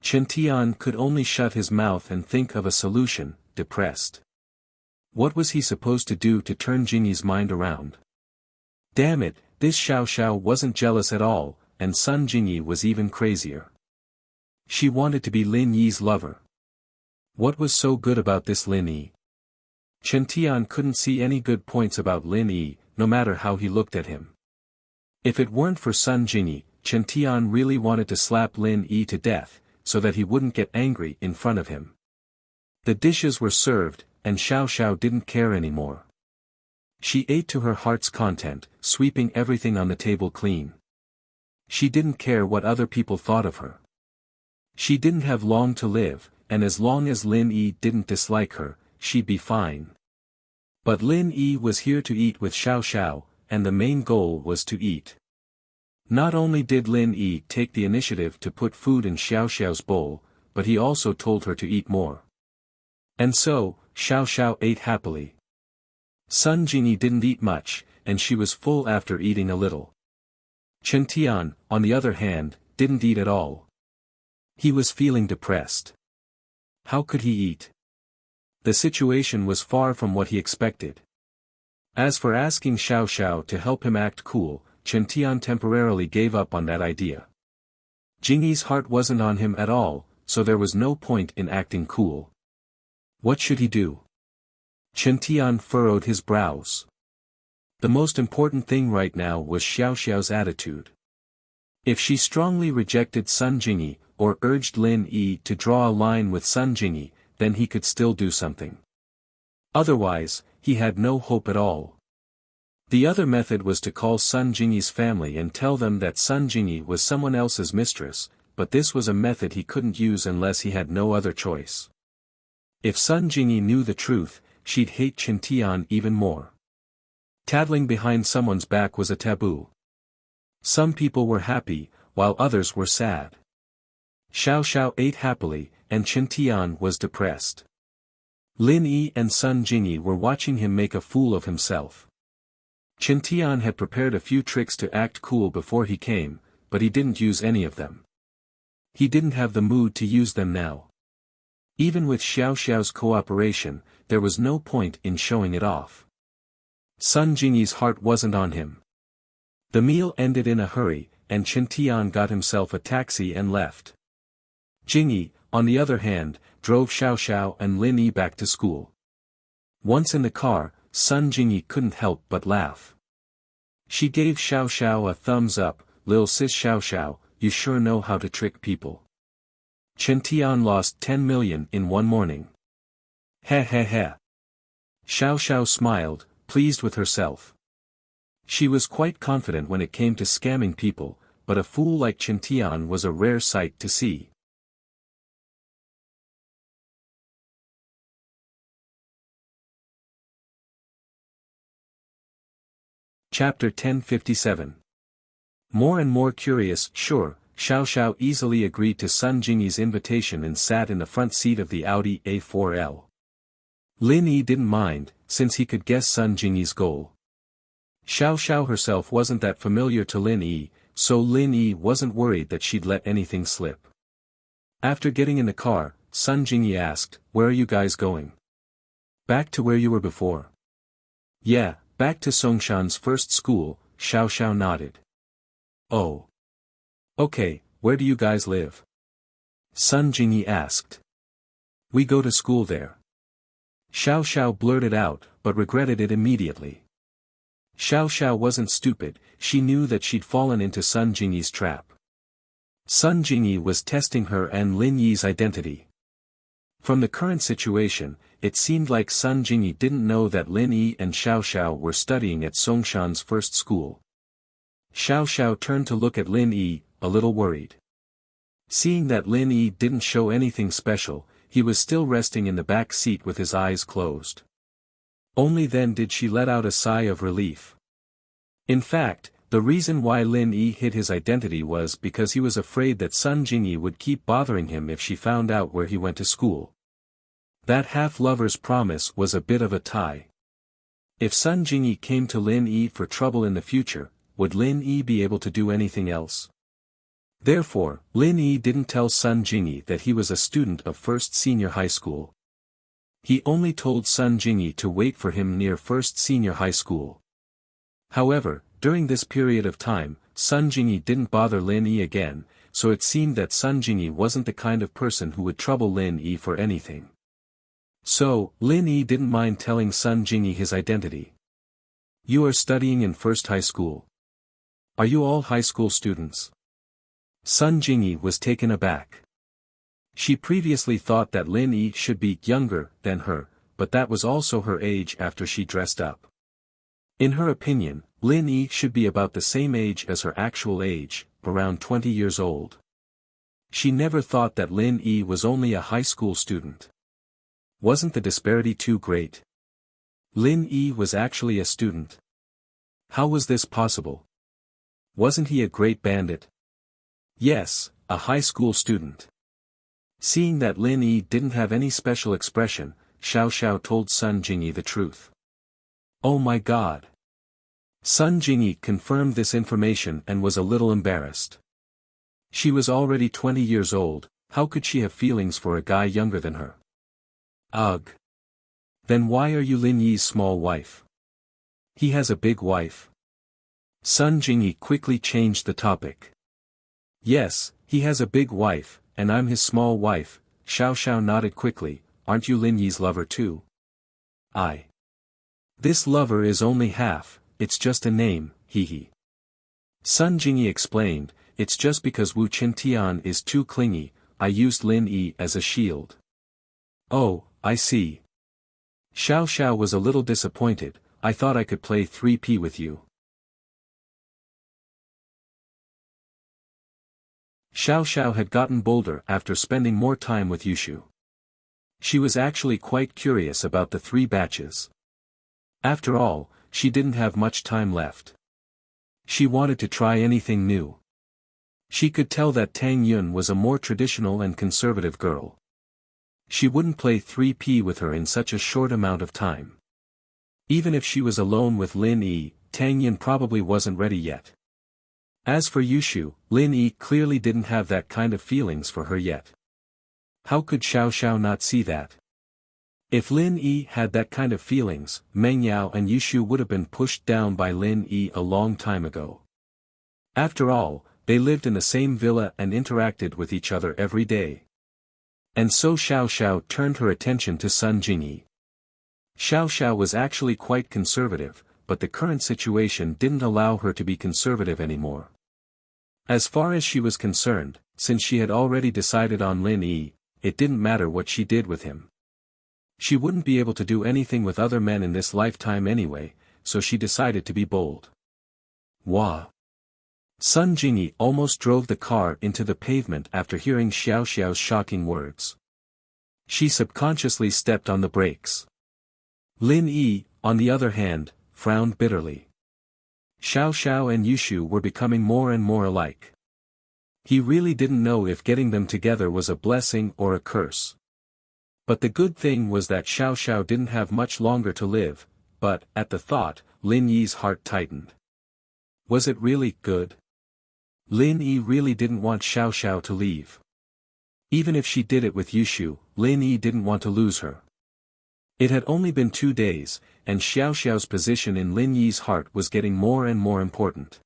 Qintian could only shut his mouth and think of a solution, depressed. What was he supposed to do to turn Jingyi's mind around? Damn it, this Xiao Xiao wasn't jealous at all, and Sun Jingyi was even crazier. She wanted to be Lin Yi's lover. What was so good about this Lin Yi? Qintian couldn't see any good points about Lin Yi, no matter how he looked at him. If it weren't for Sun Jingyi, Qintian really wanted to slap Lin Yi to death, so that he wouldn't get angry in front of him. The dishes were served, and Xiao Xiao didn't care anymore. She ate to her heart's content, sweeping everything on the table clean. She didn't care what other people thought of her. She didn't have long to live, and as long as Lin Yi didn't dislike her, she'd be fine. But Lin Yi was here to eat with Xiao Xiao, and the main goal was to eat. Not only did Lin Yi take the initiative to put food in Xiao Xiao's bowl, but he also told her to eat more. And so, Xiao Xiao ate happily. Sun Jingyi didn't eat much, and she was full after eating a little. Qintian, on the other hand, didn't eat at all. He was feeling depressed. How could he eat? The situation was far from what he expected. As for asking Xiao Xiao to help him act cool, Qintian temporarily gave up on that idea. Jingyi's heart wasn't on him at all, so there was no point in acting cool. What should he do? Qintian furrowed his brows. The most important thing right now was Xiao Xiao's attitude. If she strongly rejected Sun Jingyi, or urged Lin Yi to draw a line with Sun Jingyi, then he could still do something. Otherwise, he had no hope at all. The other method was to call Sun Jingyi's family and tell them that Sun Jingyi was someone else's mistress, but this was a method he couldn't use unless he had no other choice. If Sun Jingyi knew the truth, she'd hate Qintian even more. Tattling behind someone's back was a taboo. Some people were happy, while others were sad. Xiao Xiao ate happily, and Qintian was depressed. Lin Yi and Sun Jingyi were watching him make a fool of himself. Qintian had prepared a few tricks to act cool before he came, but he didn't use any of them. He didn't have the mood to use them now. Even with Xiao Xiao's cooperation, there was no point in showing it off. Sun Jingyi's heart wasn't on him. The meal ended in a hurry, and Chen Tian got himself a taxi and left. Jingyi, on the other hand, drove Xiao Xiao and Lin Yi back to school. Once in the car, Sun Jingyi couldn't help but laugh. She gave Xiao Xiao a thumbs up. "Lil sis Xiao Xiao, you sure know how to trick people." Chen Tian lost 10 million in one morning. Heh heh heh. Xiao Xiao smiled, pleased with herself. She was quite confident when it came to scamming people, but a fool like Chen Tian was a rare sight to see. Chapter 1057. More and more curious, sure, Xiao Xiao easily agreed to Sun Jingyi's invitation and sat in the front seat of the Audi A4L. Lin Yi didn't mind, since he could guess Sun Jingyi's goal. Xiao Xiao herself wasn't that familiar to Lin Yi, so Lin Yi wasn't worried that she'd let anything slip. After getting in the car, Sun Jingyi asked, "Where are you guys going?" "Back to where you were before." "Yeah, back to Songshan's first school," Xiao Xiao nodded. "Oh. Okay, where do you guys live?" Sun Jingyi asked. "We go to school there." Xiao Xiao blurted out, but regretted it immediately. Xiao Xiao wasn't stupid, she knew that she'd fallen into Sun Jingyi's trap. Sun Jingyi was testing her and Lin Yi's identity. From the current situation, it seemed like Sun Jingyi didn't know that Lin Yi and Xiao Xiao were studying at Songshan's first school. Xiao Xiao turned to look at Lin Yi, a little worried. Seeing that Lin Yi didn't show anything special, he was still resting in the back seat with his eyes closed. Only then did she let out a sigh of relief. In fact, the reason why Lin Yi hid his identity was because he was afraid that Sun Jingyi would keep bothering him if she found out where he went to school. That half-lover's promise was a bit of a tie. If Sun Jingyi came to Lin Yi for trouble in the future, would Lin Yi be able to do anything else? Therefore, Lin Yi didn't tell Sun Jingyi that he was a student of First Senior High School. He only told Sun Jingyi to wait for him near First Senior High School. However, during this period of time, Sun Jingyi didn't bother Lin Yi again, so it seemed that Sun Jingyi wasn't the kind of person who would trouble Lin Yi for anything. So, Lin Yi didn't mind telling Sun Jingyi his identity. "You are studying in First High School. Are you all high school students?" Sun Jingyi was taken aback. She previously thought that Lin Yi should be younger than her, but that was also her age after she dressed up. In her opinion, Lin Yi should be about the same age as her actual age, around 20 years old. She never thought that Lin Yi was only a high school student. Wasn't the disparity too great? Lin Yi was actually a student. How was this possible? Wasn't he a great bandit? Yes, a high school student. Seeing that Lin Yi didn't have any special expression, Xiao Xiao told Sun Jingyi the truth. Oh my God! Sun Jingyi confirmed this information and was a little embarrassed. She was already 20 years old, how could she have feelings for a guy younger than her? Ugh! Then why are you Lin Yi's small wife? He has a big wife. Sun Jingyi quickly changed the topic. Yes, he has a big wife, and I'm his small wife. Xiao Xiao nodded quickly. Aren't you Lin Yi's lover too? I. This lover is only half, it's just a name, hee. Sun Jingyi explained, it's just because Wu Qintian is too clingy, I used Lin Yi as a shield. Oh, I see. Xiao Xiao was a little disappointed, I thought I could play 3P with you. Xiao Xiao had gotten bolder after spending more time with Yushu. She was actually quite curious about the 3 batches. After all, she didn't have much time left. She wanted to try anything new. She could tell that Tang Yun was a more traditional and conservative girl. She wouldn't play 3P with her in such a short amount of time. Even if she was alone with Lin Yi, Tang Yun probably wasn't ready yet. As for Yushu, Lin Yi clearly didn't have that kind of feelings for her yet. How could Xiao Xiao not see that? If Lin Yi had that kind of feelings, Meng Yao and Yushu would have been pushed down by Lin Yi a long time ago. After all, they lived in the same villa and interacted with each other every day. And so Xiao Xiao turned her attention to Sun Jingyi. Xiao Xiao was actually quite conservative, but the current situation didn't allow her to be conservative anymore. As far as she was concerned, since she had already decided on Lin Yi, it didn't matter what she did with him. She wouldn't be able to do anything with other men in this lifetime anyway, so she decided to be bold. Wah! Sun Jingyi almost drove the car into the pavement after hearing Xiao Xiao's shocking words. She subconsciously stepped on the brakes. Lin Yi, on the other hand, frowned bitterly. Xiao Xiao and Yushu were becoming more and more alike. He really didn't know if getting them together was a blessing or a curse. But the good thing was that Xiao Xiao didn't have much longer to live, but, at the thought, Lin Yi's heart tightened. Was it really good? Lin Yi really didn't want Xiao Xiao to leave. Even if she did it with Yushu, Lin Yi didn't want to lose her. It had only been 2 days, and Xiao Xiao's position in Lin Yi's heart was getting more and more important.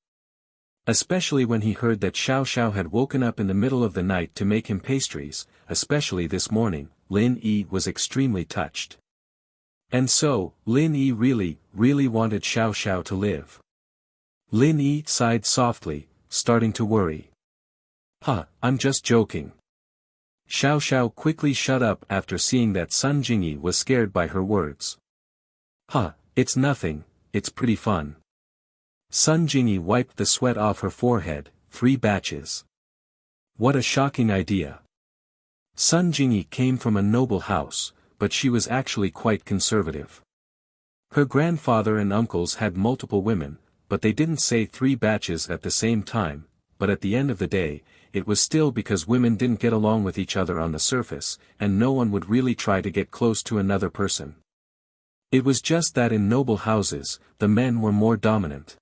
Especially when he heard that Xiao Xiao had woken up in the middle of the night to make him pastries, especially this morning, Lin Yi was extremely touched. And so, Lin Yi really wanted Xiao Xiao to live. Lin Yi sighed softly, starting to worry. I'm just joking. Xiao Xiao quickly shut up after seeing that Sun Jingyi was scared by her words. It's nothing, it's pretty fun. Sun Jingyi wiped the sweat off her forehead, 3 batches. What a shocking idea. Sun Jingyi came from a noble house, but she was actually quite conservative. Her grandfather and uncles had multiple women, but they didn't say 3 batches at the same time, but at the end of the day, it was still because women didn't get along with each other on the surface, and no one would really try to get close to another person. It was just that in noble houses, the men were more dominant.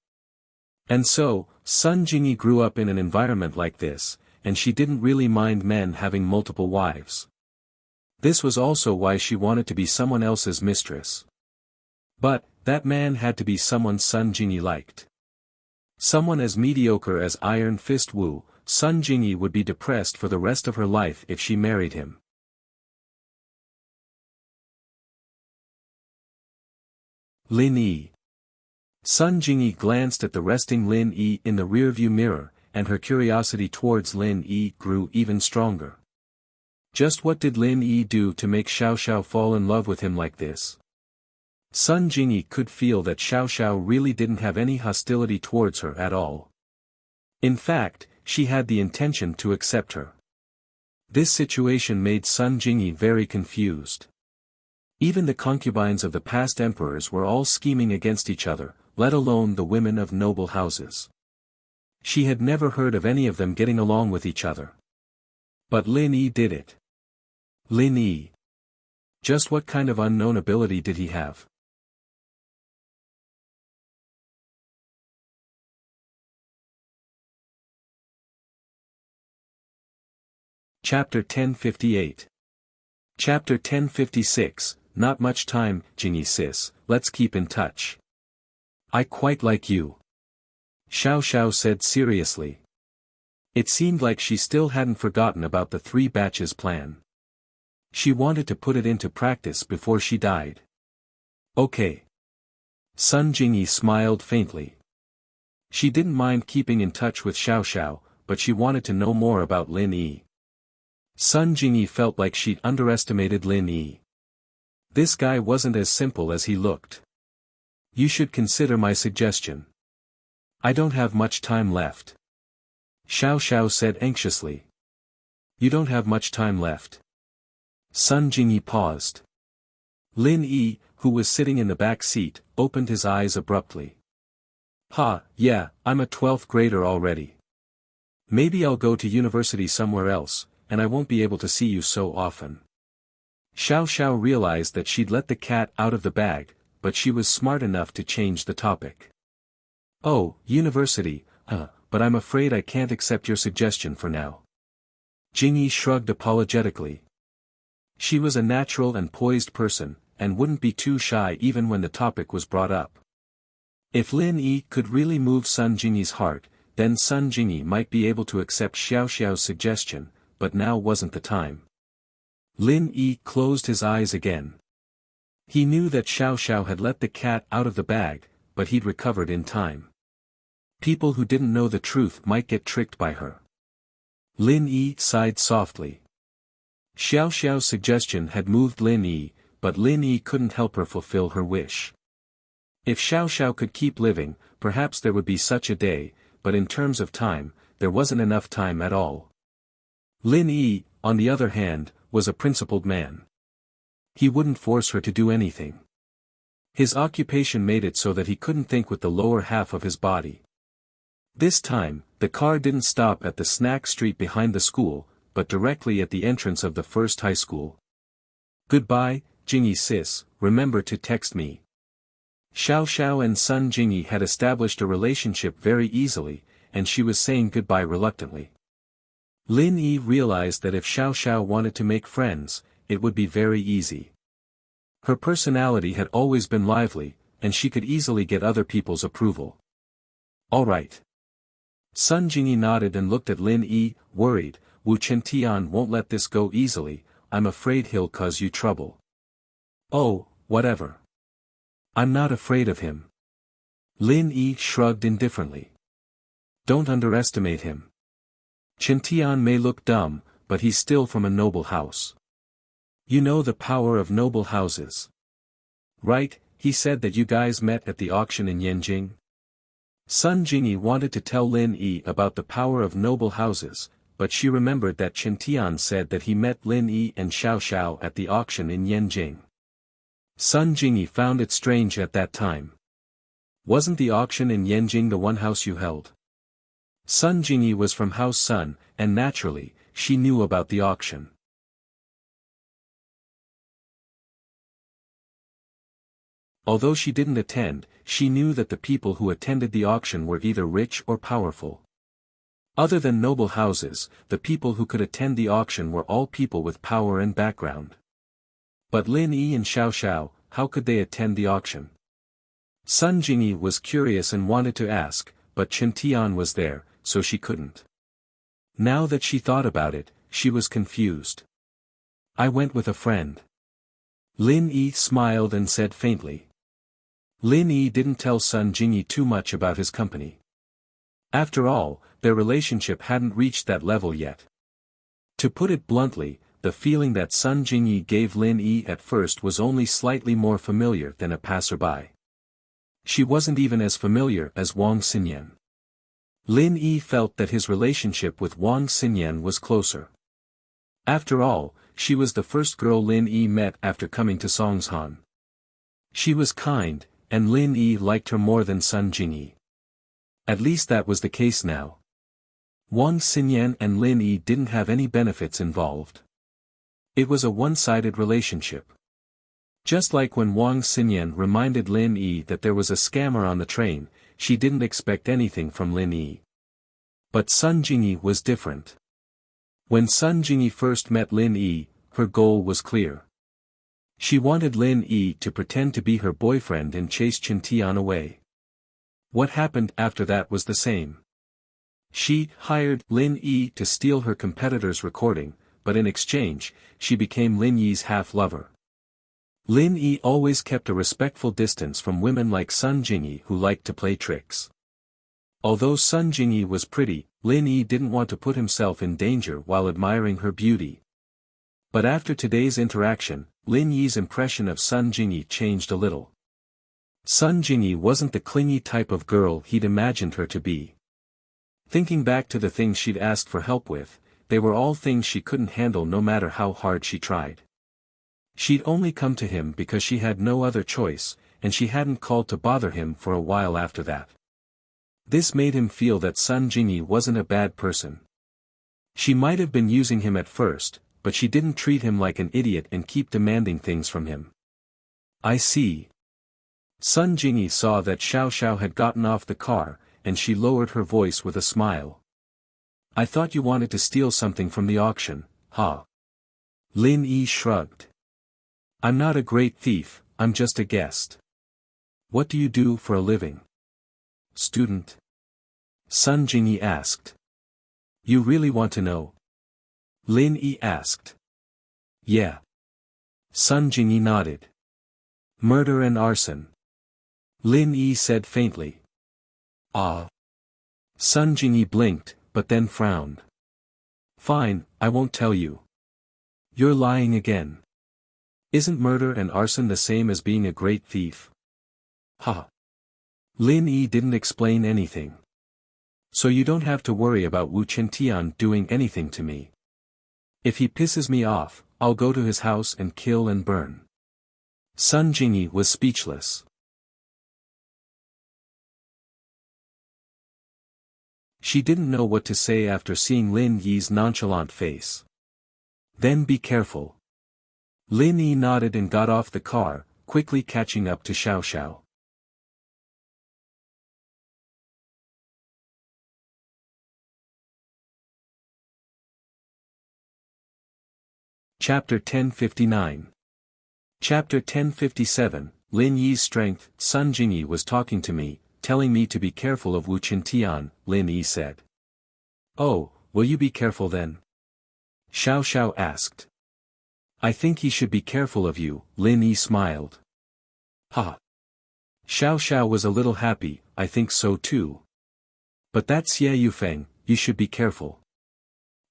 And so, Sun Jingyi grew up in an environment like this, and she didn't really mind men having multiple wives. This was also why she wanted to be someone else's mistress. But, that man had to be someone Sun Jingyi liked. Someone as mediocre as Iron Fist Wu, Sun Jingyi would be depressed for the rest of her life if she married him. Lin Yi. Sun Jingyi glanced at the resting Lin Yi in the rearview mirror, and her curiosity towards Lin Yi grew even stronger. Just what did Lin Yi do to make Xiao Xiao fall in love with him like this? Sun Jingyi could feel that Xiao Xiao really didn't have any hostility towards her at all. In fact, she had the intention to accept her. This situation made Sun Jingyi very confused. Even the concubines of the past emperors were all scheming against each other, let alone the women of noble houses. She had never heard of any of them getting along with each other. But Lin Yi did it. Lin Yi. Just what kind of unknown ability did he have? Chapter 1058. Chapter 1056, Not much time, Jingyi sis, let's keep in touch. I quite like you. Xiao Xiao said seriously. It seemed like she still hadn't forgotten about the 3 batches plan. She wanted to put it into practice before she died. Okay. Sun Jingyi smiled faintly. She didn't mind keeping in touch with Xiao Xiao, but she wanted to know more about Lin Yi. Sun Jingyi felt like she'd underestimated Lin Yi. This guy wasn't as simple as he looked. You should consider my suggestion. I don't have much time left. Xiao Xiao said anxiously. You don't have much time left. Sun Jingyi paused. Lin Yi, who was sitting in the back seat, opened his eyes abruptly. Yeah, I'm a 12th grader already. Maybe I'll go to university somewhere else, and I won't be able to see you so often. Xiao Xiao realized that she'd let the cat out of the bag, but she was smart enough to change the topic. Oh, university, but but I'm afraid I can't accept your suggestion for now. Jingyi shrugged apologetically. She was a natural and poised person, and wouldn't be too shy even when the topic was brought up. If Lin Yi could really move Sun Jingyi's heart, then Sun Jingyi might be able to accept Xiao Xiao's suggestion, but now wasn't the time. Lin Yi closed his eyes again. He knew that Xiao Xiao had let the cat out of the bag, but he'd recovered in time. People who didn't know the truth might get tricked by her. Lin Yi sighed softly. Xiao Xiao's suggestion had moved Lin Yi, but Lin Yi couldn't help her fulfill her wish. If Xiao Xiao could keep living, perhaps there would be such a day, but in terms of time, there wasn't enough time at all. Lin Yi, on the other hand, was a principled man. He wouldn't force her to do anything. His occupation made it so that he couldn't think with the lower half of his body. This time, the car didn't stop at the snack street behind the school, but directly at the entrance of the first high school. Goodbye, Jingyi sis, remember to text me. Xiao Xiao and Sun Jingyi had established a relationship very easily, and she was saying goodbye reluctantly. Lin Yi realized that if Xiao Xiao wanted to make friends, it would be very easy. Her personality had always been lively, and she could easily get other people's approval. All right. Sun Jingyi nodded and looked at Lin Yi, worried. Wu Chentian won't let this go easily, I'm afraid he'll cause you trouble. Oh, whatever. I'm not afraid of him. Lin Yi shrugged indifferently. Don't underestimate him. Chentian may look dumb, but he's still from a noble house. You know the power of noble houses. Right, he said that you guys met at the auction in Yanjing. Sun Jingyi wanted to tell Lin Yi about the power of noble houses, but she remembered that Chentian said that he met Lin Yi and Xiao Xiao at the auction in Yanjing. Sun Jingyi found it strange at that time. Wasn't the auction in Yanjing the one house you held? Sun Jingyi was from House Sun, and naturally, she knew about the auction. Although she didn't attend, she knew that the people who attended the auction were either rich or powerful. Other than noble houses, the people who could attend the auction were all people with power and background. But Lin Yi and Xiao Xiao, how could they attend the auction? Sun Jingyi was curious and wanted to ask, but Chen Tian was there, so she couldn't. Now that she thought about it, she was confused. I went with a friend. Lin Yi smiled and said faintly. Lin Yi didn't tell Sun Jingyi too much about his company. After all, their relationship hadn't reached that level yet. To put it bluntly, the feeling that Sun Jingyi gave Lin Yi at first was only slightly more familiar than a passerby. She wasn't even as familiar as Wang Xinyan. Lin Yi felt that his relationship with Wang Xinyan was closer. After all, she was the first girl Lin Yi met after coming to Songshan. She was kind, and Lin Yi liked her more than Sun Jingyi. At least that was the case now. Wang Xinyan and Lin Yi didn't have any benefits involved. It was a one-sided relationship. Just like when Wang Xinyan reminded Lin Yi that there was a scammer on the train, she didn't expect anything from Lin Yi. But Sun Jingyi was different. When Sun Jingyi first met Lin Yi, her goal was clear. She wanted Lin Yi to pretend to be her boyfriend and chase Chen Tian away. What happened after that was the same. She hired Lin Yi to steal her competitor's recording, but in exchange, she became Lin Yi's half-lover. Lin Yi always kept a respectful distance from women like Sun Jingyi who liked to play tricks. Although Sun Jingyi was pretty, Lin Yi didn't want to put himself in danger while admiring her beauty. But after today's interaction, Lin Yi's impression of Sun Jingyi changed a little. Sun Jingyi wasn't the clingy type of girl he'd imagined her to be. Thinking back to the things she'd asked for help with, they were all things she couldn't handle no matter how hard she tried. She'd only come to him because she had no other choice, and she hadn't called to bother him for a while after that. This made him feel that Sun Jingyi wasn't a bad person. She might have been using him at first, but she didn't treat him like an idiot and keep demanding things from him. I see. Sun Jingyi saw that Xiao Xiao had gotten off the car, and she lowered her voice with a smile. I thought you wanted to steal something from the auction, huh? Lin Yi shrugged. I'm not a great thief, I'm just a guest. What do you do for a living? Student? Sun Jingyi asked. You really want to know? Lin Yi asked. Yeah. Sun Jingyi nodded. Murder and arson. Lin Yi said faintly. Ah. Sun Jingyi blinked, but then frowned. Fine, I won't tell you. You're lying again. Isn't murder and arson the same as being a great thief? Ha. Lin Yi didn't explain anything. So you don't have to worry about Wu Qiantian doing anything to me. If he pisses me off, I'll go to his house and kill and burn. Sun Jingyi was speechless. She didn't know what to say after seeing Lin Yi's nonchalant face. Then be careful. Lin Yi nodded and got off the car, quickly catching up to Xiao Xiao. Chapter 1059. Chapter 1057, Lin Yi's strength. Sun Jingyi was talking to me, telling me to be careful of Wu Qiantian, Lin Yi said. Oh, will you be careful then? Xiao Xiao asked. I think he should be careful of you, Lin Yi smiled. Ha. Xiao Xiao was a little happy, I think so too. But that's Xie Yufeng, you should be careful.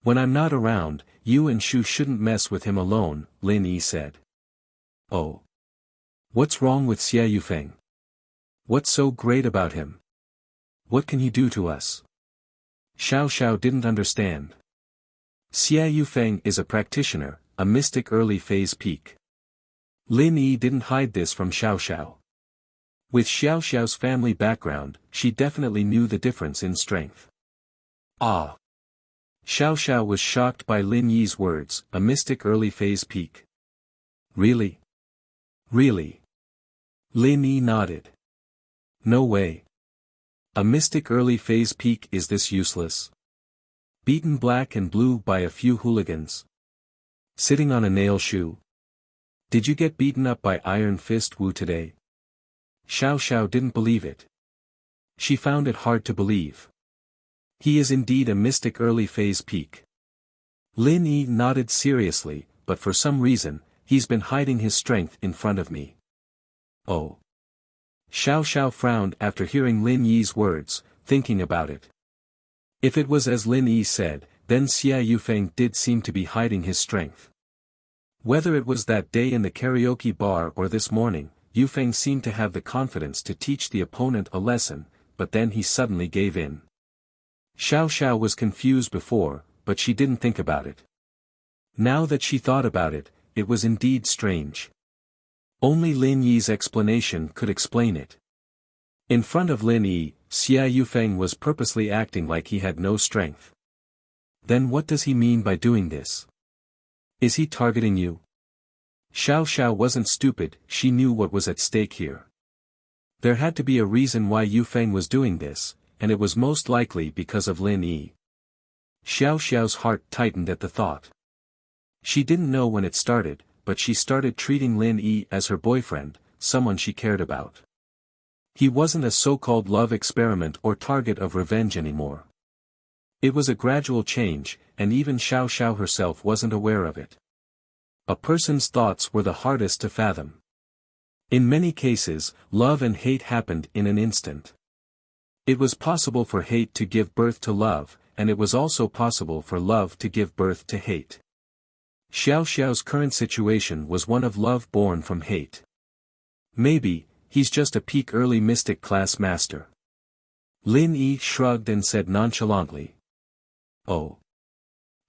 When I'm not around, you and Shu shouldn't mess with him alone, Lin Yi said. Oh. What's wrong with Xie Yufeng? What's so great about him? What can he do to us? Xiao Xiao didn't understand. Xie Yufeng is a practitioner, a mystic early phase peak. Lin Yi didn't hide this from Xiao Xiao. With Xiao Xiao's family background, she definitely knew the difference in strength. Ah! Xiao Xiao was shocked by Lin Yi's words, a mystic early phase peak. Really? Really? Lin Yi nodded. No way. A mystic early phase peak is this useless? Beaten black and blue by a few hooligans. Sitting on a nail shoe. Did you get beaten up by Iron Fist Wu today? Xiao Xiao didn't believe it. She found it hard to believe. He is indeed a mystic early phase peak. Lin Yi nodded seriously, but for some reason, he's been hiding his strength in front of me. Oh. Xiao Xiao frowned after hearing Lin Yi's words, thinking about it. If it was as Lin Yi said, then Xie Yufeng did seem to be hiding his strength. Whether it was that day in the karaoke bar or this morning, Yufeng seemed to have the confidence to teach the opponent a lesson, but then he suddenly gave in. Xiao Xiao was confused before, but she didn't think about it. Now that she thought about it, it was indeed strange. Only Lin Yi's explanation could explain it. In front of Lin Yi, Xie Yufeng was purposely acting like he had no strength. Then what does he mean by doing this? Is he targeting you? Xiao Xiao wasn't stupid, she knew what was at stake here. There had to be a reason why Yufeng was doing this, and it was most likely because of Lin Yi. Xiao Xiao's heart tightened at the thought. She didn't know when it started, but she started treating Lin Yi as her boyfriend, someone she cared about. He wasn't a so-called love experiment or target of revenge anymore. It was a gradual change, and even Xiao Xiao herself wasn't aware of it. A person's thoughts were the hardest to fathom. In many cases, love and hate happened in an instant. It was possible for hate to give birth to love, and it was also possible for love to give birth to hate. Xiao Xiao's current situation was one of love born from hate. Maybe, he's just a peak early mystic class master. Lin Yi shrugged and said nonchalantly. Oh.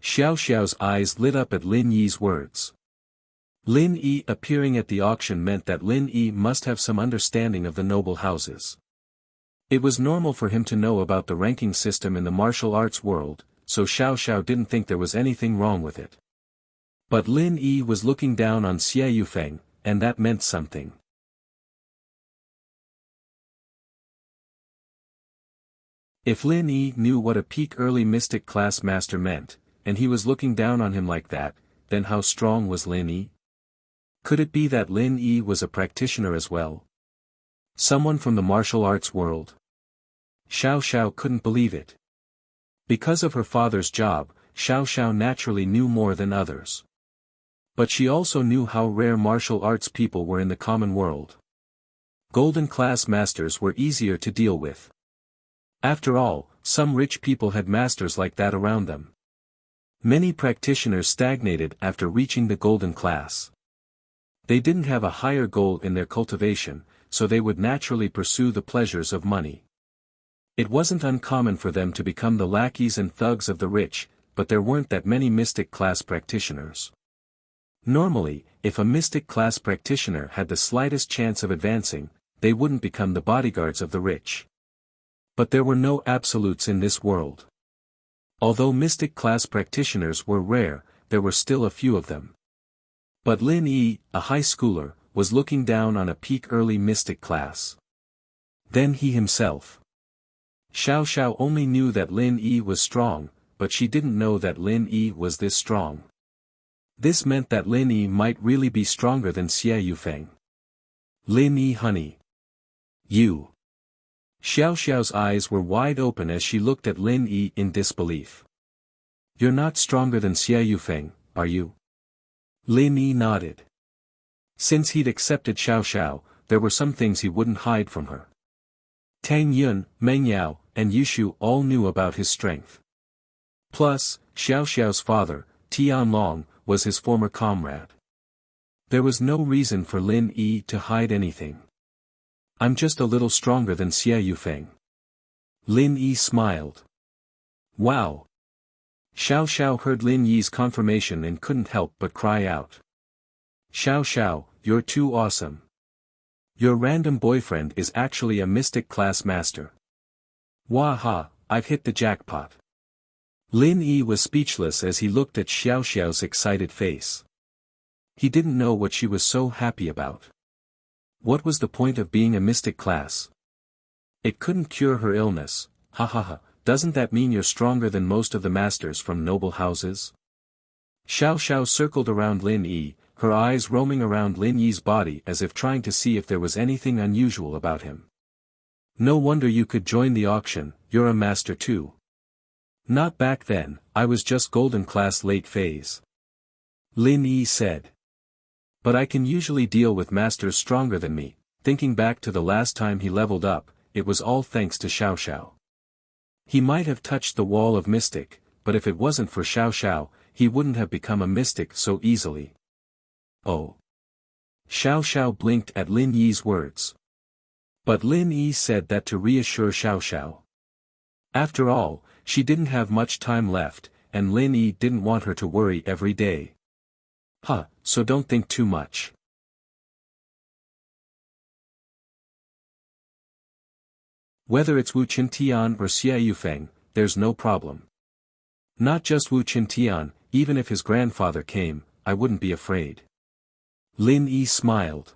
Xiao Xiao's eyes lit up at Lin Yi's words. Lin Yi appearing at the auction meant that Lin Yi must have some understanding of the noble houses. It was normal for him to know about the ranking system in the martial arts world, so Xiao Xiao didn't think there was anything wrong with it. But Lin Yi was looking down on Xie Yufeng, and that meant something. If Lin Yi knew what a peak early mystic class master meant, and he was looking down on him like that, then how strong was Lin Yi? Could it be that Lin Yi was a practitioner as well? Someone from the martial arts world? Xiao Xiao couldn't believe it. Because of her father's job, Xiao Xiao naturally knew more than others. But she also knew how rare martial arts people were in the common world. Golden class masters were easier to deal with. After all, some rich people had masters like that around them. Many practitioners stagnated after reaching the golden class. They didn't have a higher goal in their cultivation, so they would naturally pursue the pleasures of money. It wasn't uncommon for them to become the lackeys and thugs of the rich, but there weren't that many mystic class practitioners. Normally, if a mystic class practitioner had the slightest chance of advancing, they wouldn't become the bodyguards of the rich. But there were no absolutes in this world. Although mystic class practitioners were rare, there were still a few of them. But Lin Yi, a high schooler, was looking down on a peak early mystic class. Then he himself. Xiao Xiao only knew that Lin Yi was strong, but she didn't know that Lin Yi was this strong. This meant that Lin Yi might really be stronger than Xie Yufeng. Lin Yi, honey. You. Xiao Xiao's eyes were wide open as she looked at Lin Yi in disbelief. You're not stronger than Xie Yufeng, are you? Lin Yi nodded. Since he'd accepted Xiao Xiao, there were some things he wouldn't hide from her. Tang Yun, Meng Yao, and Yushu all knew about his strength. Plus, Xiao Xiao's father, Tian Long, was his former comrade. There was no reason for Lin Yi to hide anything. I'm just a little stronger than Xie Yufeng. Lin Yi smiled. Wow. Xiao Xiao heard Lin Yi's confirmation and couldn't help but cry out. Xiao Xiao, you're too awesome. Your random boyfriend is actually a mystic class master. Waha, I've hit the jackpot. Lin Yi was speechless as he looked at Xiao Xiao's excited face. He didn't know what she was so happy about. What was the point of being a mystic class? It couldn't cure her illness, ha ha ha, doesn't that mean you're stronger than most of the masters from noble houses? Xiao Xiao circled around Lin Yi, her eyes roaming around Lin Yi's body as if trying to see if there was anything unusual about him. No wonder you could join the auction, you're a master too. Not back then, I was just golden class late phase. Lin Yi said. But I can usually deal with masters stronger than me. Thinking back to the last time he leveled up, it was all thanks to Xiao Xiao. He might have touched the wall of mystic, but if it wasn't for Xiao Xiao, he wouldn't have become a mystic so easily. Oh. Xiao Xiao blinked at Lin Yi's words. But Lin Yi said that to reassure Xiao Xiao. After all, she didn't have much time left, and Lin Yi didn't want her to worry every day. Huh, so don't think too much. Whether it's Wu Qintian or Xie Yufeng, there's no problem. Not just Wu Qintian, even if his grandfather came, I wouldn't be afraid. Lin Yi smiled.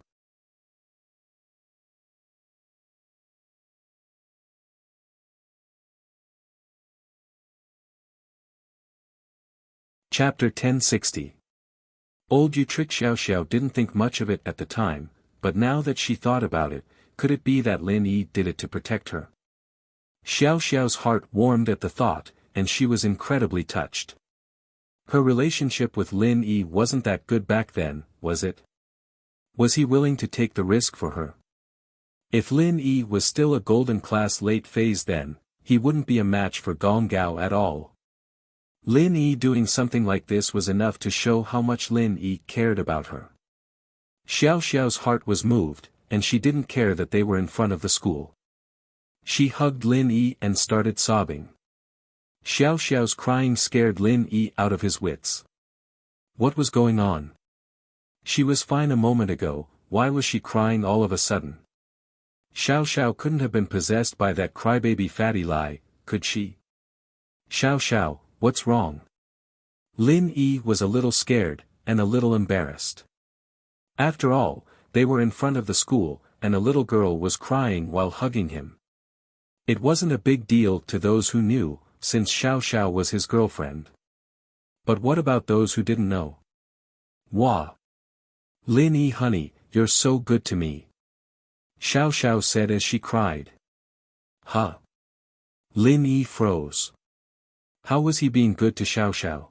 Chapter 1060. Old Utrick Xiao Xiao didn't think much of it at the time, but now that she thought about it, could it be that Lin Yi did it to protect her? Xiao Xiao's heart warmed at the thought, and she was incredibly touched. Her relationship with Lin Yi wasn't that good back then, was it? Was he willing to take the risk for her? If Lin Yi was still a golden class late phase then, he wouldn't be a match for Gong Gao at all. Lin Yi doing something like this was enough to show how much Lin Yi cared about her. Xiao Xiao's heart was moved, and she didn't care that they were in front of the school. She hugged Lin Yi and started sobbing. Xiao Xiao's crying scared Lin Yi out of his wits. What was going on? She was fine a moment ago, why was she crying all of a sudden? Xiao Xiao couldn't have been possessed by that crybaby fatty lie, could she? Xiao Xiao, what's wrong? Lin Yi was a little scared, and a little embarrassed. After all, they were in front of the school, and a little girl was crying while hugging him. It wasn't a big deal to those who knew, since Xiao Xiao was his girlfriend. But what about those who didn't know? Wah! Lin Yi honey, you're so good to me. Xiao Xiao said as she cried. Huh? Lin Yi froze. How was he being good to Xiao Xiao?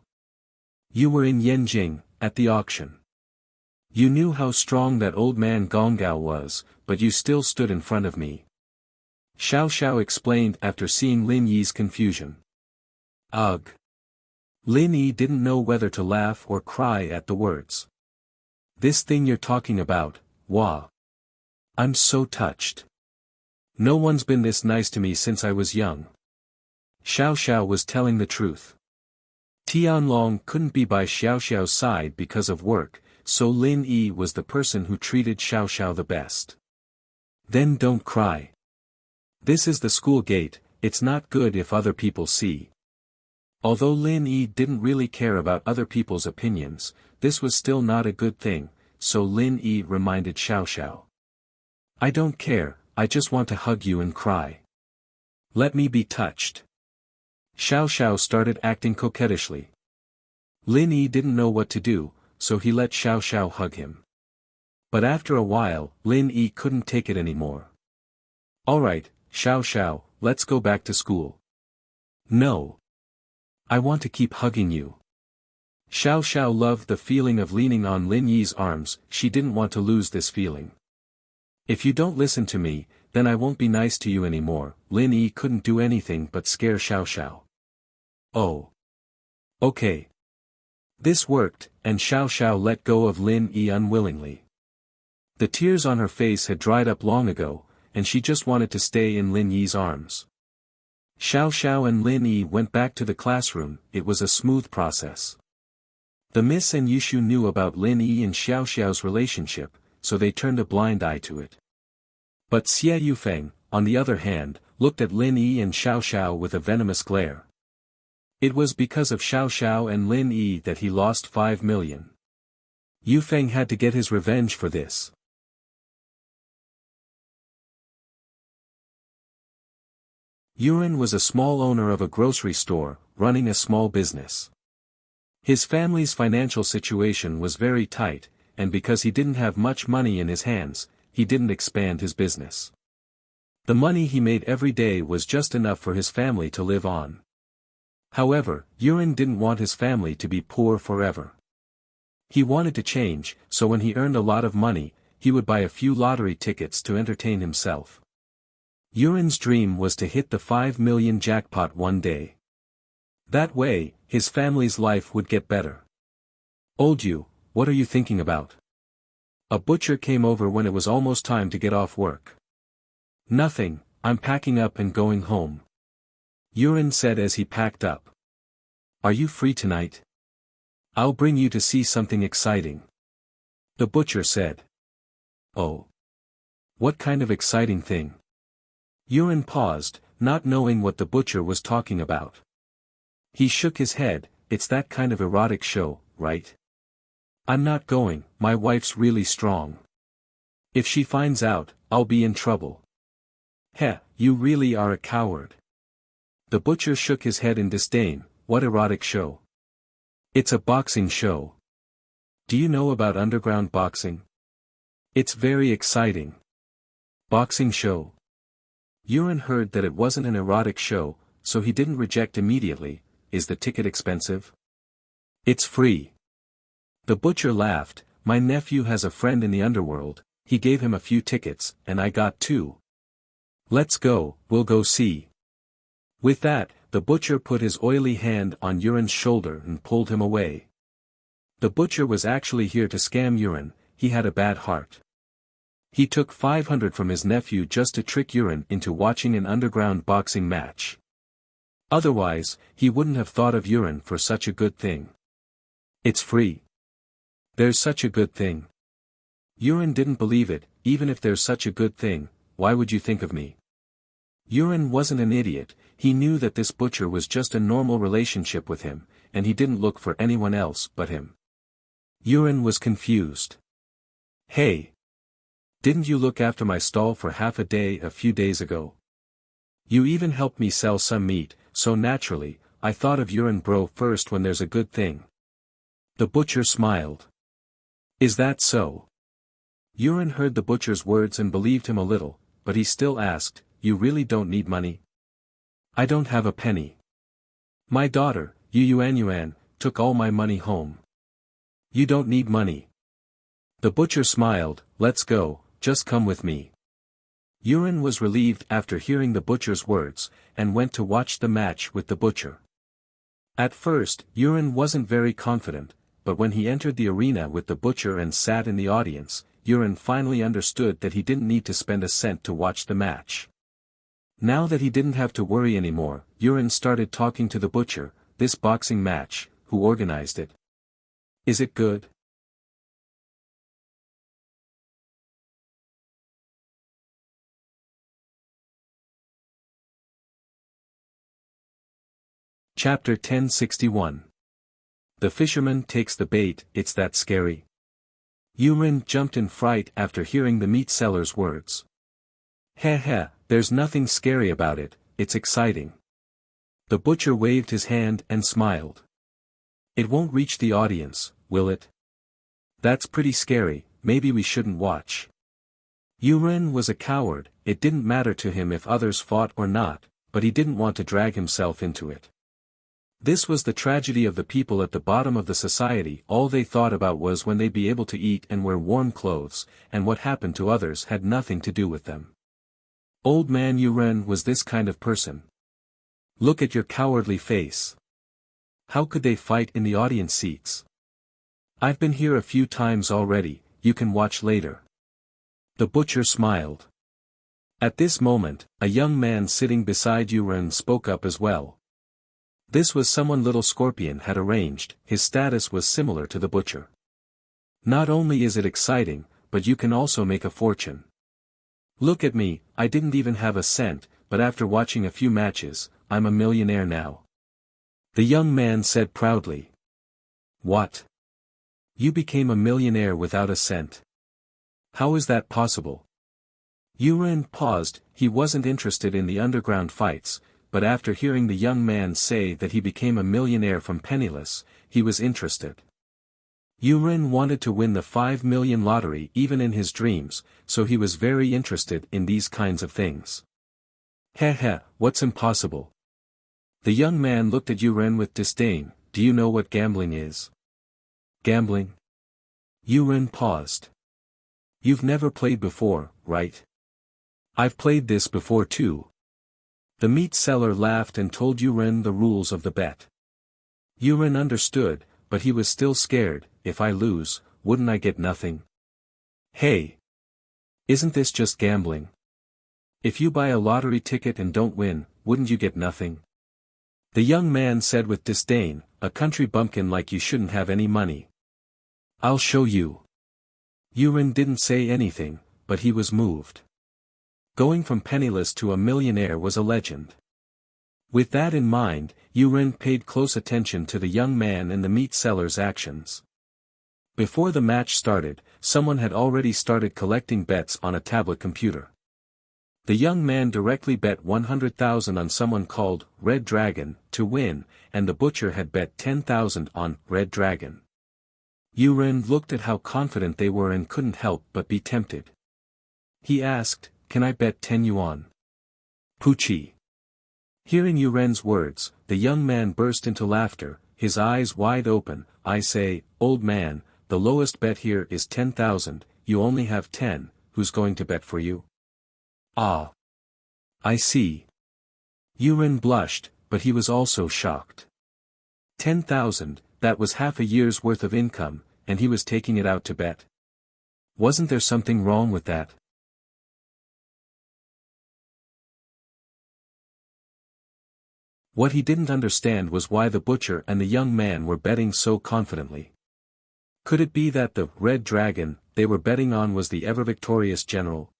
You were in Yanjing, at the auction. You knew how strong that old man Gonggao was, but you still stood in front of me. Xiao Xiao explained after seeing Lin Yi's confusion. Ugh. Lin Yi didn't know whether to laugh or cry at the words. This thing you're talking about, wah. I'm so touched. No one's been this nice to me since I was young. Xiao Xiao was telling the truth. Tianlong couldn't be by Xiao Xiao's side because of work, so Lin Yi was the person who treated Xiao Xiao the best. Then don't cry. This is the school gate, it's not good if other people see. Although Lin Yi didn't really care about other people's opinions, this was still not a good thing, so Lin Yi reminded Xiao Xiao. I don't care, I just want to hug you and cry. Let me be touched. Xiao Xiao started acting coquettishly. Lin Yi didn't know what to do, so he let Xiao Xiao hug him. But after a while, Lin Yi couldn't take it anymore. Alright, Xiao Xiao, let's go back to school. No. I want to keep hugging you. Xiao Xiao loved the feeling of leaning on Lin Yi's arms, she didn't want to lose this feeling. If you don't listen to me, then I won't be nice to you anymore. Lin Yi couldn't do anything but scare Xiao Xiao. Oh. Okay. This worked, and Xiao Xiao let go of Lin Yi unwillingly. The tears on her face had dried up long ago, and she just wanted to stay in Lin Yi's arms. Xiao Xiao and Lin Yi went back to the classroom, it was a smooth process. The Miss and Yushu knew about Lin Yi and Xiao Xiao's relationship, so they turned a blind eye to it. But Xie Yufeng, on the other hand, looked at Lin Yi and Xiao Xiao with a venomous glare. It was because of Xiao Xiao and Lin Yi that he lost 5 million. Yufeng had to get his revenge for this. Yuan was a small owner of a grocery store, running a small business. His family's financial situation was very tight, and because he didn't have much money in his hands, he didn't expand his business. The money he made every day was just enough for his family to live on. However, Yuan didn't want his family to be poor forever. He wanted to change, so when he earned a lot of money, he would buy a few lottery tickets to entertain himself. Yuan's dream was to hit the 5 million jackpot one day. That way, his family's life would get better. Old you, what are you thinking about? A butcher came over when it was almost time to get off work. Nothing, I'm packing up and going home. Yuan said as he packed up. Are you free tonight? I'll bring you to see something exciting. The butcher said. Oh. What kind of exciting thing? Yuan paused, not knowing what the butcher was talking about. He shook his head, it's that kind of erotic show, right? I'm not going, my wife's really strong. If she finds out, I'll be in trouble. Heh, you really are a coward. The butcher shook his head in disdain, what erotic show? It's a boxing show. Do you know about underground boxing? It's very exciting. Boxing show. Yuan heard that it wasn't an erotic show, so he didn't reject immediately. Is the ticket expensive? It's free. The butcher laughed, my nephew has a friend in the underworld, he gave him a few tickets, and I got 2. Let's go, we'll go see. With that, the butcher put his oily hand on Yuan's shoulder and pulled him away. The butcher was actually here to scam Yuan, he had a bad heart. He took 500 from his nephew just to trick Yuan into watching an underground boxing match. Otherwise, he wouldn't have thought of Yuan for such a good thing. It's free. There's such a good thing. Yuan didn't believe it, even if there's such a good thing, why would you think of me? Yuan wasn't an idiot, he knew that this butcher was just a normal relationship with him, and he didn't look for anyone else but him. Yuan was confused. Hey! Didn't you look after my stall for half a day a few days ago? You even helped me sell some meat, so naturally, I thought of Yuren bro first when there's a good thing. The butcher smiled. Is that so? Yuren heard the butcher's words and believed him a little, but he still asked, you really don't need money? I don't have a penny. My daughter, Yuan, took all my money home. You don't need money. The butcher smiled, let's go, just come with me. Yuren was relieved after hearing the butcher's words, and went to watch the match with the butcher. At first, Yuren wasn't very confident, but when he entered the arena with the butcher and sat in the audience, Yuren finally understood that he didn't need to spend a cent to watch the match. Now that he didn't have to worry anymore, Yuren started talking to the butcher, this boxing match, who organized it? Is it good? Chapter 1061. The fisherman takes the bait, it's that scary. Yuren jumped in fright after hearing the meat seller's words. Heh, there's nothing scary about it, it's exciting. The butcher waved his hand and smiled. It won't reach the audience, will it? That's pretty scary, maybe we shouldn't watch. Yuren was a coward, it didn't matter to him if others fought or not, but he didn't want to drag himself into it. This was the tragedy of the people at the bottom of the society. All they thought about was when they'd be able to eat and wear warm clothes, and what happened to others had nothing to do with them. Old man Yuren was this kind of person. Look at your cowardly face. How could they fight in the audience seats? I've been here a few times already, you can watch later. The butcher smiled. At this moment, a young man sitting beside Yuren spoke up as well. This was someone Little Scorpion had arranged, his status was similar to the butcher. Not only is it exciting, but you can also make a fortune. Look at me, I didn't even have a cent, but after watching a few matches, I'm a millionaire now. The young man said proudly. What? You became a millionaire without a cent? How is that possible? Yuren paused, he wasn't interested in the underground fights, but after hearing the young man say that he became a millionaire from penniless, he was interested. Yuren wanted to win the 5 million lottery even in his dreams, so he was very interested in these kinds of things. Heh, what's impossible? The young man looked at Yuren with disdain, do you know what gambling is? Gambling? Yuren paused. You've never played before, right? I've played this before too. The meat seller laughed and told Yuren the rules of the bet. Yuren understood, but he was still scared. If I lose, wouldn't I get nothing? Hey! Isn't this just gambling? If you buy a lottery ticket and don't win, wouldn't you get nothing? The young man said with disdain, a country bumpkin like you shouldn't have any money. I'll show you. Yuren didn't say anything, but he was moved. Going from penniless to a millionaire was a legend. With that in mind, Yuren paid close attention to the young man and the meat seller's actions. Before the match started, someone had already started collecting bets on a tablet computer. The young man directly bet 100,000 on someone called Red Dragon to win, and the butcher had bet 10,000 on Red Dragon. Yuren looked at how confident they were and couldn't help but be tempted. He asked, can I bet 10 yuan? Puchi. Hearing Yuren's words, the young man burst into laughter, his eyes wide open. I say, old man, the lowest bet here is 10,000, you only have 10, who's going to bet for you? Ah. I see. Yuren blushed, but he was also shocked. 10,000, that was half a year's worth of income, and he was taking it out to bet. Wasn't there something wrong with that? What he didn't understand was why the butcher and the young man were betting so confidently. Could it be that the Red Dragon they were betting on was the ever-victorious general?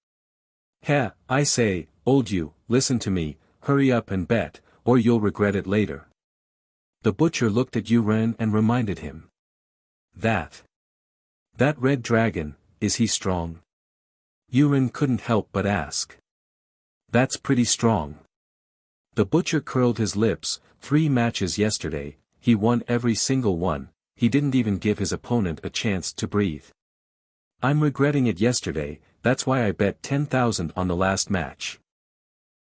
Heh, I say, old you, listen to me, hurry up and bet, or you'll regret it later. The butcher looked at Yuren and reminded him. That Red Dragon, is he strong? Yuren couldn't help but ask. That's pretty strong. The butcher curled his lips. 3 matches yesterday, he won every single one, he didn't even give his opponent a chance to breathe. I'm regretting it yesterday, that's why I bet 10,000 on the last match.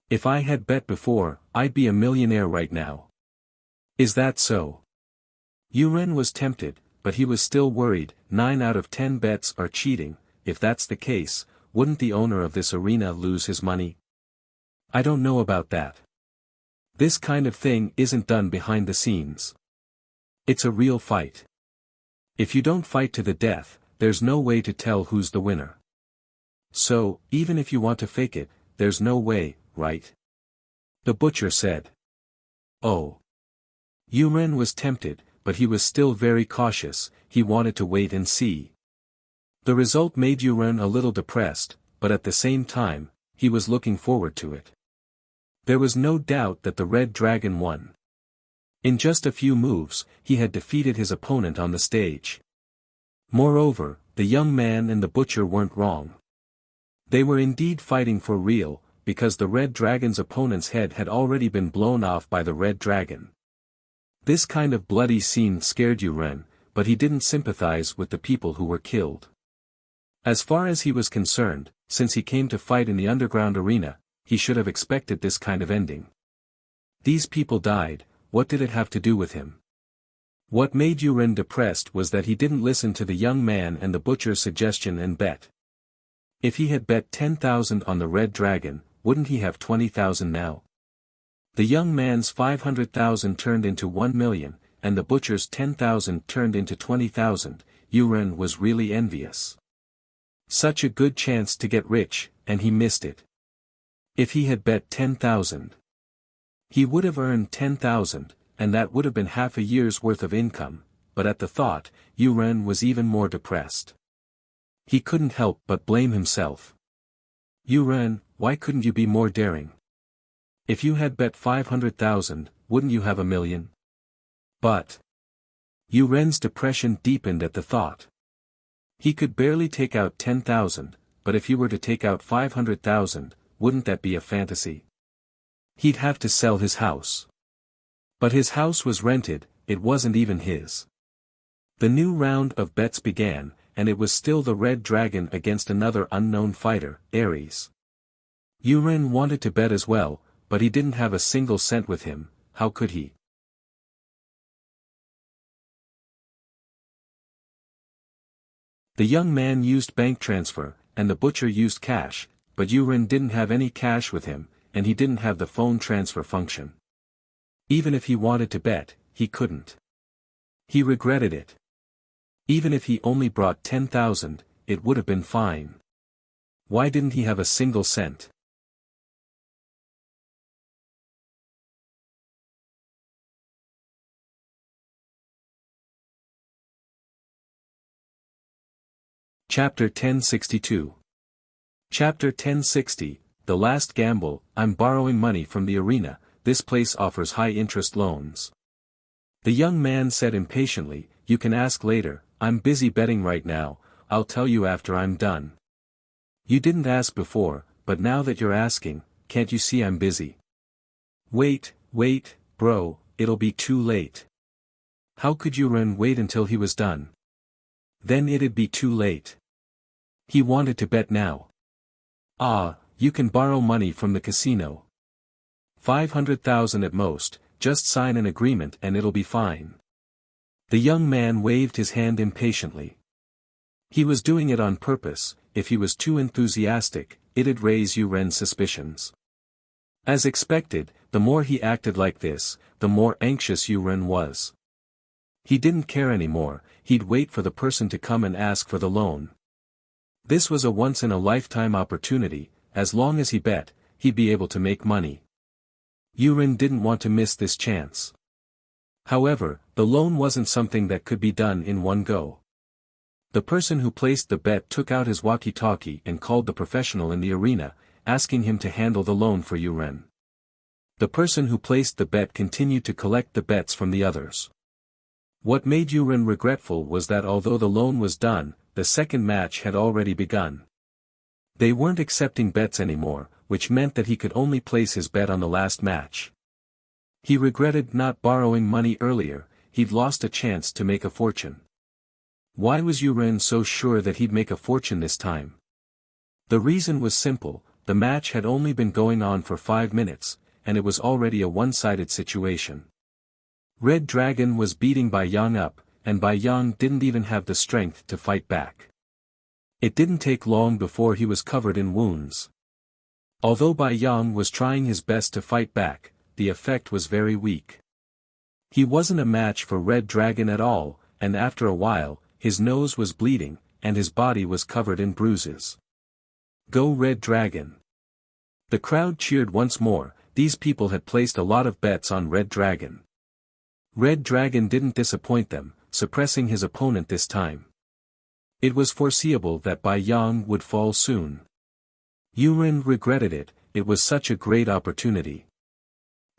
If I had bet before, I'd be a millionaire right now. Is that so? Yuren was tempted, but he was still worried. 9 out of 10 bets are cheating. If that's the case, wouldn't the owner of this arena lose his money? I don't know about that. This kind of thing isn't done behind the scenes. It's a real fight. If you don't fight to the death, there's no way to tell who's the winner. So, even if you want to fake it, there's no way, right? The butcher said. Oh. Yuren was tempted, but he was still very cautious. He wanted to wait and see. The result made Yuren a little depressed, but at the same time, he was looking forward to it. There was no doubt that the red dragon won. In just a few moves, he had defeated his opponent on the stage. Moreover, the young man and the butcher weren't wrong. They were indeed fighting for real, because the red dragon's opponent's head had already been blown off by the red dragon. This kind of bloody scene scared Yuren, but he didn't sympathize with the people who were killed. As far as he was concerned, since he came to fight in the underground arena, he should have expected this kind of ending. These people died, what did it have to do with him? What made Yuren depressed was that he didn't listen to the young man and the butcher's suggestion and bet. If he had bet 10,000 on the red dragon, wouldn't he have 20,000 now? The young man's 500,000 turned into 1 million, and the butcher's 10,000 turned into 20,000, Yuren was really envious. Such a good chance to get rich, and he missed it. If he had bet 10,000, he would have earned 10,000, and that would have been half a year's worth of income, but at the thought, Yuren was even more depressed. He couldn't help but blame himself. Yuren, why couldn't you be more daring? If you had bet 500,000, wouldn't you have 1,000,000? But Yuren's depression deepened at the thought. He could barely take out 10,000, but if he were to take out 500,000, wouldn't that be a fantasy? He'd have to sell his house. But his house was rented, it wasn't even his. The new round of bets began, and it was still the red dragon against another unknown fighter, Ares. Yuren wanted to bet as well, but he didn't have a single cent with him, how could he? The young man used bank transfer, and the butcher used cash, but Yuren didn't have any cash with him, and he didn't have the phone transfer function. Even if he wanted to bet, he couldn't. He regretted it. Even if he only brought 10,000, it would have been fine. Why didn't he have a single cent? Chapter 1062. Chapter 1060, The Last Gamble. I'm borrowing money from the arena, this place offers high-interest loans. The young man said impatiently, you can ask later, I'm busy betting right now, I'll tell you after I'm done. You didn't ask before, but now that you're asking, can't you see I'm busy? Wait, bro, it'll be too late. How could Yuren wait until he was done? Then it'd be too late. He wanted to bet now. You can borrow money from the casino. 500,000 at most, just sign an agreement and it'll be fine. The young man waved his hand impatiently. He was doing it on purpose, if he was too enthusiastic, it'd raise Yuren's suspicions. As expected, the more he acted like this, the more anxious Yuren was. He didn't care anymore, he'd wait for the person to come and ask for the loan. This was a once-in-a-lifetime opportunity, as long as he bet, he'd be able to make money. Yuren didn't want to miss this chance. However, the loan wasn't something that could be done in one go. The person who placed the bet took out his walkie-talkie and called the professional in the arena, asking him to handle the loan for Yuren. The person who placed the bet continued to collect the bets from the others. What made Yuren regretful was that although the loan was done, the second match had already begun. They weren't accepting bets anymore, which meant that he could only place his bet on the last match. He regretted not borrowing money earlier, he'd lost a chance to make a fortune. Why was Yuren so sure that he'd make a fortune this time? The reason was simple, the match had only been going on for 5 minutes, and it was already a one-sided situation. Red Dragon was beating Bai Yang up, and Bai Yang didn't even have the strength to fight back. It didn't take long before he was covered in wounds. Although Bai Yang was trying his best to fight back, the effect was very weak. He wasn't a match for Red Dragon at all, and after a while, his nose was bleeding, and his body was covered in bruises. Go Red Dragon! The crowd cheered once more. These people had placed a lot of bets on Red Dragon. Red Dragon didn't disappoint them, suppressing his opponent this time. It was foreseeable that Bai Yang would fall soon. Yuren regretted it, it was such a great opportunity.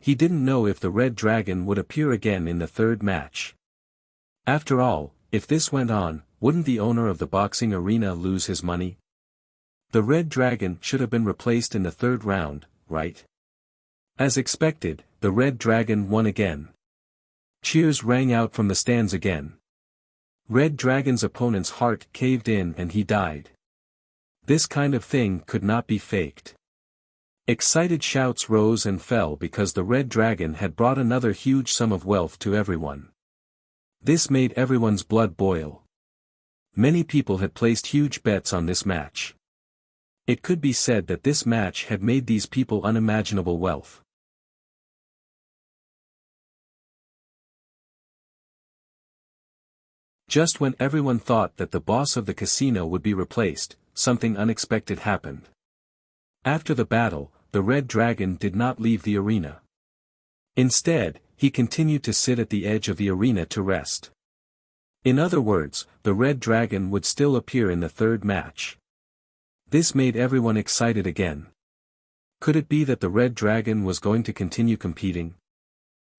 He didn't know if the Red Dragon would appear again in the third match. After all, if this went on, wouldn't the owner of the boxing arena lose his money? The Red Dragon should have been replaced in the third round, right? As expected, the Red Dragon won again. Cheers rang out from the stands again. Red Dragon's opponent's heart caved in and he died. This kind of thing could not be faked. Excited shouts rose and fell because the Red Dragon had brought another huge sum of wealth to everyone. This made everyone's blood boil. Many people had placed huge bets on this match. It could be said that this match had made these people unimaginable wealth. Just when everyone thought that the boss of the casino would be replaced, something unexpected happened. After the battle, the Red Dragon did not leave the arena. Instead, he continued to sit at the edge of the arena to rest. In other words, the Red Dragon would still appear in the third match. This made everyone excited again. Could it be that the Red Dragon was going to continue competing?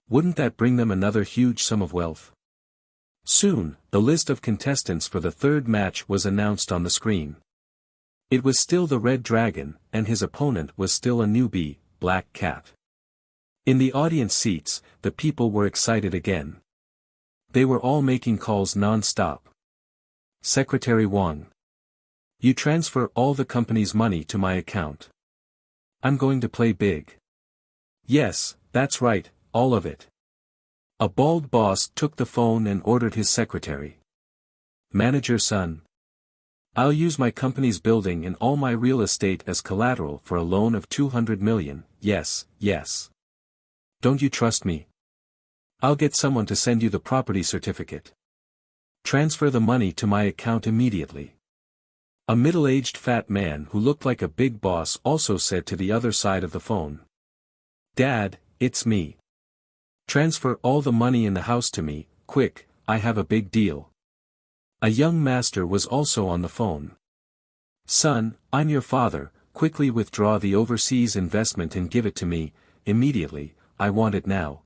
Wouldn't that bring them another huge sum of wealth? Soon, the list of contestants for the third match was announced on the screen. It was still the Red Dragon, and his opponent was still a newbie, Black Cat. In the audience seats, the people were excited again. They were all making calls non-stop. Secretary Wang. You transfer all the company's money to my account. I'm going to play big. Yes, that's right, all of it. A bald boss took the phone and ordered his secretary. Manager son. I'll use my company's building and all my real estate as collateral for a loan of 200 million, yes, yes. Don't you trust me? I'll get someone to send you the property certificate. Transfer the money to my account immediately. A middle-aged fat man who looked like a big boss also said to the other side of the phone. Dad, it's me. Transfer all the money in the house to me, quick, I have a big deal. A young master was also on the phone. Son, I'm your father, quickly withdraw the overseas investment and give it to me, immediately, I want it now.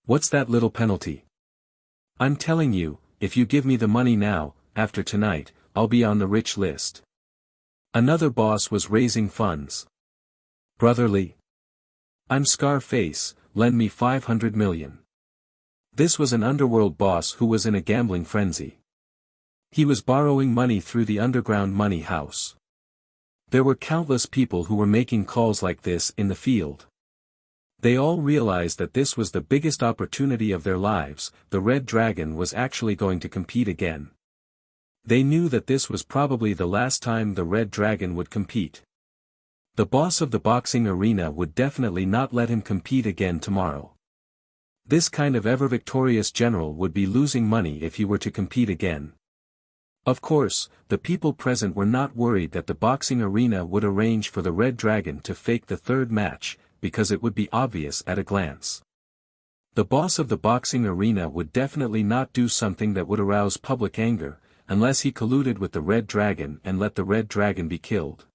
What's that little penalty? I'm telling you, if you give me the money now, after tonight, I'll be on the rich list. Another boss was raising funds. Brotherly. I'm Scarface, lend me 500 million. This was an underworld boss who was in a gambling frenzy. He was borrowing money through the underground money house. There were countless people who were making calls like this in the field. They all realized that this was the biggest opportunity of their lives, the Red Dragon was actually going to compete again. They knew that this was probably the last time the Red Dragon would compete. The boss of the boxing arena would definitely not let him compete again tomorrow. This kind of ever-victorious general would be losing money if he were to compete again. Of course, the people present were not worried that the boxing arena would arrange for the Red Dragon to fake the third match, because it would be obvious at a glance. The boss of the boxing arena would definitely not do something that would arouse public anger, unless he colluded with the Red Dragon and let the Red Dragon be killed.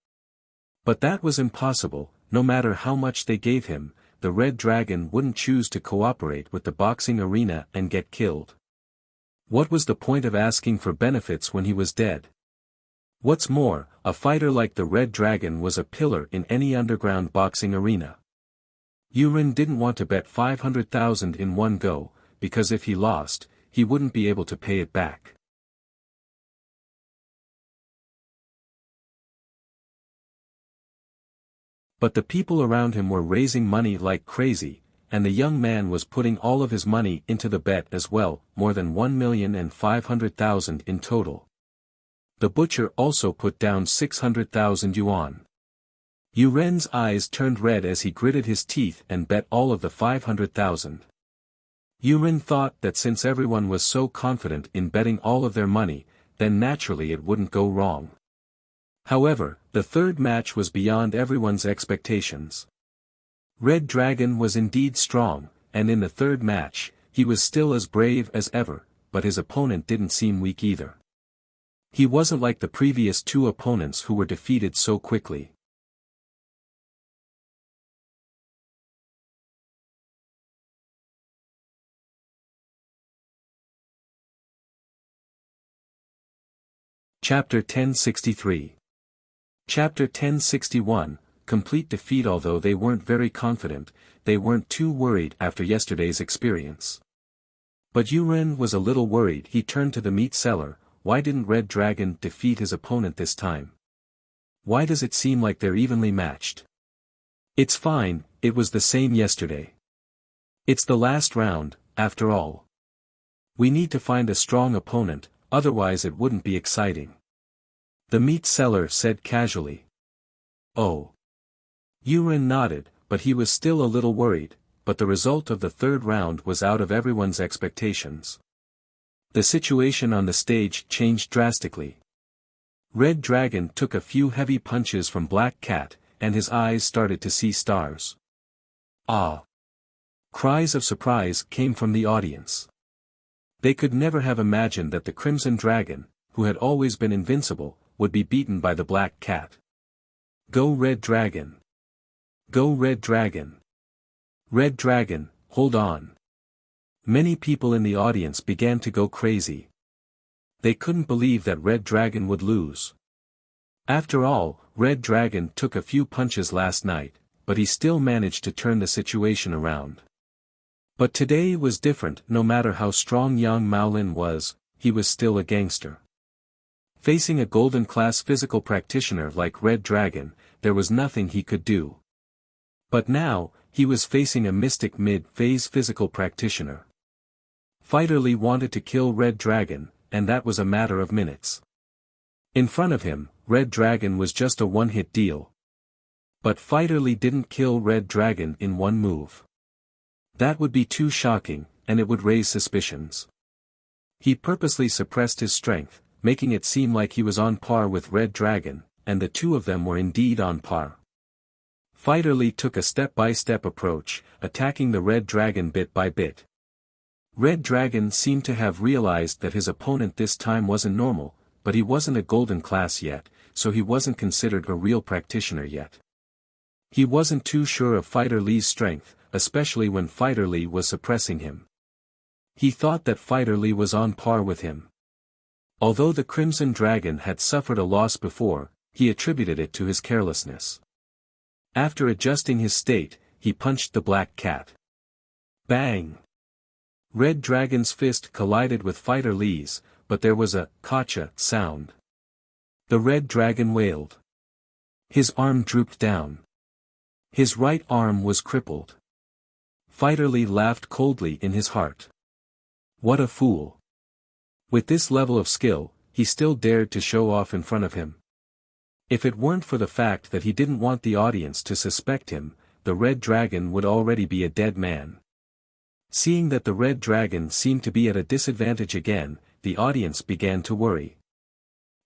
But that was impossible, no matter how much they gave him, the Red Dragon wouldn't choose to cooperate with the boxing arena and get killed. What was the point of asking for benefits when he was dead? What's more, a fighter like the Red Dragon was a pillar in any underground boxing arena. Yuren didn't want to bet 500,000 in one go, because if he lost, he wouldn't be able to pay it back. But the people around him were raising money like crazy, and the young man was putting all of his money into the bet as well, more than 1,500,000 in total. The butcher also put down 600,000 yuan. Yuren's eyes turned red as he gritted his teeth and bet all of the 500,000. Yuren thought that since everyone was so confident in betting all of their money, then naturally it wouldn't go wrong. However, the third match was beyond everyone's expectations. Red Dragon was indeed strong, and in the third match, he was still as brave as ever, but his opponent didn't seem weak either. He wasn't like the previous two opponents who were defeated so quickly. Chapter 1063. Chapter 1061, Complete Defeat. Although they weren't very confident, they weren't too worried after yesterday's experience. But Yuren was a little worried. He turned to the meat seller. Why didn't Red Dragon defeat his opponent this time? Why does it seem like they're evenly matched? It's fine, it was the same yesterday. It's the last round, after all. We need to find a strong opponent, otherwise it wouldn't be exciting. The meat seller said casually. Oh. Yuren nodded, but he was still a little worried, but the result of the third round was out of everyone's expectations. The situation on the stage changed drastically. Red Dragon took a few heavy punches from Black Cat, and his eyes started to see stars. Ah! Cries of surprise came from the audience. They could never have imagined that the Crimson Dragon, who had always been invincible, would be beaten by the Black Cat. Go Red Dragon! Go Red Dragon! Red Dragon, hold on! Many people in the audience began to go crazy. They couldn't believe that Red Dragon would lose. After all, Red Dragon took a few punches last night, but he still managed to turn the situation around. But today was different. No matter how strong Yang Maolin was, he was still a gangster. Facing a golden class physical practitioner like Red Dragon, there was nothing he could do. But now, he was facing a mystic mid-phase physical practitioner. Fighter Lee wanted to kill Red Dragon, and that was a matter of minutes. In front of him, Red Dragon was just a one-hit deal. But Fighter Lee didn't kill Red Dragon in one move. That would be too shocking, and it would raise suspicions. He purposely suppressed his strength, making it seem like he was on par with Red Dragon, and the two of them were indeed on par. Fighter Lee took a step-by-step approach, attacking the Red Dragon bit by bit. Red Dragon seemed to have realized that his opponent this time wasn't normal, but he wasn't a golden class yet, so he wasn't considered a real practitioner yet. He wasn't too sure of Fighter Lee's strength, especially when Fighter Lee was suppressing him. He thought that Fighter Lee was on par with him. Although the Crimson Dragon had suffered a loss before, he attributed it to his carelessness. After adjusting his state, he punched the Black Cat. Bang! Red Dragon's fist collided with Fighter Lee's, but there was a "Gotcha" sound. The Red Dragon wailed. His arm drooped down. His right arm was crippled. Fighter Lee laughed coldly in his heart. What a fool! With this level of skill, he still dared to show off in front of him. If it weren't for the fact that he didn't want the audience to suspect him, the Red Dragon would already be a dead man. Seeing that the Red Dragon seemed to be at a disadvantage again, the audience began to worry.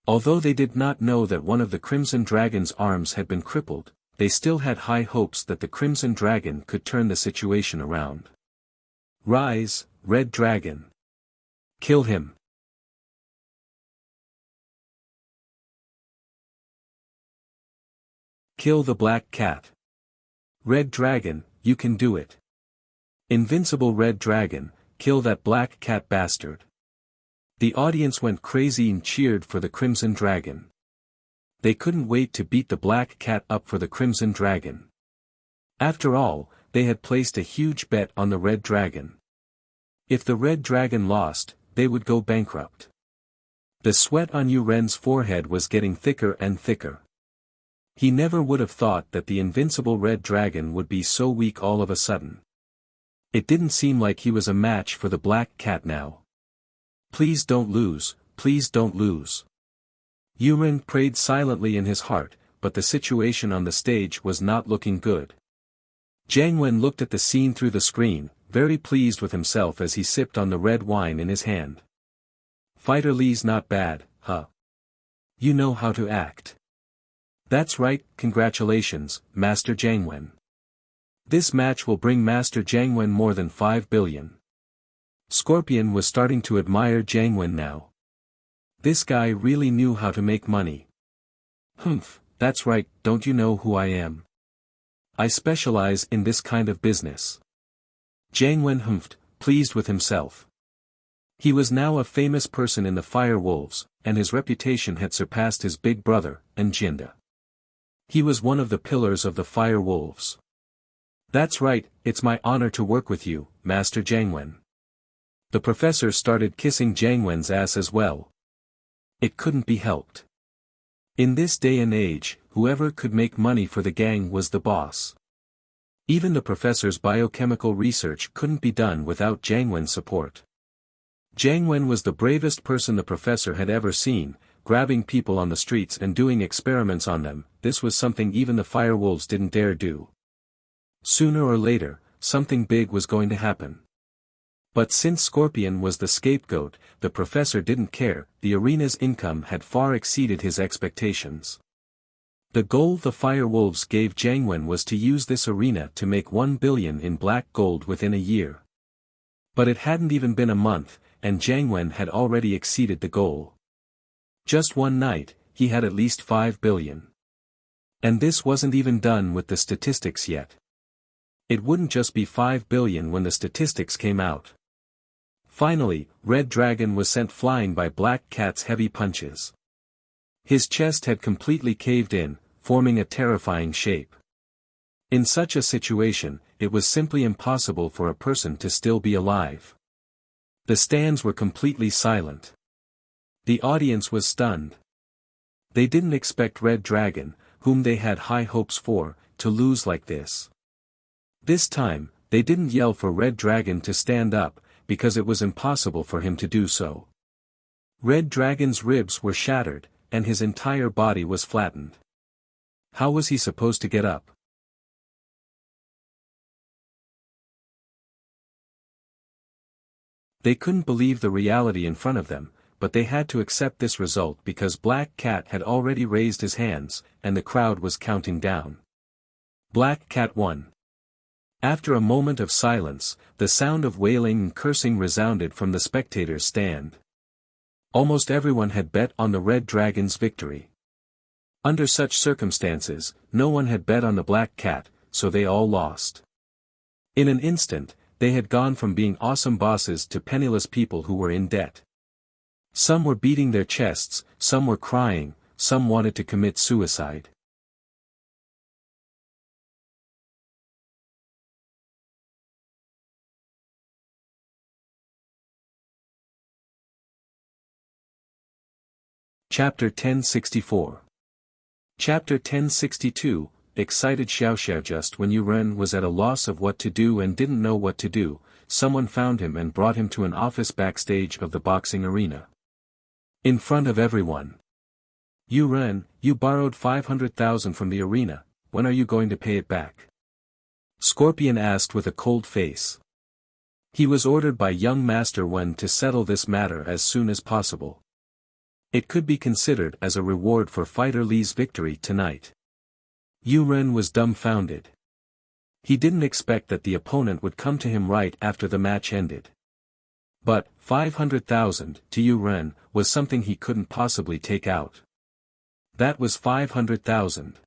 Although they did not know that one of the Crimson Dragon's arms had been crippled, they still had high hopes that the Crimson Dragon could turn the situation around. Rise, Red Dragon! Kill him! Kill the Black Cat! Red Dragon, you can do it! Invincible Red Dragon, kill that Black Cat bastard! The audience went crazy and cheered for the Crimson Dragon. They couldn't wait to beat the Black Cat up for the Crimson Dragon. After all, they had placed a huge bet on the Red Dragon. If the Red Dragon lost, they would go bankrupt. The sweat on Yu Ren's forehead was getting thicker and thicker. He never would have thought that the invincible Red Dragon would be so weak all of a sudden. It didn't seem like he was a match for the Black Cat now. Please don't lose, please don't lose. Yu Ren prayed silently in his heart, but the situation on the stage was not looking good. Jiang Wen looked at the scene through the screen, very pleased with himself as he sipped on the red wine in his hand. Fighter Li's not bad, huh? You know how to act. That's right, congratulations, Master Jiang Wen. This match will bring Master Jiang Wen more than 5 billion. Scorpion was starting to admire Jiang Wen now. This guy really knew how to make money. Humph, that's right, don't you know who I am? I specialize in this kind of business. Jiang Wen humphed, pleased with himself. He was now a famous person in the Fire Wolves, and his reputation had surpassed his big brother, Enchanted. He was one of the pillars of the Fire Wolves. That's right, it's my honor to work with you, Master Jiang Wen. The professor started kissing Jiang Wen's ass as well. It couldn't be helped. In this day and age, whoever could make money for the gang was the boss. Even the professor's biochemical research couldn't be done without Jiang Wen's support. Jiang Wen was the bravest person the professor had ever seen, grabbing people on the streets and doing experiments on them. This was something even the Firewolves didn't dare do. Sooner or later, something big was going to happen. But since Scorpion was the scapegoat, the professor didn't care. The arena's income had far exceeded his expectations. The goal the Firewolves gave Jiang Wen was to use this arena to make 1 billion in black gold within a year. But it hadn't even been a month, and Jiang Wen had already exceeded the goal. Just one night, he had at least 5 billion. And this wasn't even done with the statistics yet. It wouldn't just be 5 billion when the statistics came out. Finally, Red Dragon was sent flying by Black Cat's heavy punches. His chest had completely caved in, forming a terrifying shape. In such a situation, it was simply impossible for a person to still be alive. The stands were completely silent. The audience was stunned. They didn't expect Red Dragon, whom they had high hopes for, to lose like this. This time, they didn't yell for Red Dragon to stand up, because it was impossible for him to do so. Red Dragon's ribs were shattered, and his entire body was flattened. How was he supposed to get up? They couldn't believe the reality in front of them, but they had to accept this result because Black Cat had already raised his hands, and the crowd was counting down. Black Cat won. After a moment of silence, the sound of wailing and cursing resounded from the spectators' stand. Almost everyone had bet on the Red Dragon's victory. Under such circumstances, no one had bet on the Black Cat, so they all lost. In an instant, they had gone from being awesome bosses to penniless people who were in debt. Some were beating their chests, some were crying, some wanted to commit suicide. Chapter 1064. Chapter 1062, Excited Xiaoxiao. Just when Yu Ren was at a loss of what to do and didn't know what to do, someone found him and brought him to an office backstage of the boxing arena. In front of everyone. Yu Ren, you borrowed 500,000 from the arena, when are you going to pay it back? Scorpion asked with a cold face. He was ordered by young Master Wen to settle this matter as soon as possible. It could be considered as a reward for Fighter Li's victory tonight. Yu Ren was dumbfounded. He didn't expect that the opponent would come to him right after the match ended. But, 500,000, to Yu Ren, was something he couldn't possibly take out. That was 500,000.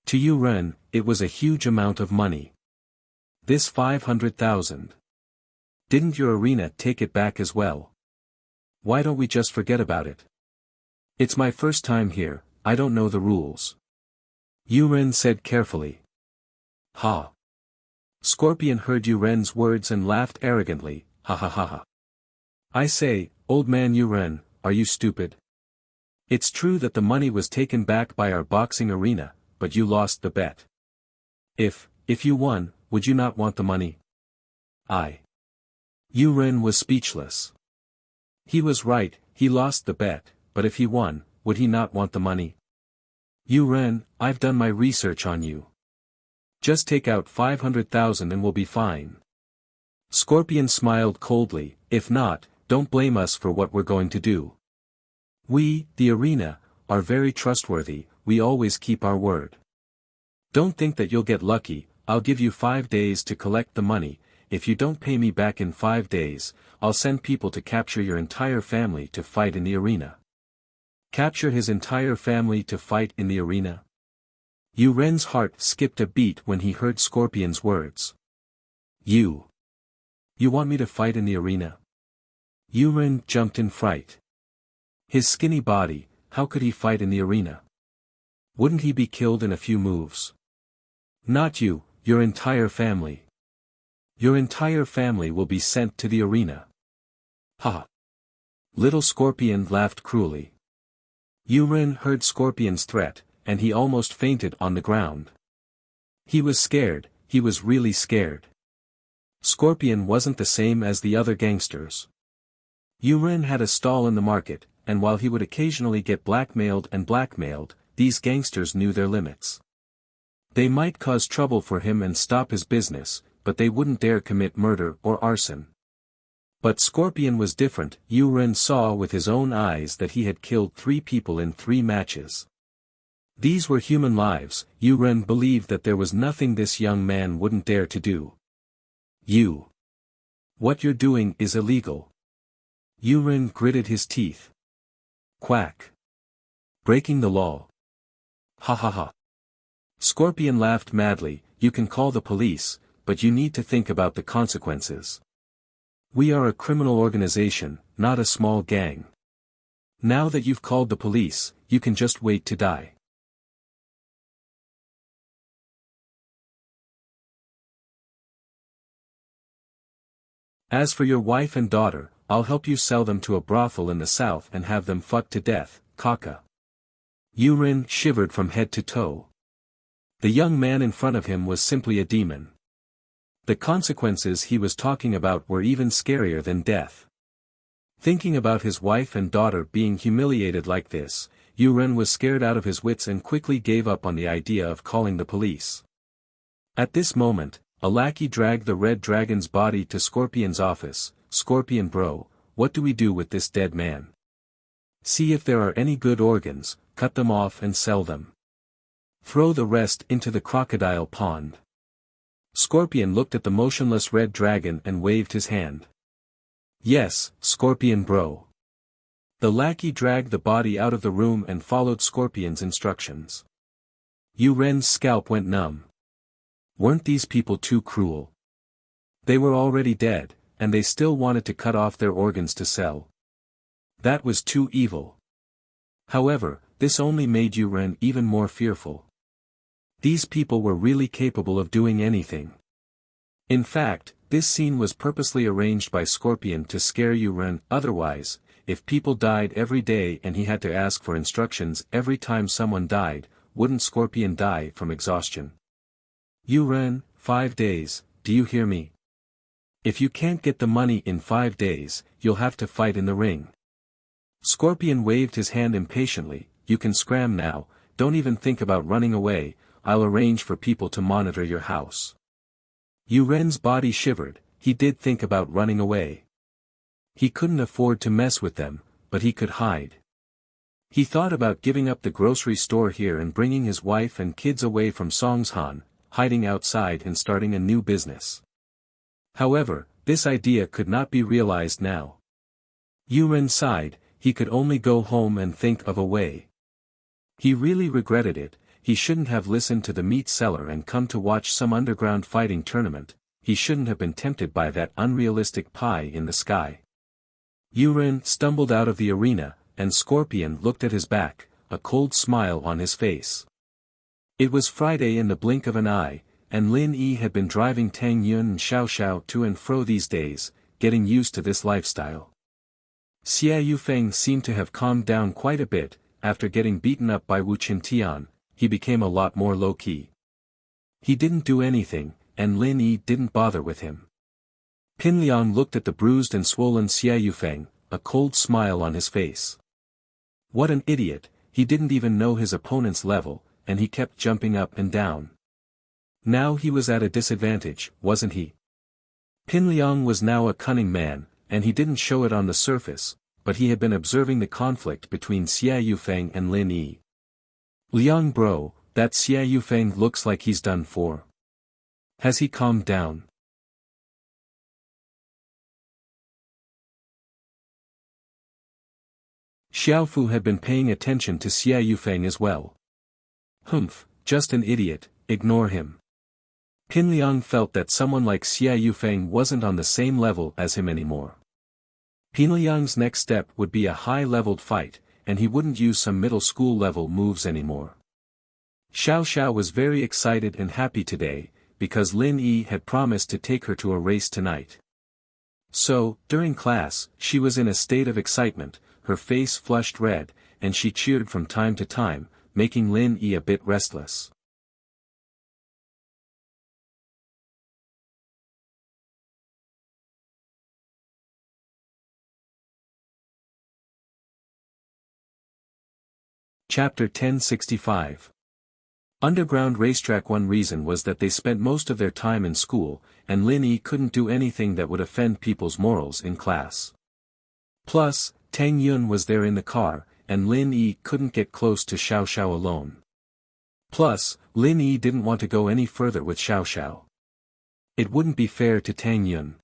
To Yu Ren, it was a huge amount of money. This 500,000. Didn't your arena take it back as well? Why don't we just forget about it? It's my first time here, I don't know the rules. Yu Ren said carefully. Ha! Scorpion heard Yuren's words and laughed arrogantly, ha ha ha ha. I say, old man Yuren, are you stupid? It's true that the money was taken back by our boxing arena, but you lost the bet. If you won, would you not want the money? Yuren was speechless. He was right, he lost the bet, but if he won, would he not want the money? Yuren, I've done my research on you. Just take out 500,000 and we'll be fine. Scorpion smiled coldly, if not, don't blame us for what we're going to do. We, the arena, are very trustworthy, we always keep our word. Don't think that you'll get lucky, I'll give you 5 days to collect the money. If you don't pay me back in 5 days, I'll send people to capture your entire family to fight in the arena. Capture his entire family to fight in the arena? Yuren's heart skipped a beat when he heard Scorpion's words. You want me to fight in the arena? Yuren jumped in fright. His skinny body, how could he fight in the arena? Wouldn't he be killed in a few moves? Not you, your entire family. Your entire family will be sent to the arena. Ha! Little Scorpion laughed cruelly. Yuren heard Scorpion's threat, and he almost fainted on the ground. He was scared, he was really scared. Scorpion wasn't the same as the other gangsters. Yuren had a stall in the market, and while he would occasionally get blackmailed, these gangsters knew their limits. They might cause trouble for him and stop his business, but they wouldn't dare commit murder or arson. But Scorpion was different. Yuren saw with his own eyes that he had killed 3 people in 3 matches. These were human lives. Yuren believed that there was nothing this young man wouldn't dare to do. What you're doing is illegal. Yuren gritted his teeth. Quack. Breaking the law. Ha ha ha. Scorpion laughed madly, you can call the police, but you need to think about the consequences. We are a criminal organization, not a small gang. Now that you've called the police, you can just wait to die. As for your wife and daughter, I'll help you sell them to a brothel in the south and have them fucked to death, Kaka. Yuren shivered from head to toe. The young man in front of him was simply a demon. The consequences he was talking about were even scarier than death. Thinking about his wife and daughter being humiliated like this, Yuren was scared out of his wits and quickly gave up on the idea of calling the police. At this moment, a lackey dragged the red dragon's body to Scorpion's office. Scorpion bro, what do we do with this dead man? See if there are any good organs, cut them off and sell them. Throw the rest into the crocodile pond. Scorpion looked at the motionless red dragon and waved his hand. Yes, Scorpion bro. The lackey dragged the body out of the room and followed Scorpion's instructions. Yuren's scalp went numb. Weren't these people too cruel? They were already dead, and they still wanted to cut off their organs to sell. That was too evil. However, this only made Yuren even more fearful. These people were really capable of doing anything. In fact, this scene was purposely arranged by Scorpion to scare Yuren. Otherwise, if people died every day and he had to ask for instructions every time someone died, wouldn't Scorpion die from exhaustion? Yuren, 5 days, do you hear me? If you can't get the money in 5 days, you'll have to fight in the ring. Scorpion waved his hand impatiently, you can scram now, don't even think about running away, I'll arrange for people to monitor your house. Yuren's body shivered, he did think about running away. He couldn't afford to mess with them, but he could hide. He thought about giving up the grocery store here and bringing his wife and kids away from Songshan, hiding outside and starting a new business. However, this idea could not be realized now. Yuren sighed, he could only go home and think of a way. He really regretted it. He shouldn't have listened to the meat seller and come to watch some underground fighting tournament, he shouldn't have been tempted by that unrealistic pie in the sky. Yuren stumbled out of the arena, and Scorpion looked at his back, a cold smile on his face. It was Friday in the blink of an eye, and Lin Yi had been driving Tang Yun and Xiao Xiao to and fro these days, getting used to this lifestyle. Xia Yufeng seemed to have calmed down quite a bit. After getting beaten up by Wu Qintian, he became a lot more low-key. He didn't do anything, and Lin Yi didn't bother with him. Pin Liang looked at the bruised and swollen Xia Yufeng, a cold smile on his face. What an idiot, he didn't even know his opponent's level, and he kept jumping up and down. Now he was at a disadvantage, wasn't he? Pin Liang was now a cunning man, and he didn't show it on the surface, but he had been observing the conflict between Xia Yufeng and Lin Yi. Liang bro, that Xia Yufeng looks like he's done for. Has he calmed down? Xiaofu had been paying attention to Xia Yufeng as well. Humph, just an idiot, ignore him. Pin Liang felt that someone like Xia Yufeng wasn't on the same level as him anymore. Pin Liang's next step would be a high-leveled fight, and he wouldn't use some middle school level moves anymore. Xiao Xiao was very excited and happy today, because Lin Yi had promised to take her to a race tonight. So, during class, she was in a state of excitement, her face flushed red, and she cheered from time to time, making Lin Yi a bit restless. Chapter 1065. Underground Racetrack. One reason was that they spent most of their time in school, and Lin Yi couldn't do anything that would offend people's morals in class. Plus, Tang Yun was there in the car, and Lin Yi couldn't get close to Xiao Xiao alone. Plus, Lin Yi didn't want to go any further with Xiao Xiao. It wouldn't be fair to Tang Yun.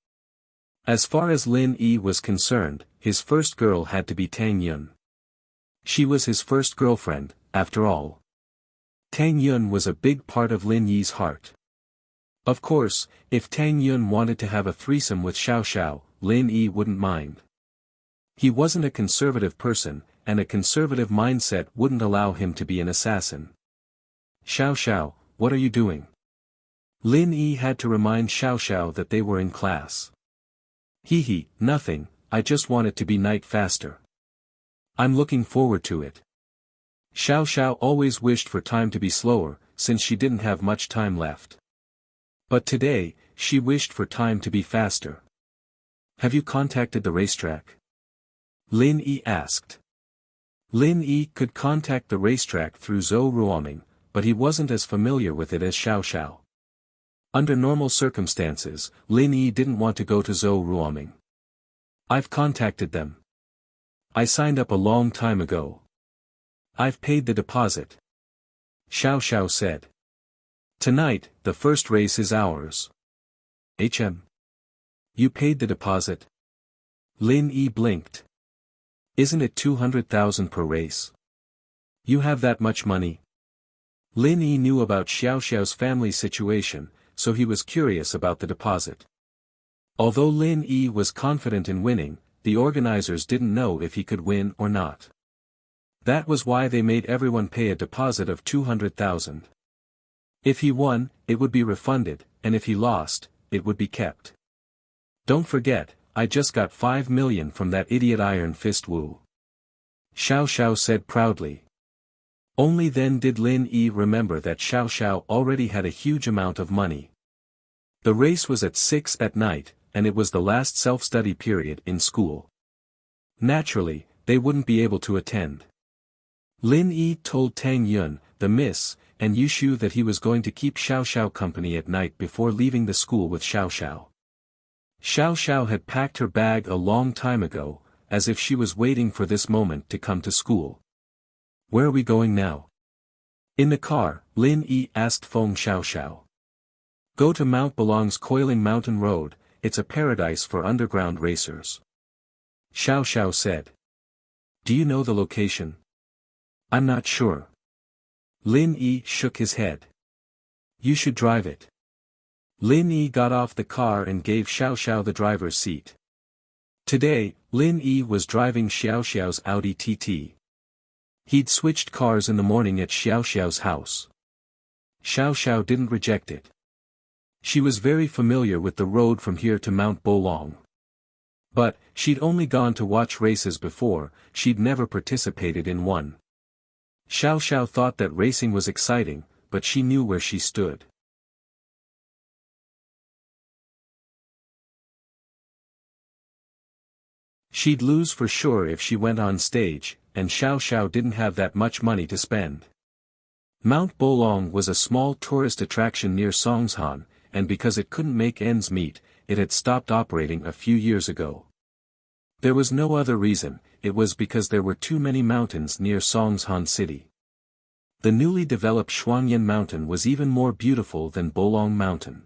As far as Lin Yi was concerned, his first girl had to be Tang Yun. She was his first girlfriend, after all. Tang Yun was a big part of Lin Yi's heart. Of course, if Tang Yun wanted to have a threesome with Xiao Xiao, Lin Yi wouldn't mind. He wasn't a conservative person, and a conservative mindset wouldn't allow him to be an assassin. Xiao Xiao, what are you doing? Lin Yi had to remind Xiao Xiao that they were in class. Hee, nothing, I just want it to be night faster. I'm looking forward to it. Xiao Xiao always wished for time to be slower, since she didn't have much time left. But today, she wished for time to be faster. Have you contacted the racetrack? Lin Yi asked. Lin Yi could contact the racetrack through Zhou Ruoming, but he wasn't as familiar with it as Xiao Xiao. Under normal circumstances, Lin Yi didn't want to go to Zhou Ruoming. I've contacted them. I signed up a long time ago. I've paid the deposit. Xiao Xiao said. Tonight, the first race is ours. You paid the deposit? Lin Yi blinked. Isn't it 200,000 per race? You have that much money? Lin Yi knew about Xiao Xiao's family situation, so he was curious about the deposit. Although Lin Yi was confident in winning, the organizers didn't know if he could win or not. That was why they made everyone pay a deposit of 200,000. If he won, it would be refunded, and if he lost, it would be kept. Don't forget, I just got 5 million from that idiot Iron Fist Wu. Xiao Xiao said proudly. Only then did Lin Yi remember that Xiao Xiao already had a huge amount of money. The race was at 6 at night, and it was the last self-study period in school. Naturally, they wouldn't be able to attend. Lin Yi told Tang Yun, the miss, and Yushu that he was going to keep Xiao Xiao company at night before leaving the school with Xiao Xiao. Xiao Xiao had packed her bag a long time ago, as if she was waiting for this moment to come to school. Where are we going now? In the car, Lin Yi asked Feng Xiao Xiao. Go to Mount Belong's Coiling Mountain Road, it's a paradise for underground racers. Xiao Xiao said. Do you know the location? I'm not sure. Lin Yi shook his head. You should drive it. Lin Yi got off the car and gave Xiao Xiao the driver's seat. Today, Lin Yi was driving Xiao Xiao's Audi TT. He'd switched cars in the morning at Xiao Xiao's house. Xiao Xiao didn't reject it. She was very familiar with the road from here to Mount Bolong. But, she'd only gone to watch races before, she'd never participated in one. Xiao Xiao thought that racing was exciting, but she knew where she stood. She'd lose for sure if she went on stage, and Xiao Xiao didn't have that much money to spend. Mount Bolong was a small tourist attraction near Songshan, and because it couldn't make ends meet, it had stopped operating a few years ago. There was no other reason, it was because there were too many mountains near Songshan City. The newly developed Shuangyan Mountain was even more beautiful than Bolong Mountain.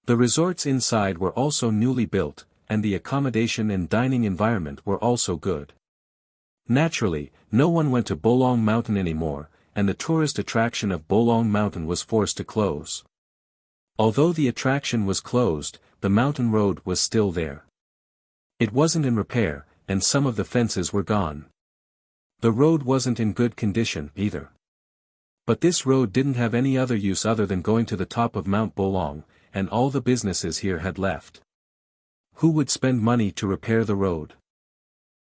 The resorts inside were also newly built, and the accommodation and dining environment were also good. Naturally, no one went to Bolong Mountain anymore, and the tourist attraction of Bolong Mountain was forced to close. Although the attraction was closed, the mountain road was still there. It wasn't in repair, and some of the fences were gone. The road wasn't in good condition either. But this road didn't have any other use other than going to the top of Mount Bolong, and all the businesses here had left. Who would spend money to repair the road?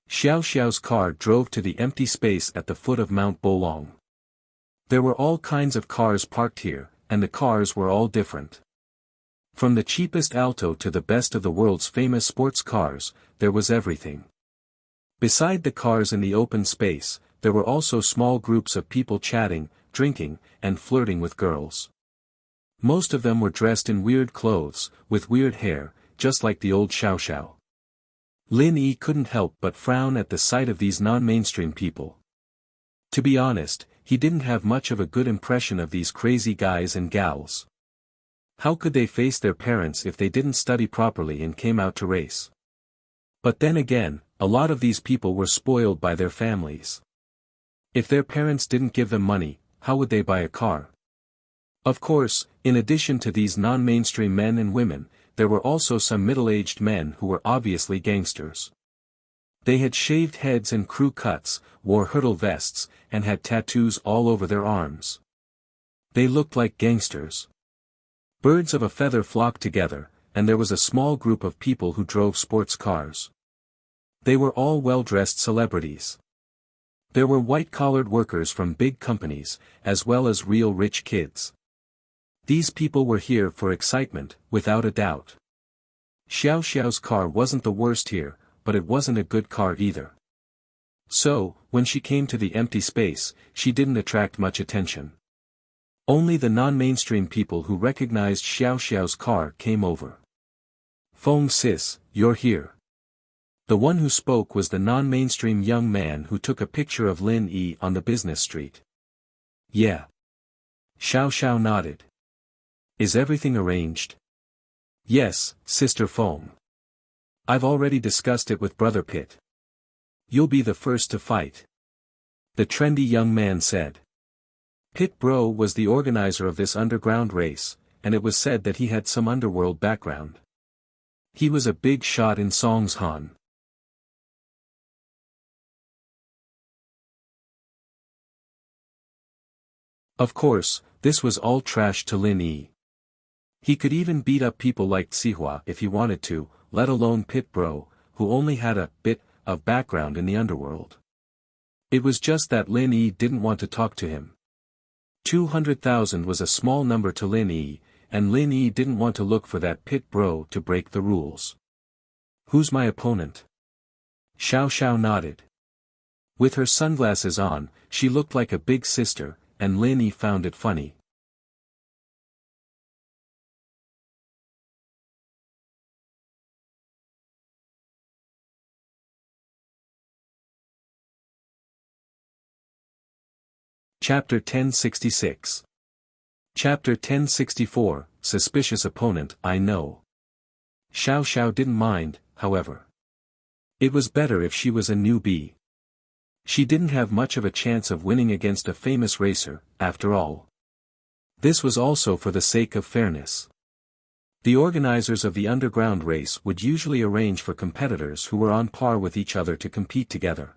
Xiao Xiao's car drove to the empty space at the foot of Mount Bolong. There were all kinds of cars parked here, and the cars were all different. From the cheapest Alto to the best of the world's famous sports cars, there was everything. Beside the cars in the open space, there were also small groups of people chatting, drinking, and flirting with girls. Most of them were dressed in weird clothes, with weird hair, just like the old Xiao Xiao. Lin Yi couldn't help but frown at the sight of these non-mainstream people. To be honest, he didn't have much of a good impression of these crazy guys and gals. How could they face their parents if they didn't study properly and came out to race? But then again, a lot of these people were spoiled by their families. If their parents didn't give them money, how would they buy a car? Of course, in addition to these non-mainstream men and women, there were also some middle-aged men who were obviously gangsters. They had shaved heads and crew cuts, wore hurdle vests, and had tattoos all over their arms. They looked like gangsters. Birds of a feather flocked together, and there was a small group of people who drove sports cars. They were all well-dressed celebrities. There were white-collared workers from big companies, as well as real rich kids. These people were here for excitement, without a doubt. Xiao Xiao's car wasn't the worst here, but it wasn't a good car either. So, when she came to the empty space, she didn't attract much attention. Only the non-mainstream people who recognized Xiao Xiao's car came over. "Feng sis, you're here." The one who spoke was the non-mainstream young man who took a picture of Lin Yi on the business street. "Yeah." Xiao Xiao nodded. "Is everything arranged?" "Yes, Sister Feng. I've already discussed it with Brother Pit. You'll be the first to fight," the trendy young man said. Pit Bro was the organizer of this underground race, and it was said that he had some underworld background. He was a big shot in Songshan. Of course, this was all trash to Lin Yi. He could even beat up people like Sihua if he wanted to, let alone Pit Bro, who only had a bit of background in the underworld. It was just that Lin Yi didn't want to talk to him. 200,000 was a small number to Lin Yi, and Lin Yi didn't want to look for that Pit Bro to break the rules. "Who's my opponent?" Xiao Xiao nodded. With her sunglasses on, she looked like a big sister, and Lin Yi found it funny. Chapter 1066. Chapter 1064, Suspicious Opponent. I know. Xiao Xiao didn't mind, however. It was better if she was a newbie. She didn't have much of a chance of winning against a famous racer, after all. This was also for the sake of fairness. The organizers of the underground race would usually arrange for competitors who were on par with each other to compete together.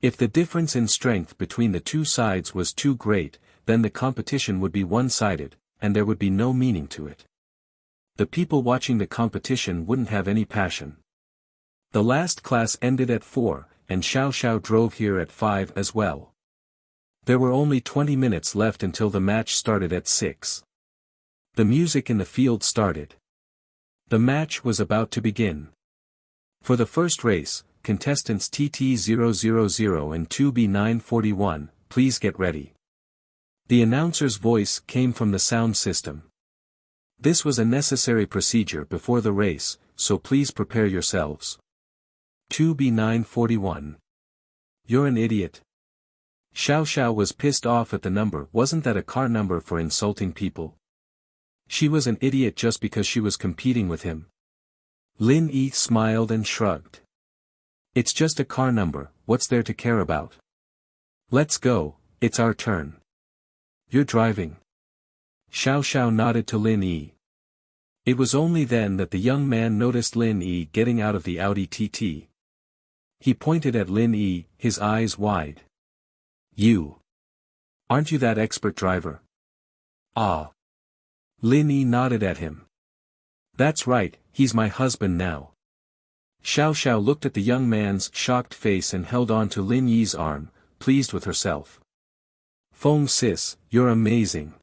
If the difference in strength between the two sides was too great, then the competition would be one-sided, and there would be no meaning to it. the people watching the competition wouldn't have any passion. The last class ended at 4, and Xiao Xiao drove here at 5 as well. There were only 20 minutes left until the match started at 6. The music in the field started. The match was about to begin. For the first race, contestants TT000 and 2B941, please get ready. The announcer's voice came from the sound system. This was a necessary procedure before the race, so please prepare yourselves. 2B941. You're an idiot. Xiao Xiao was pissed off at the number. Wasn't that a car number for insulting people? She was an idiot just because she was competing with him. Lin Yi smiled and shrugged. It's just a car number, what's there to care about? Let's go, it's our turn. You're driving. Xiao Xiao nodded to Lin Yi. It was only then that the young man noticed Lin Yi getting out of the Audi TT. He pointed at Lin Yi, his eyes wide. You. Aren't you that expert driver? Ah. Lin Yi nodded at him. That's right, he's my husband now. Xiao Xiao looked at the young man's shocked face and held on to Lin Yi's arm, pleased with herself. Feng sis, you're amazing.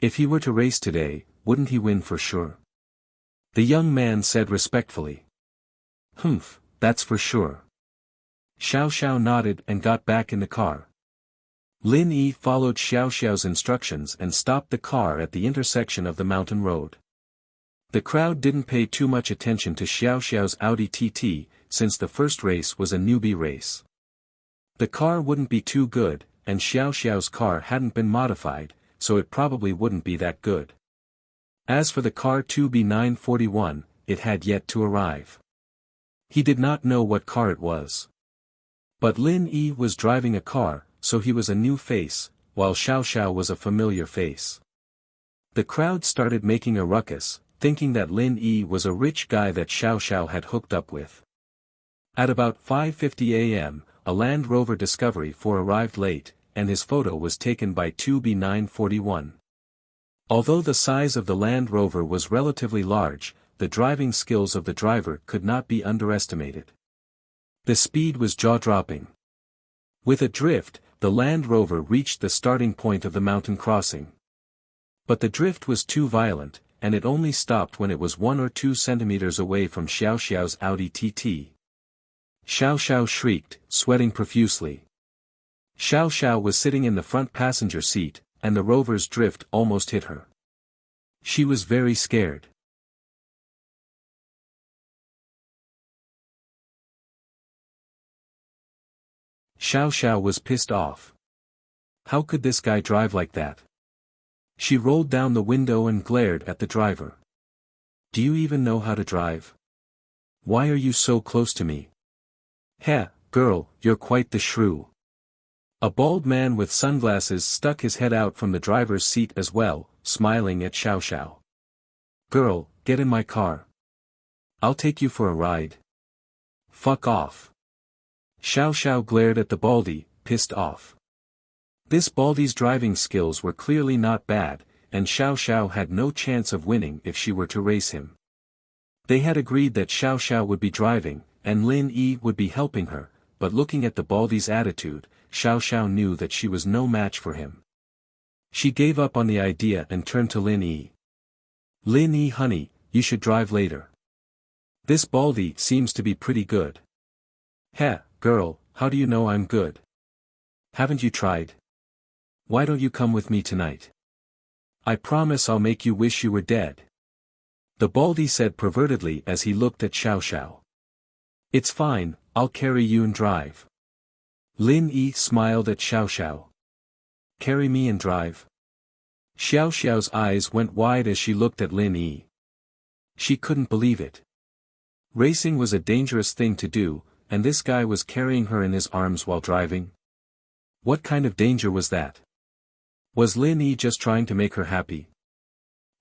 If he were to race today, wouldn't he win for sure? The young man said respectfully. Humph, that's for sure. Xiao Xiao nodded and got back in the car. Lin Yi followed Xiao Xiao's instructions and stopped the car at the intersection of the mountain road. The crowd didn't pay too much attention to Xiao Xiao's Audi TT, since the first race was a newbie race. The car wouldn't be too good, and Xiao Xiao's car hadn't been modified, so it probably wouldn't be that good. As for the car 2B941, it had yet to arrive. He did not know what car it was. But Lin Yi was driving a car, so he was a new face, while Xiao Xiao was a familiar face. The crowd started making a ruckus, thinking that Lin Yi was a rich guy that Xiao Xiao had hooked up with. At about 5:50 a.m., a Land Rover Discovery 4 arrived late, and his photo was taken by 2B941. Although the size of the Land Rover was relatively large, the driving skills of the driver could not be underestimated. The speed was jaw-dropping. With a drift, the Land Rover reached the starting point of the mountain crossing. But the drift was too violent, and it only stopped when it was 1 or 2 centimeters away from Xiao Xiao's Audi TT. Xiao Xiao shrieked, sweating profusely. Xiao Xiao was sitting in the front passenger seat, and the Rover's drift almost hit her. She was very scared. Xiao Xiao was pissed off. How could this guy drive like that? She rolled down the window and glared at the driver. Do you even know how to drive? Why are you so close to me? Heh, girl, you're quite the shrew. A bald man with sunglasses stuck his head out from the driver's seat as well, smiling at Xiao Xiao. Girl, get in my car. I'll take you for a ride. Fuck off. Xiao Xiao glared at the baldy, pissed off. This baldy's driving skills were clearly not bad, and Xiao Xiao had no chance of winning if she were to race him. They had agreed that Xiao Xiao would be driving, and Lin Yi would be helping her, but looking at the baldy's attitude, Xiao Xiao knew that she was no match for him. She gave up on the idea and turned to Lin Yi. Lin Yi honey, you should drive later. This baldy seems to be pretty good. Heh, girl, how do you know I'm good? Haven't you tried? Why don't you come with me tonight? I promise I'll make you wish you were dead. The baldy said pervertedly as he looked at Xiao Xiao. It's fine, I'll carry you and drive. Lin Yi smiled at Xiao Xiao. Carry me and drive. Xiao Xiao's eyes went wide as she looked at Lin Yi. She couldn't believe it. Racing was a dangerous thing to do, and this guy was carrying her in his arms while driving. What kind of danger was that? Was Lin Yi just trying to make her happy?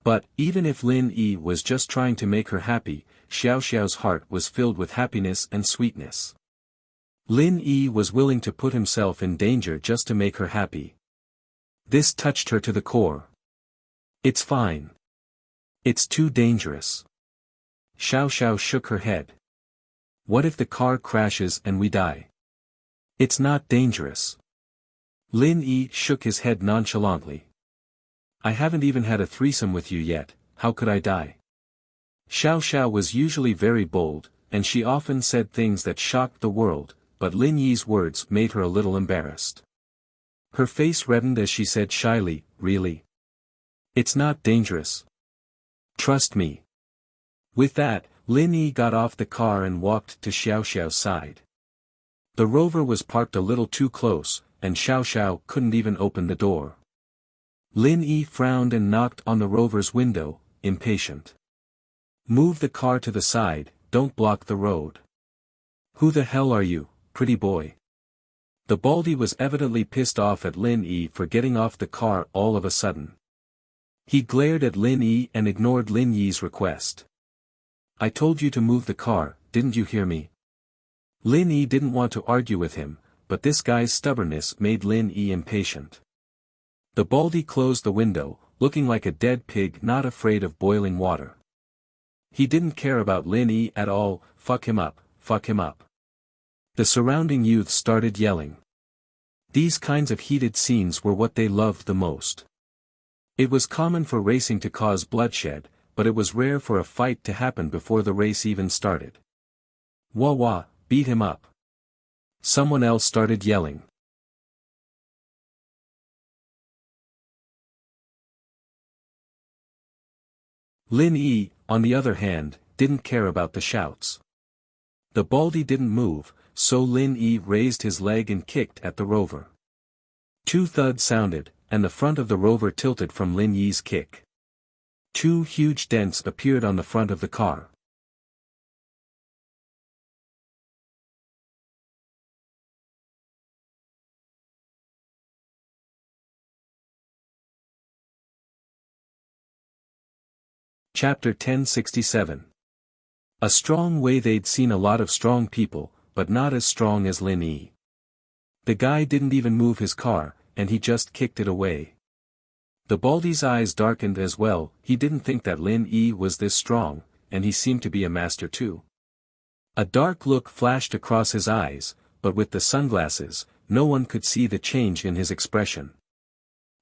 But, even if Lin Yi was just trying to make her happy, Xiao Xiao's heart was filled with happiness and sweetness. Lin Yi was willing to put himself in danger just to make her happy. This touched her to the core. It's fine. It's too dangerous. Xiao Xiao shook her head. What if the car crashes and we die? It's not dangerous. Lin Yi shook his head nonchalantly. I haven't even had a threesome with you yet, how could I die? Xiao Xiao was usually very bold, and she often said things that shocked the world, but Lin Yi's words made her a little embarrassed. Her face reddened as she said shyly, really? It's not dangerous. Trust me. With that, Lin Yi got off the car and walked to Xiao Xiao's side. The rover was parked a little too close, and Xiao Xiao couldn't even open the door. Lin Yi frowned and knocked on the rover's window, impatient. Move the car to the side, don't block the road. Who the hell are you, pretty boy? The baldy was evidently pissed off at Lin Yi for getting off the car all of a sudden. He glared at Lin Yi and ignored Lin Yi's request. I told you to move the car, didn't you hear me? Lin Yi didn't want to argue with him, but this guy's stubbornness made Lin Yi impatient. The baldy closed the window, looking like a dead pig not afraid of boiling water. He didn't care about Lin Yi at all. Fuck him up, fuck him up. The surrounding youths started yelling. These kinds of heated scenes were what they loved the most. It was common for racing to cause bloodshed, but it was rare for a fight to happen before the race even started. Wah wah, beat him up. Someone else started yelling. Lin Yi, on the other hand, didn't care about the shouts. The baldy didn't move, so Lin Yi raised his leg and kicked at the rover. Two thuds sounded, and the front of the rover tilted from Lin Yi's kick. Two huge dents appeared on the front of the car. Chapter 1067. A strong way. They'd seen a lot of strong people, but not as strong as Lin Yi. The guy didn't even move his car, and he just kicked it away. The baldy's eyes darkened as well. He didn't think that Lin Yi was this strong, and he seemed to be a master too. A dark look flashed across his eyes, but with the sunglasses, no one could see the change in his expression.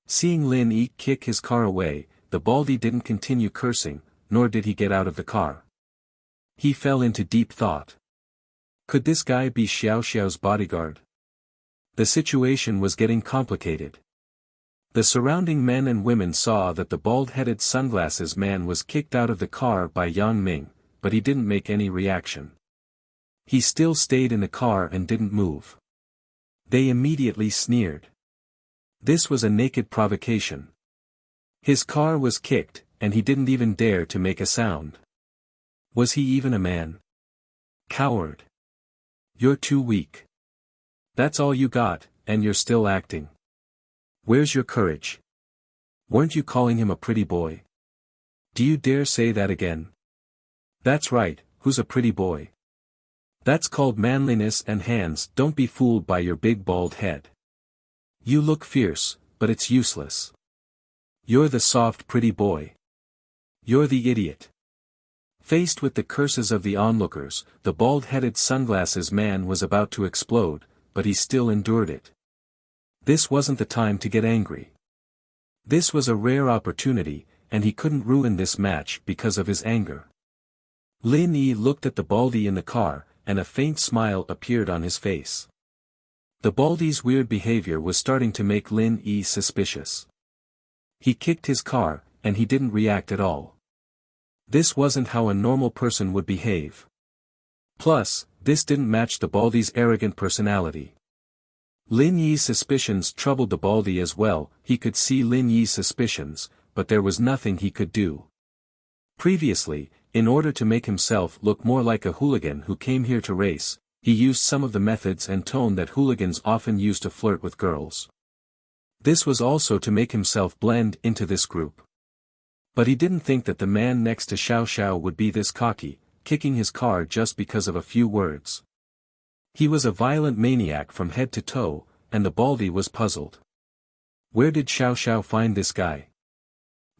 Seeing Lin Yi kick his car away, the baldy didn't continue cursing, nor did he get out of the car. He fell into deep thought. Could this guy be Xiao Xiao's bodyguard? The situation was getting complicated. The surrounding men and women saw that the bald-headed sunglasses man was kicked out of the car by Yang Ming, but he didn't make any reaction. He still stayed in the car and didn't move. They immediately sneered. This was a naked provocation. His car was kicked, and he didn't even dare to make a sound. Was he even a man? Coward. You're too weak. That's all you got, and you're still acting. Where's your courage? Weren't you calling him a pretty boy? Do you dare say that again? That's right, who's a pretty boy? That's called manliness and hands. Don't be fooled by your big bald head. You look fierce, but it's useless. You're the soft pretty boy. You're the idiot. Faced with the curses of the onlookers, the bald-headed sunglasses man was about to explode, but he still endured it. This wasn't the time to get angry. This was a rare opportunity, and he couldn't ruin this match because of his anger. Lin Yi looked at the baldy in the car, and a faint smile appeared on his face. The baldy's weird behavior was starting to make Lin Yi suspicious. He kicked his car, and he didn't react at all. This wasn't how a normal person would behave. Plus, this didn't match the baldy's arrogant personality. Lin Yi's suspicions troubled the baldy as well. He could see Lin Yi's suspicions, but there was nothing he could do. Previously, in order to make himself look more like a hooligan who came here to race, he used some of the methods and tone that hooligans often use to flirt with girls. This was also to make himself blend into this group. But he didn't think that the man next to Xiao Xiao would be this cocky, kicking his car just because of a few words. He was a violent maniac from head to toe, and the baldy was puzzled. Where did Xiao Xiao find this guy?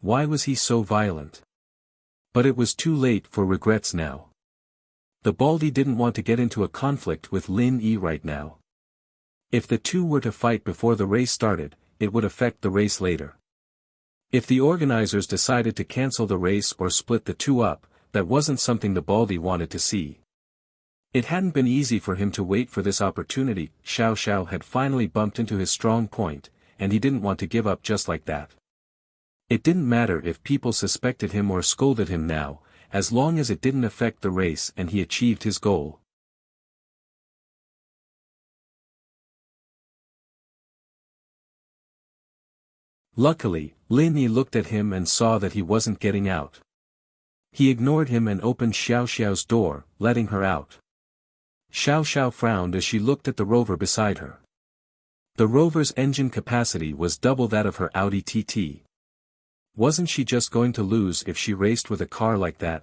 Why was he so violent? But it was too late for regrets now. The Baldy didn't want to get into a conflict with Lin Yi right now. If the two were to fight before the race started, it would affect the race later. If the organizers decided to cancel the race or split the two up, that wasn't something the Baldy wanted to see. It hadn't been easy for him to wait for this opportunity. Xiao Xiao had finally bumped into his strong point, and he didn't want to give up just like that. It didn't matter if people suspected him or scolded him now, as long as it didn't affect the race and he achieved his goal. Luckily, Lin Yi looked at him and saw that he wasn't getting out. He ignored him and opened Xiao Xiao's door, letting her out. Xiao Xiao frowned as she looked at the rover beside her. The rover's engine capacity was double that of her Audi TT. Wasn't she just going to lose if she raced with a car like that?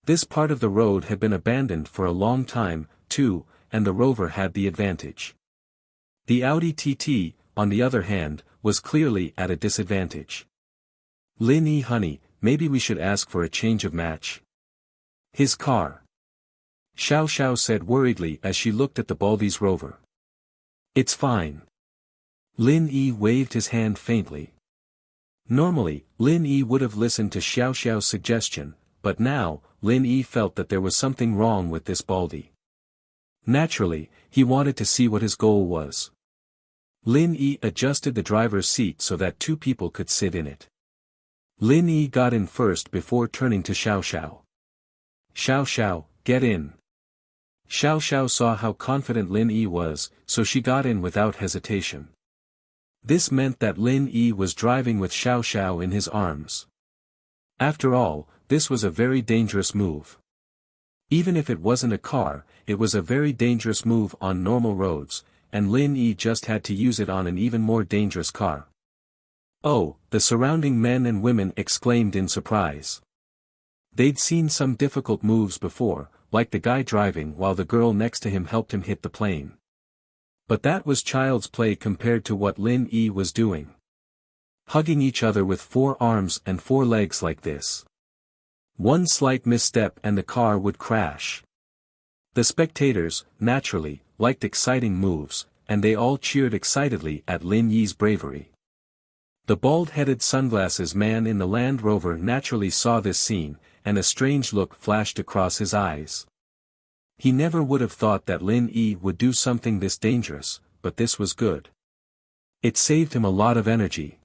This part of the road had been abandoned for a long time, too, and the rover had the advantage. The Audi TT, on the other hand, was clearly at a disadvantage. Lin Yi, honey, maybe we should ask for a change of match. His car. Xiao Xiao said worriedly as she looked at the Baldy's rover. It's fine. Lin Yi waved his hand faintly. Normally, Lin Yi would have listened to Xiao Xiao's suggestion, but now, Lin Yi felt that there was something wrong with this Baldy. Naturally, he wanted to see what his goal was. Lin Yi adjusted the driver's seat so that two people could sit in it. Lin Yi got in first before turning to Xiao Xiao. Xiao Xiao, get in. Xiao Xiao saw how confident Lin Yi was, so she got in without hesitation. This meant that Lin Yi was driving with Xiao Xiao in his arms. After all, this was a very dangerous move. Even if it wasn't a car, it was a very dangerous move on normal roads, and Lin Yi just had to use it on an even more dangerous car. Oh, the surrounding men and women exclaimed in surprise. They'd seen some difficult moves before, like the guy driving while the girl next to him helped him hit the plane. But that was child's play compared to what Lin Yi was doing. Hugging each other with 4 arms and 4 legs like this. One slight misstep and the car would crash. The spectators, naturally, liked exciting moves, and they all cheered excitedly at Lin Yi's bravery. The bald-headed sunglasses man in the Land Rover naturally saw this scene, and a strange look flashed across his eyes. He never would have thought that Lin Yi would do something this dangerous, but this was good. It saved him a lot of energy.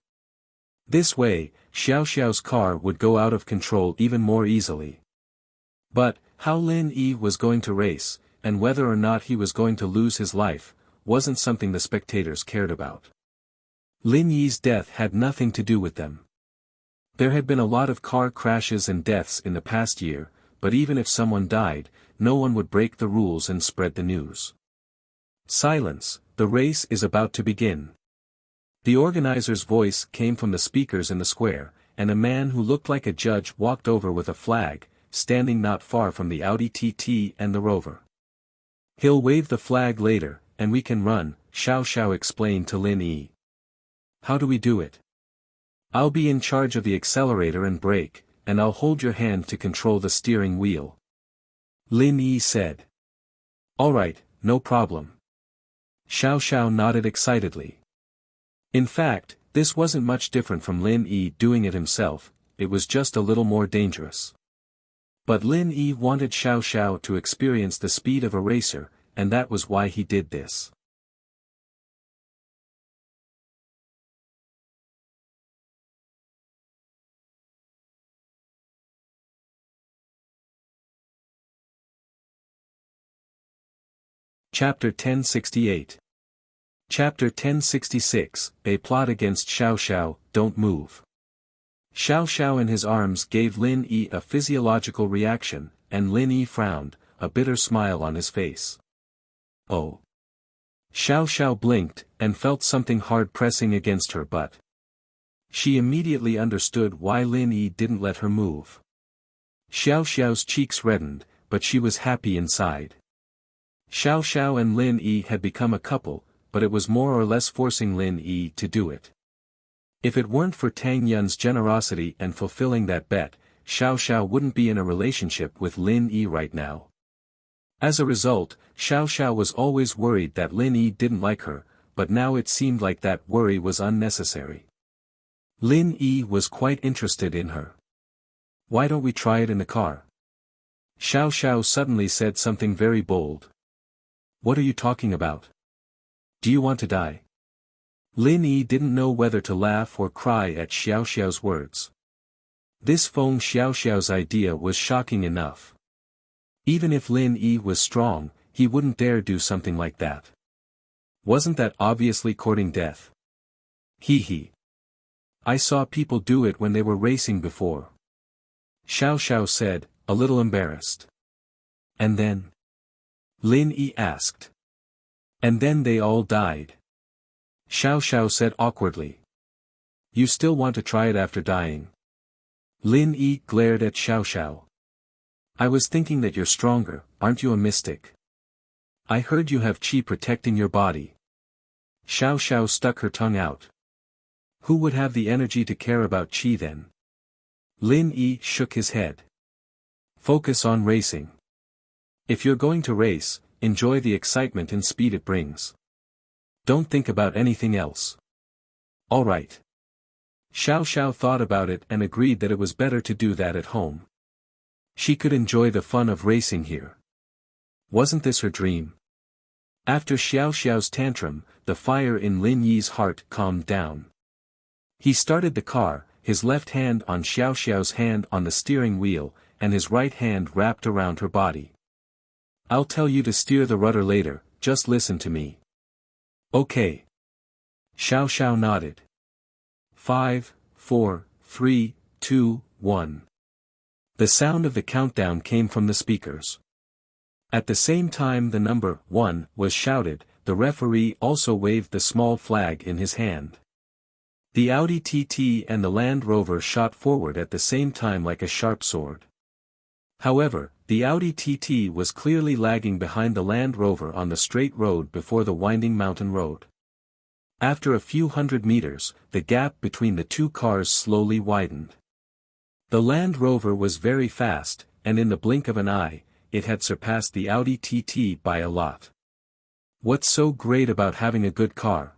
This way, Xiao Xiao's car would go out of control even more easily. But, how Lin Yi was going to race, and whether or not he was going to lose his life, wasn't something the spectators cared about. Lin Yi's death had nothing to do with them. There had been a lot of car crashes and deaths in the past year, but even if someone died, no one would break the rules and spread the news. Silence, the race is about to begin. The organizer's voice came from the speakers in the square, and a man who looked like a judge walked over with a flag, standing not far from the Audi TT and the Rover. He'll wave the flag later, and we can run, Xiao Xiao explained to Lin Yi. How do we do it? I'll be in charge of the accelerator and brake, and I'll hold your hand to control the steering wheel. Lin Yi said. Alright, no problem. Xiao Xiao nodded excitedly. In fact, this wasn't much different from Lin Yi doing it himself, it was just a little more dangerous. But Lin Yi wanted Xiao Xiao to experience the speed of a racer, and that was why he did this. Chapter 1068. Chapter 1066, A Plot Against Xiao Xiao, Don't Move. Xiao Xiao in his arms gave Lin Yi a physiological reaction, and Lin Yi frowned, a bitter smile on his face. Oh. Xiao Xiao blinked, and felt something hard pressing against her butt. She immediately understood why Lin Yi didn't let her move. Xiao Xiao's cheeks reddened, but she was happy inside. Xiao Xiao and Lin Yi had become a couple, but it was more or less forcing Lin Yi to do it. If it weren't for Tang Yun's generosity and fulfilling that bet, Xiao Xiao wouldn't be in a relationship with Lin Yi right now. As a result, Xiao Xiao was always worried that Lin Yi didn't like her, but now it seemed like that worry was unnecessary. Lin Yi was quite interested in her. Why don't we try it in the car? Xiao Xiao suddenly said something very bold. What are you talking about? Do you want to die? Lin Yi didn't know whether to laugh or cry at Xiao Xiao's words. This Feng Xiao Xiao's idea was shocking enough. Even if Lin Yi was strong, he wouldn't dare do something like that. Wasn't that obviously courting death? Hee hee. I saw people do it when they were racing before. Xiao Xiao said, a little embarrassed. And then? Lin Yi asked. And then they all died. Xiao Xiao said awkwardly. You still want to try it after dying? Lin Yi glared at Xiao Xiao. I was thinking that you're stronger, aren't you a mystic? I heard you have qi protecting your body. Xiao Xiao stuck her tongue out. Who would have the energy to care about qi then? Lin Yi shook his head. Focus on racing. If you're going to race, enjoy the excitement and speed it brings. Don't think about anything else. All right. Xiao Xiao thought about it and agreed that it was better to do that at home. She could enjoy the fun of racing here. Wasn't this her dream? After Xiao Xiao's tantrum, the fire in Lin Yi's heart calmed down. He started the car, his left hand on Xiao Xiao's hand on the steering wheel, and his right hand wrapped around her body. I'll tell you to steer the rudder later, just listen to me. Okay. Xiao Xiao nodded. 5, 4, 3, 2, 1. The sound of the countdown came from the speakers. At the same time the number 1 was shouted, the referee also waved the small flag in his hand. The Audi TT and the Land Rover shot forward at the same time like a sharp sword. However, the Audi TT was clearly lagging behind the Land Rover on the straight road before the winding mountain road. After a few hundred meters, the gap between the two cars slowly widened. The Land Rover was very fast, and in the blink of an eye, it had surpassed the Audi TT by a lot. What's so great about having a good car?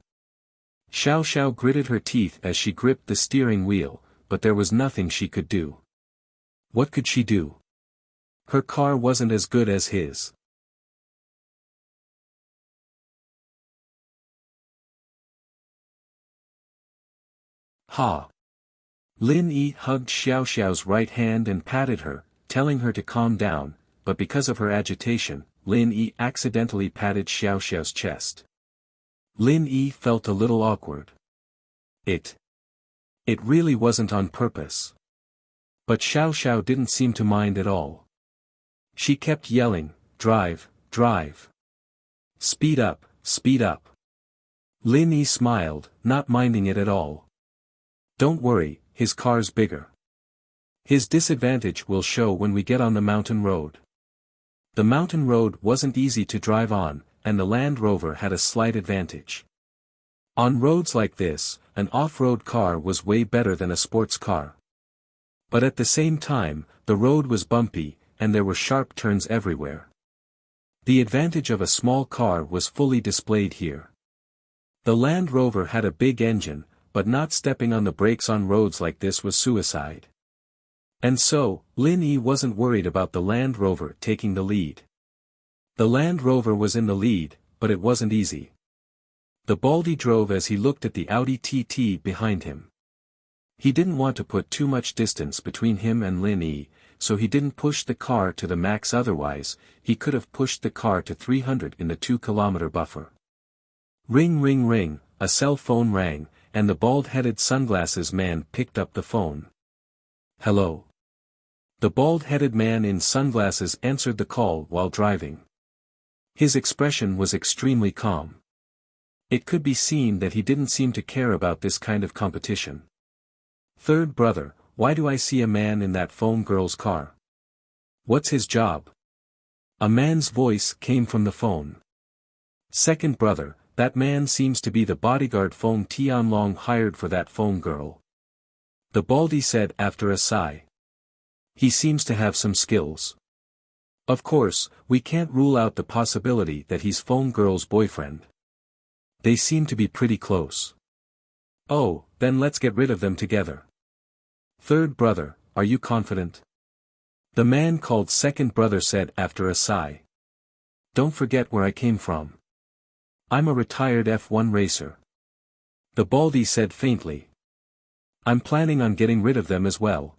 Xiao Xiao gritted her teeth as she gripped the steering wheel, but there was nothing she could do. What could she do? Her car wasn't as good as his. Ha! Lin Yi hugged Xiao Xiao's right hand and patted her, telling her to calm down, but because of her agitation, Lin Yi accidentally patted Xiao Xiao's chest. Lin Yi felt a little awkward. It really wasn't on purpose. But Xiao Xiao didn't seem to mind at all. She kept yelling, drive, drive. Speed up, speed up. Lin Yi smiled, not minding it at all. Don't worry, his car's bigger. His disadvantage will show when we get on the mountain road. The mountain road wasn't easy to drive on, and the Land Rover had a slight advantage. On roads like this, an off-road car was way better than a sports car. But at the same time, the road was bumpy, and there were sharp turns everywhere. The advantage of a small car was fully displayed here. The Land Rover had a big engine, but not stepping on the brakes on roads like this was suicide. And so, Lin Yi wasn't worried about the Land Rover taking the lead. The Land Rover was in the lead, but it wasn't easy. The Baldy drove as he looked at the Audi TT behind him. He didn't want to put too much distance between him and Lin Yi, so he didn't push the car to the max. Otherwise, he could have pushed the car to 300 in the 2-kilometer buffer. Ring ring ring, a cell phone rang, and the bald-headed sunglasses man picked up the phone. Hello. The bald-headed man in sunglasses answered the call while driving. His expression was extremely calm. It could be seen that he didn't seem to care about this kind of competition. Third brother, why do I see a man in that phone girl's car? What's his job? A man's voice came from the phone. Second brother, that man seems to be the bodyguard Feng Tianlong hired for that phone girl. The baldy said after a sigh. He seems to have some skills. Of course, we can't rule out the possibility that he's Phone Girl's boyfriend. They seem to be pretty close. Oh, then let's get rid of them together. Third brother, are you confident? The man called second brother said after a sigh. Don't forget where I came from. I'm a retired F1 racer. The Baldy said faintly. I'm planning on getting rid of them as well.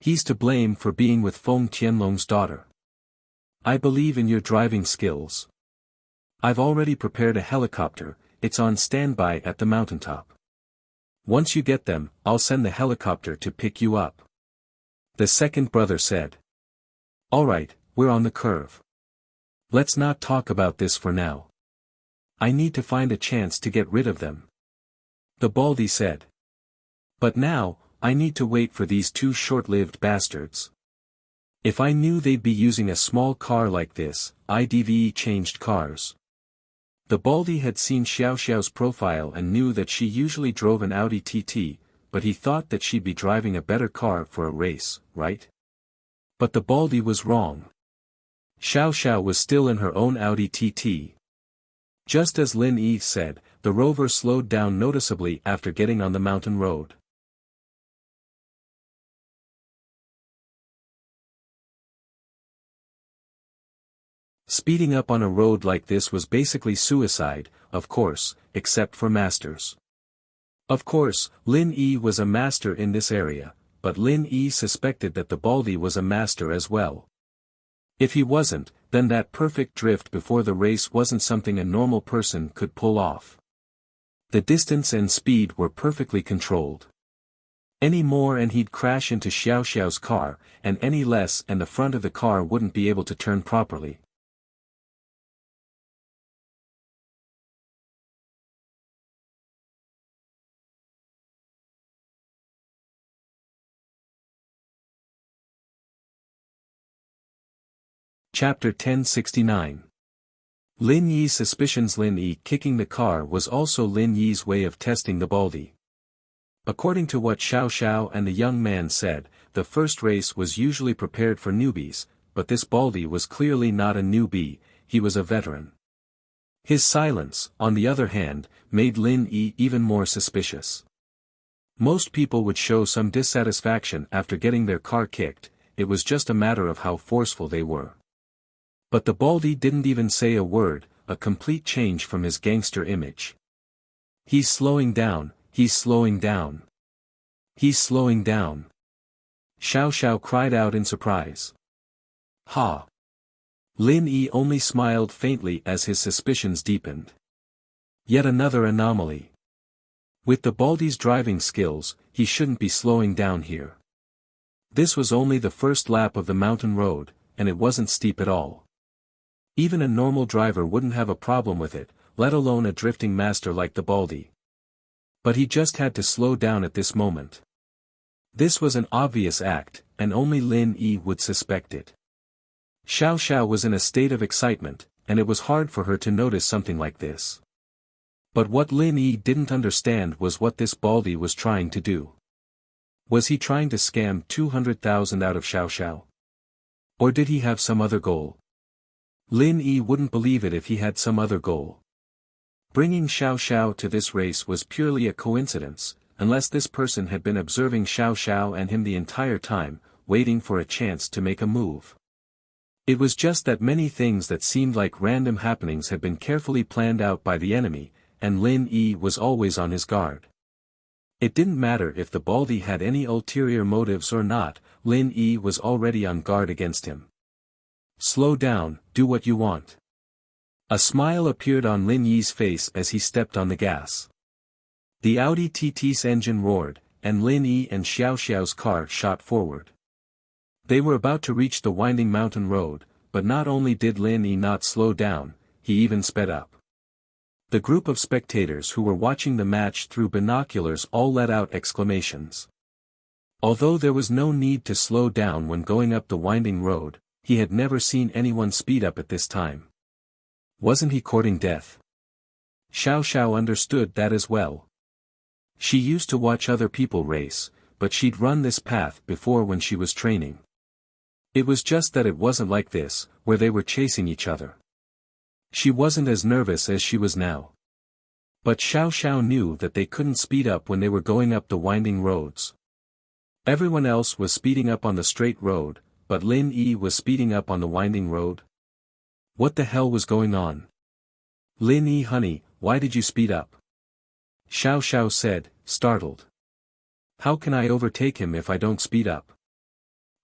He's to blame for being with Feng Tianlong's daughter. I believe in your driving skills. I've already prepared a helicopter, it's on standby at the mountaintop. Once you get them, I'll send the helicopter to pick you up. The second brother said. Alright, we're on the curve. Let's not talk about this for now. I need to find a chance to get rid of them. The Baldy said. But now, I need to wait for these two short-lived bastards. If I knew they'd be using a small car like this, I'd changed cars. The Baldy had seen Xiao Xiao's profile and knew that she usually drove an Audi TT, but he thought that she'd be driving a better car for a race, right? But the Baldy was wrong. Xiao Xiao was still in her own Audi TT. Just as Lin Yi said, the rover slowed down noticeably after getting on the mountain road. Speeding up on a road like this was basically suicide, of course, except for masters. Of course, Lin Yi was a master in this area, but Lin Yi suspected that the Baldy was a master as well. If he wasn't, then that perfect drift before the race wasn't something a normal person could pull off. The distance and speed were perfectly controlled. Any more and he'd crash into Xiao Xiao's car, and any less and the front of the car wouldn't be able to turn properly. Chapter 1069. Lin Yi's suspicions. Lin Yi kicking the car was also Lin Yi's way of testing the Baldy. According to what Xiao Xiao and the young man said, the first race was usually prepared for newbies, but this Baldy was clearly not a newbie, he was a veteran. His silence, on the other hand, made Lin Yi even more suspicious. Most people would show some dissatisfaction after getting their car kicked, it was just a matter of how forceful they were. But the Baldy didn't even say a word, a complete change from his gangster image. He's slowing down, he's slowing down. He's slowing down. Xiao Xiao cried out in surprise. Ha! Lin Yi only smiled faintly as his suspicions deepened. Yet another anomaly. With the Baldy's driving skills, he shouldn't be slowing down here. This was only the first lap of the mountain road, and it wasn't steep at all. Even a normal driver wouldn't have a problem with it, let alone a drifting master like the Baldy. But he just had to slow down at this moment. This was an obvious act, and only Lin Yi would suspect it. Xiao Xiao was in a state of excitement, and it was hard for her to notice something like this. But what Lin Yi didn't understand was what this Baldy was trying to do. Was he trying to scam 200,000 out of Xiao Xiao? Or did he have some other goal? Lin Yi wouldn't believe it if he had some other goal. Bringing Xiao Xiao to this race was purely a coincidence, unless this person had been observing Xiao Xiao and him the entire time, waiting for a chance to make a move. It was just that many things that seemed like random happenings had been carefully planned out by the enemy, and Lin Yi was always on his guard. It didn't matter if the Baldy had any ulterior motives or not, Lin Yi was already on guard against him. Slow down, do what you want. A smile appeared on Lin Yi's face as he stepped on the gas. The Audi TT's engine roared, and Lin Yi and Xiao Xiao's car shot forward. They were about to reach the winding mountain road, but not only did Lin Yi not slow down, he even sped up. The group of spectators who were watching the match through binoculars all let out exclamations. Although there was no need to slow down when going up the winding road, he had never seen anyone speed up at this time. Wasn't he courting death? Xiao Xiao understood that as well. She used to watch other people race, but she'd run this path before when she was training. It was just that it wasn't like this, where they were chasing each other. She wasn't as nervous as she was now. But Xiao Xiao knew that they couldn't speed up when they were going up the winding roads. Everyone else was speeding up on the straight road, but Lin Yi was speeding up on the winding road. What the hell was going on? Lin Yi, honey, why did you speed up? Xiao Xiao said, startled. How can I overtake him if I don't speed up?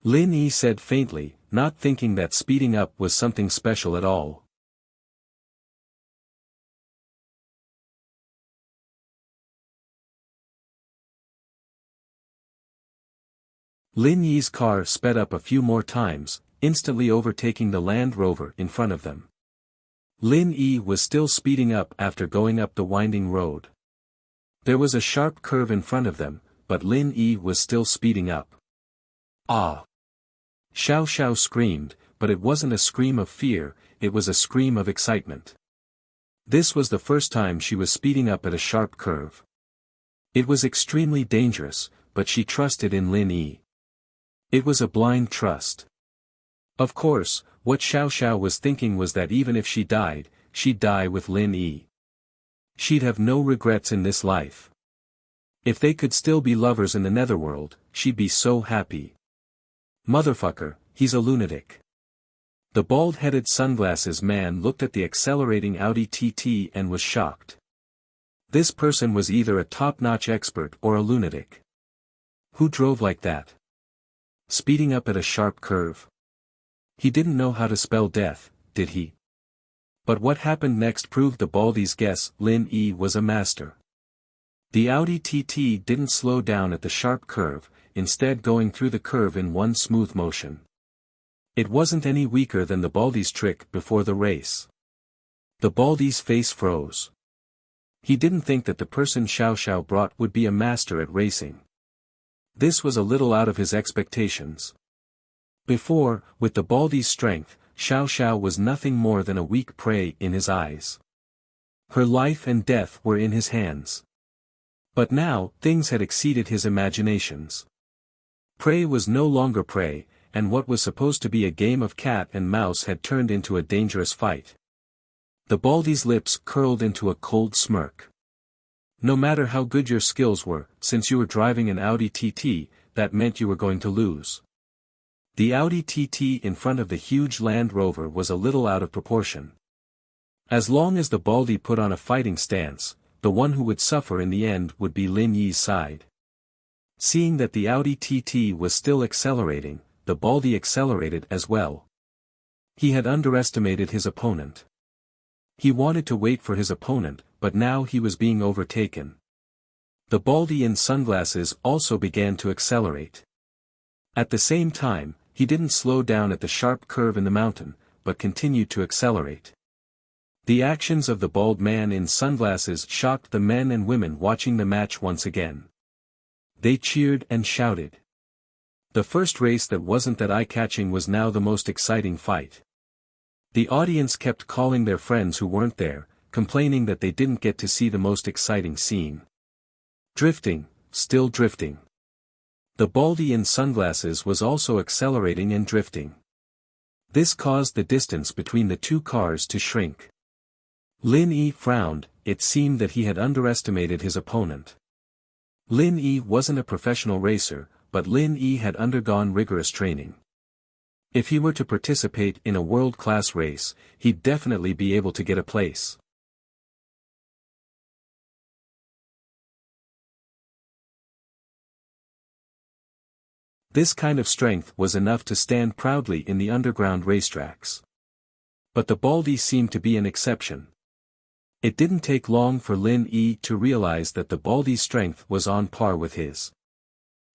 Lin Yi said faintly, not thinking that speeding up was something special at all. Lin Yi's car sped up a few more times, instantly overtaking the Land Rover in front of them. Lin Yi was still speeding up after going up the winding road. There was a sharp curve in front of them, but Lin Yi was still speeding up. Ah! Xiao Xiao screamed, but it wasn't a scream of fear, it was a scream of excitement. This was the first time she was speeding up at a sharp curve. It was extremely dangerous, but she trusted in Lin Yi. It was a blind trust. Of course, what Xiao Xiao was thinking was that even if she died, she'd die with Lin Yi. She'd have no regrets in this life. If they could still be lovers in the netherworld, she'd be so happy. Motherfucker, he's a lunatic. The bald-headed sunglasses man looked at the accelerating Audi TT and was shocked. This person was either a top-notch expert or a lunatic. Who drove like that? Speeding up at a sharp curve. He didn't know how to spell death, did he? But what happened next proved the Baldy's guess. Lin Yi was a master. The Audi TT didn't slow down at the sharp curve, instead going through the curve in one smooth motion. It wasn't any weaker than the Baldy's trick before the race. The Baldy's face froze. He didn't think that the person Xiao Xiao brought would be a master at racing. This was a little out of his expectations. Before, with the Baldy's strength, Xiao Xiao was nothing more than a weak prey in his eyes. Her life and death were in his hands. But now, things had exceeded his imaginations. Prey was no longer prey, and what was supposed to be a game of cat and mouse had turned into a dangerous fight. The Baldy's lips curled into a cold smirk. No matter how good your skills were, since you were driving an Audi TT, that meant you were going to lose. The Audi TT in front of the huge Land Rover was a little out of proportion. As long as the Baldy put on a fighting stance, the one who would suffer in the end would be Lin Yi's side. Seeing that the Audi TT was still accelerating, the Baldy accelerated as well. He had underestimated his opponent. He wanted to wait for his opponent, but now he was being overtaken. The Baldy in sunglasses also began to accelerate. At the same time, he didn't slow down at the sharp curve in the mountain, but continued to accelerate. The actions of the bald man in sunglasses shocked the men and women watching the match once again. They cheered and shouted. The first race that wasn't that eye-catching was now the most exciting fight. The audience kept calling their friends who weren't there, complaining that they didn't get to see the most exciting scene. Drifting, still drifting. The Baldy in sunglasses was also accelerating and drifting. This caused the distance between the two cars to shrink. Lin Yi frowned, it seemed that he had underestimated his opponent. Lin Yi wasn't a professional racer, but Lin Yi had undergone rigorous training. If he were to participate in a world-class race, he'd definitely be able to get a place. This kind of strength was enough to stand proudly in the underground racetracks. But the Baldy seemed to be an exception. It didn't take long for Lin Yi to realize that the Baldy's strength was on par with his.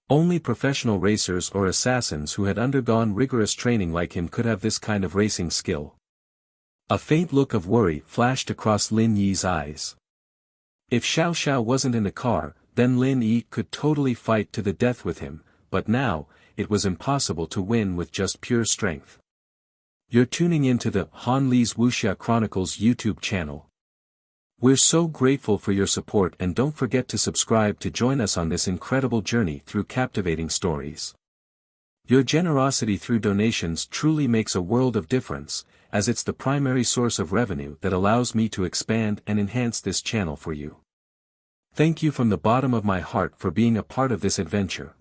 Only professional racers or assassins who had undergone rigorous training like him could have this kind of racing skill. A faint look of worry flashed across Lin Yi's eyes. If Xiao Xiao wasn't in the car, then Lin Yi could totally fight to the death with him, but now, it was impossible to win with just pure strength. You're tuning into the Han Li's Wuxia Chronicles YouTube channel. We're so grateful for your support, and don't forget to subscribe to join us on this incredible journey through captivating stories. Your generosity through donations truly makes a world of difference, as it's the primary source of revenue that allows me to expand and enhance this channel for you. Thank you from the bottom of my heart for being a part of this adventure.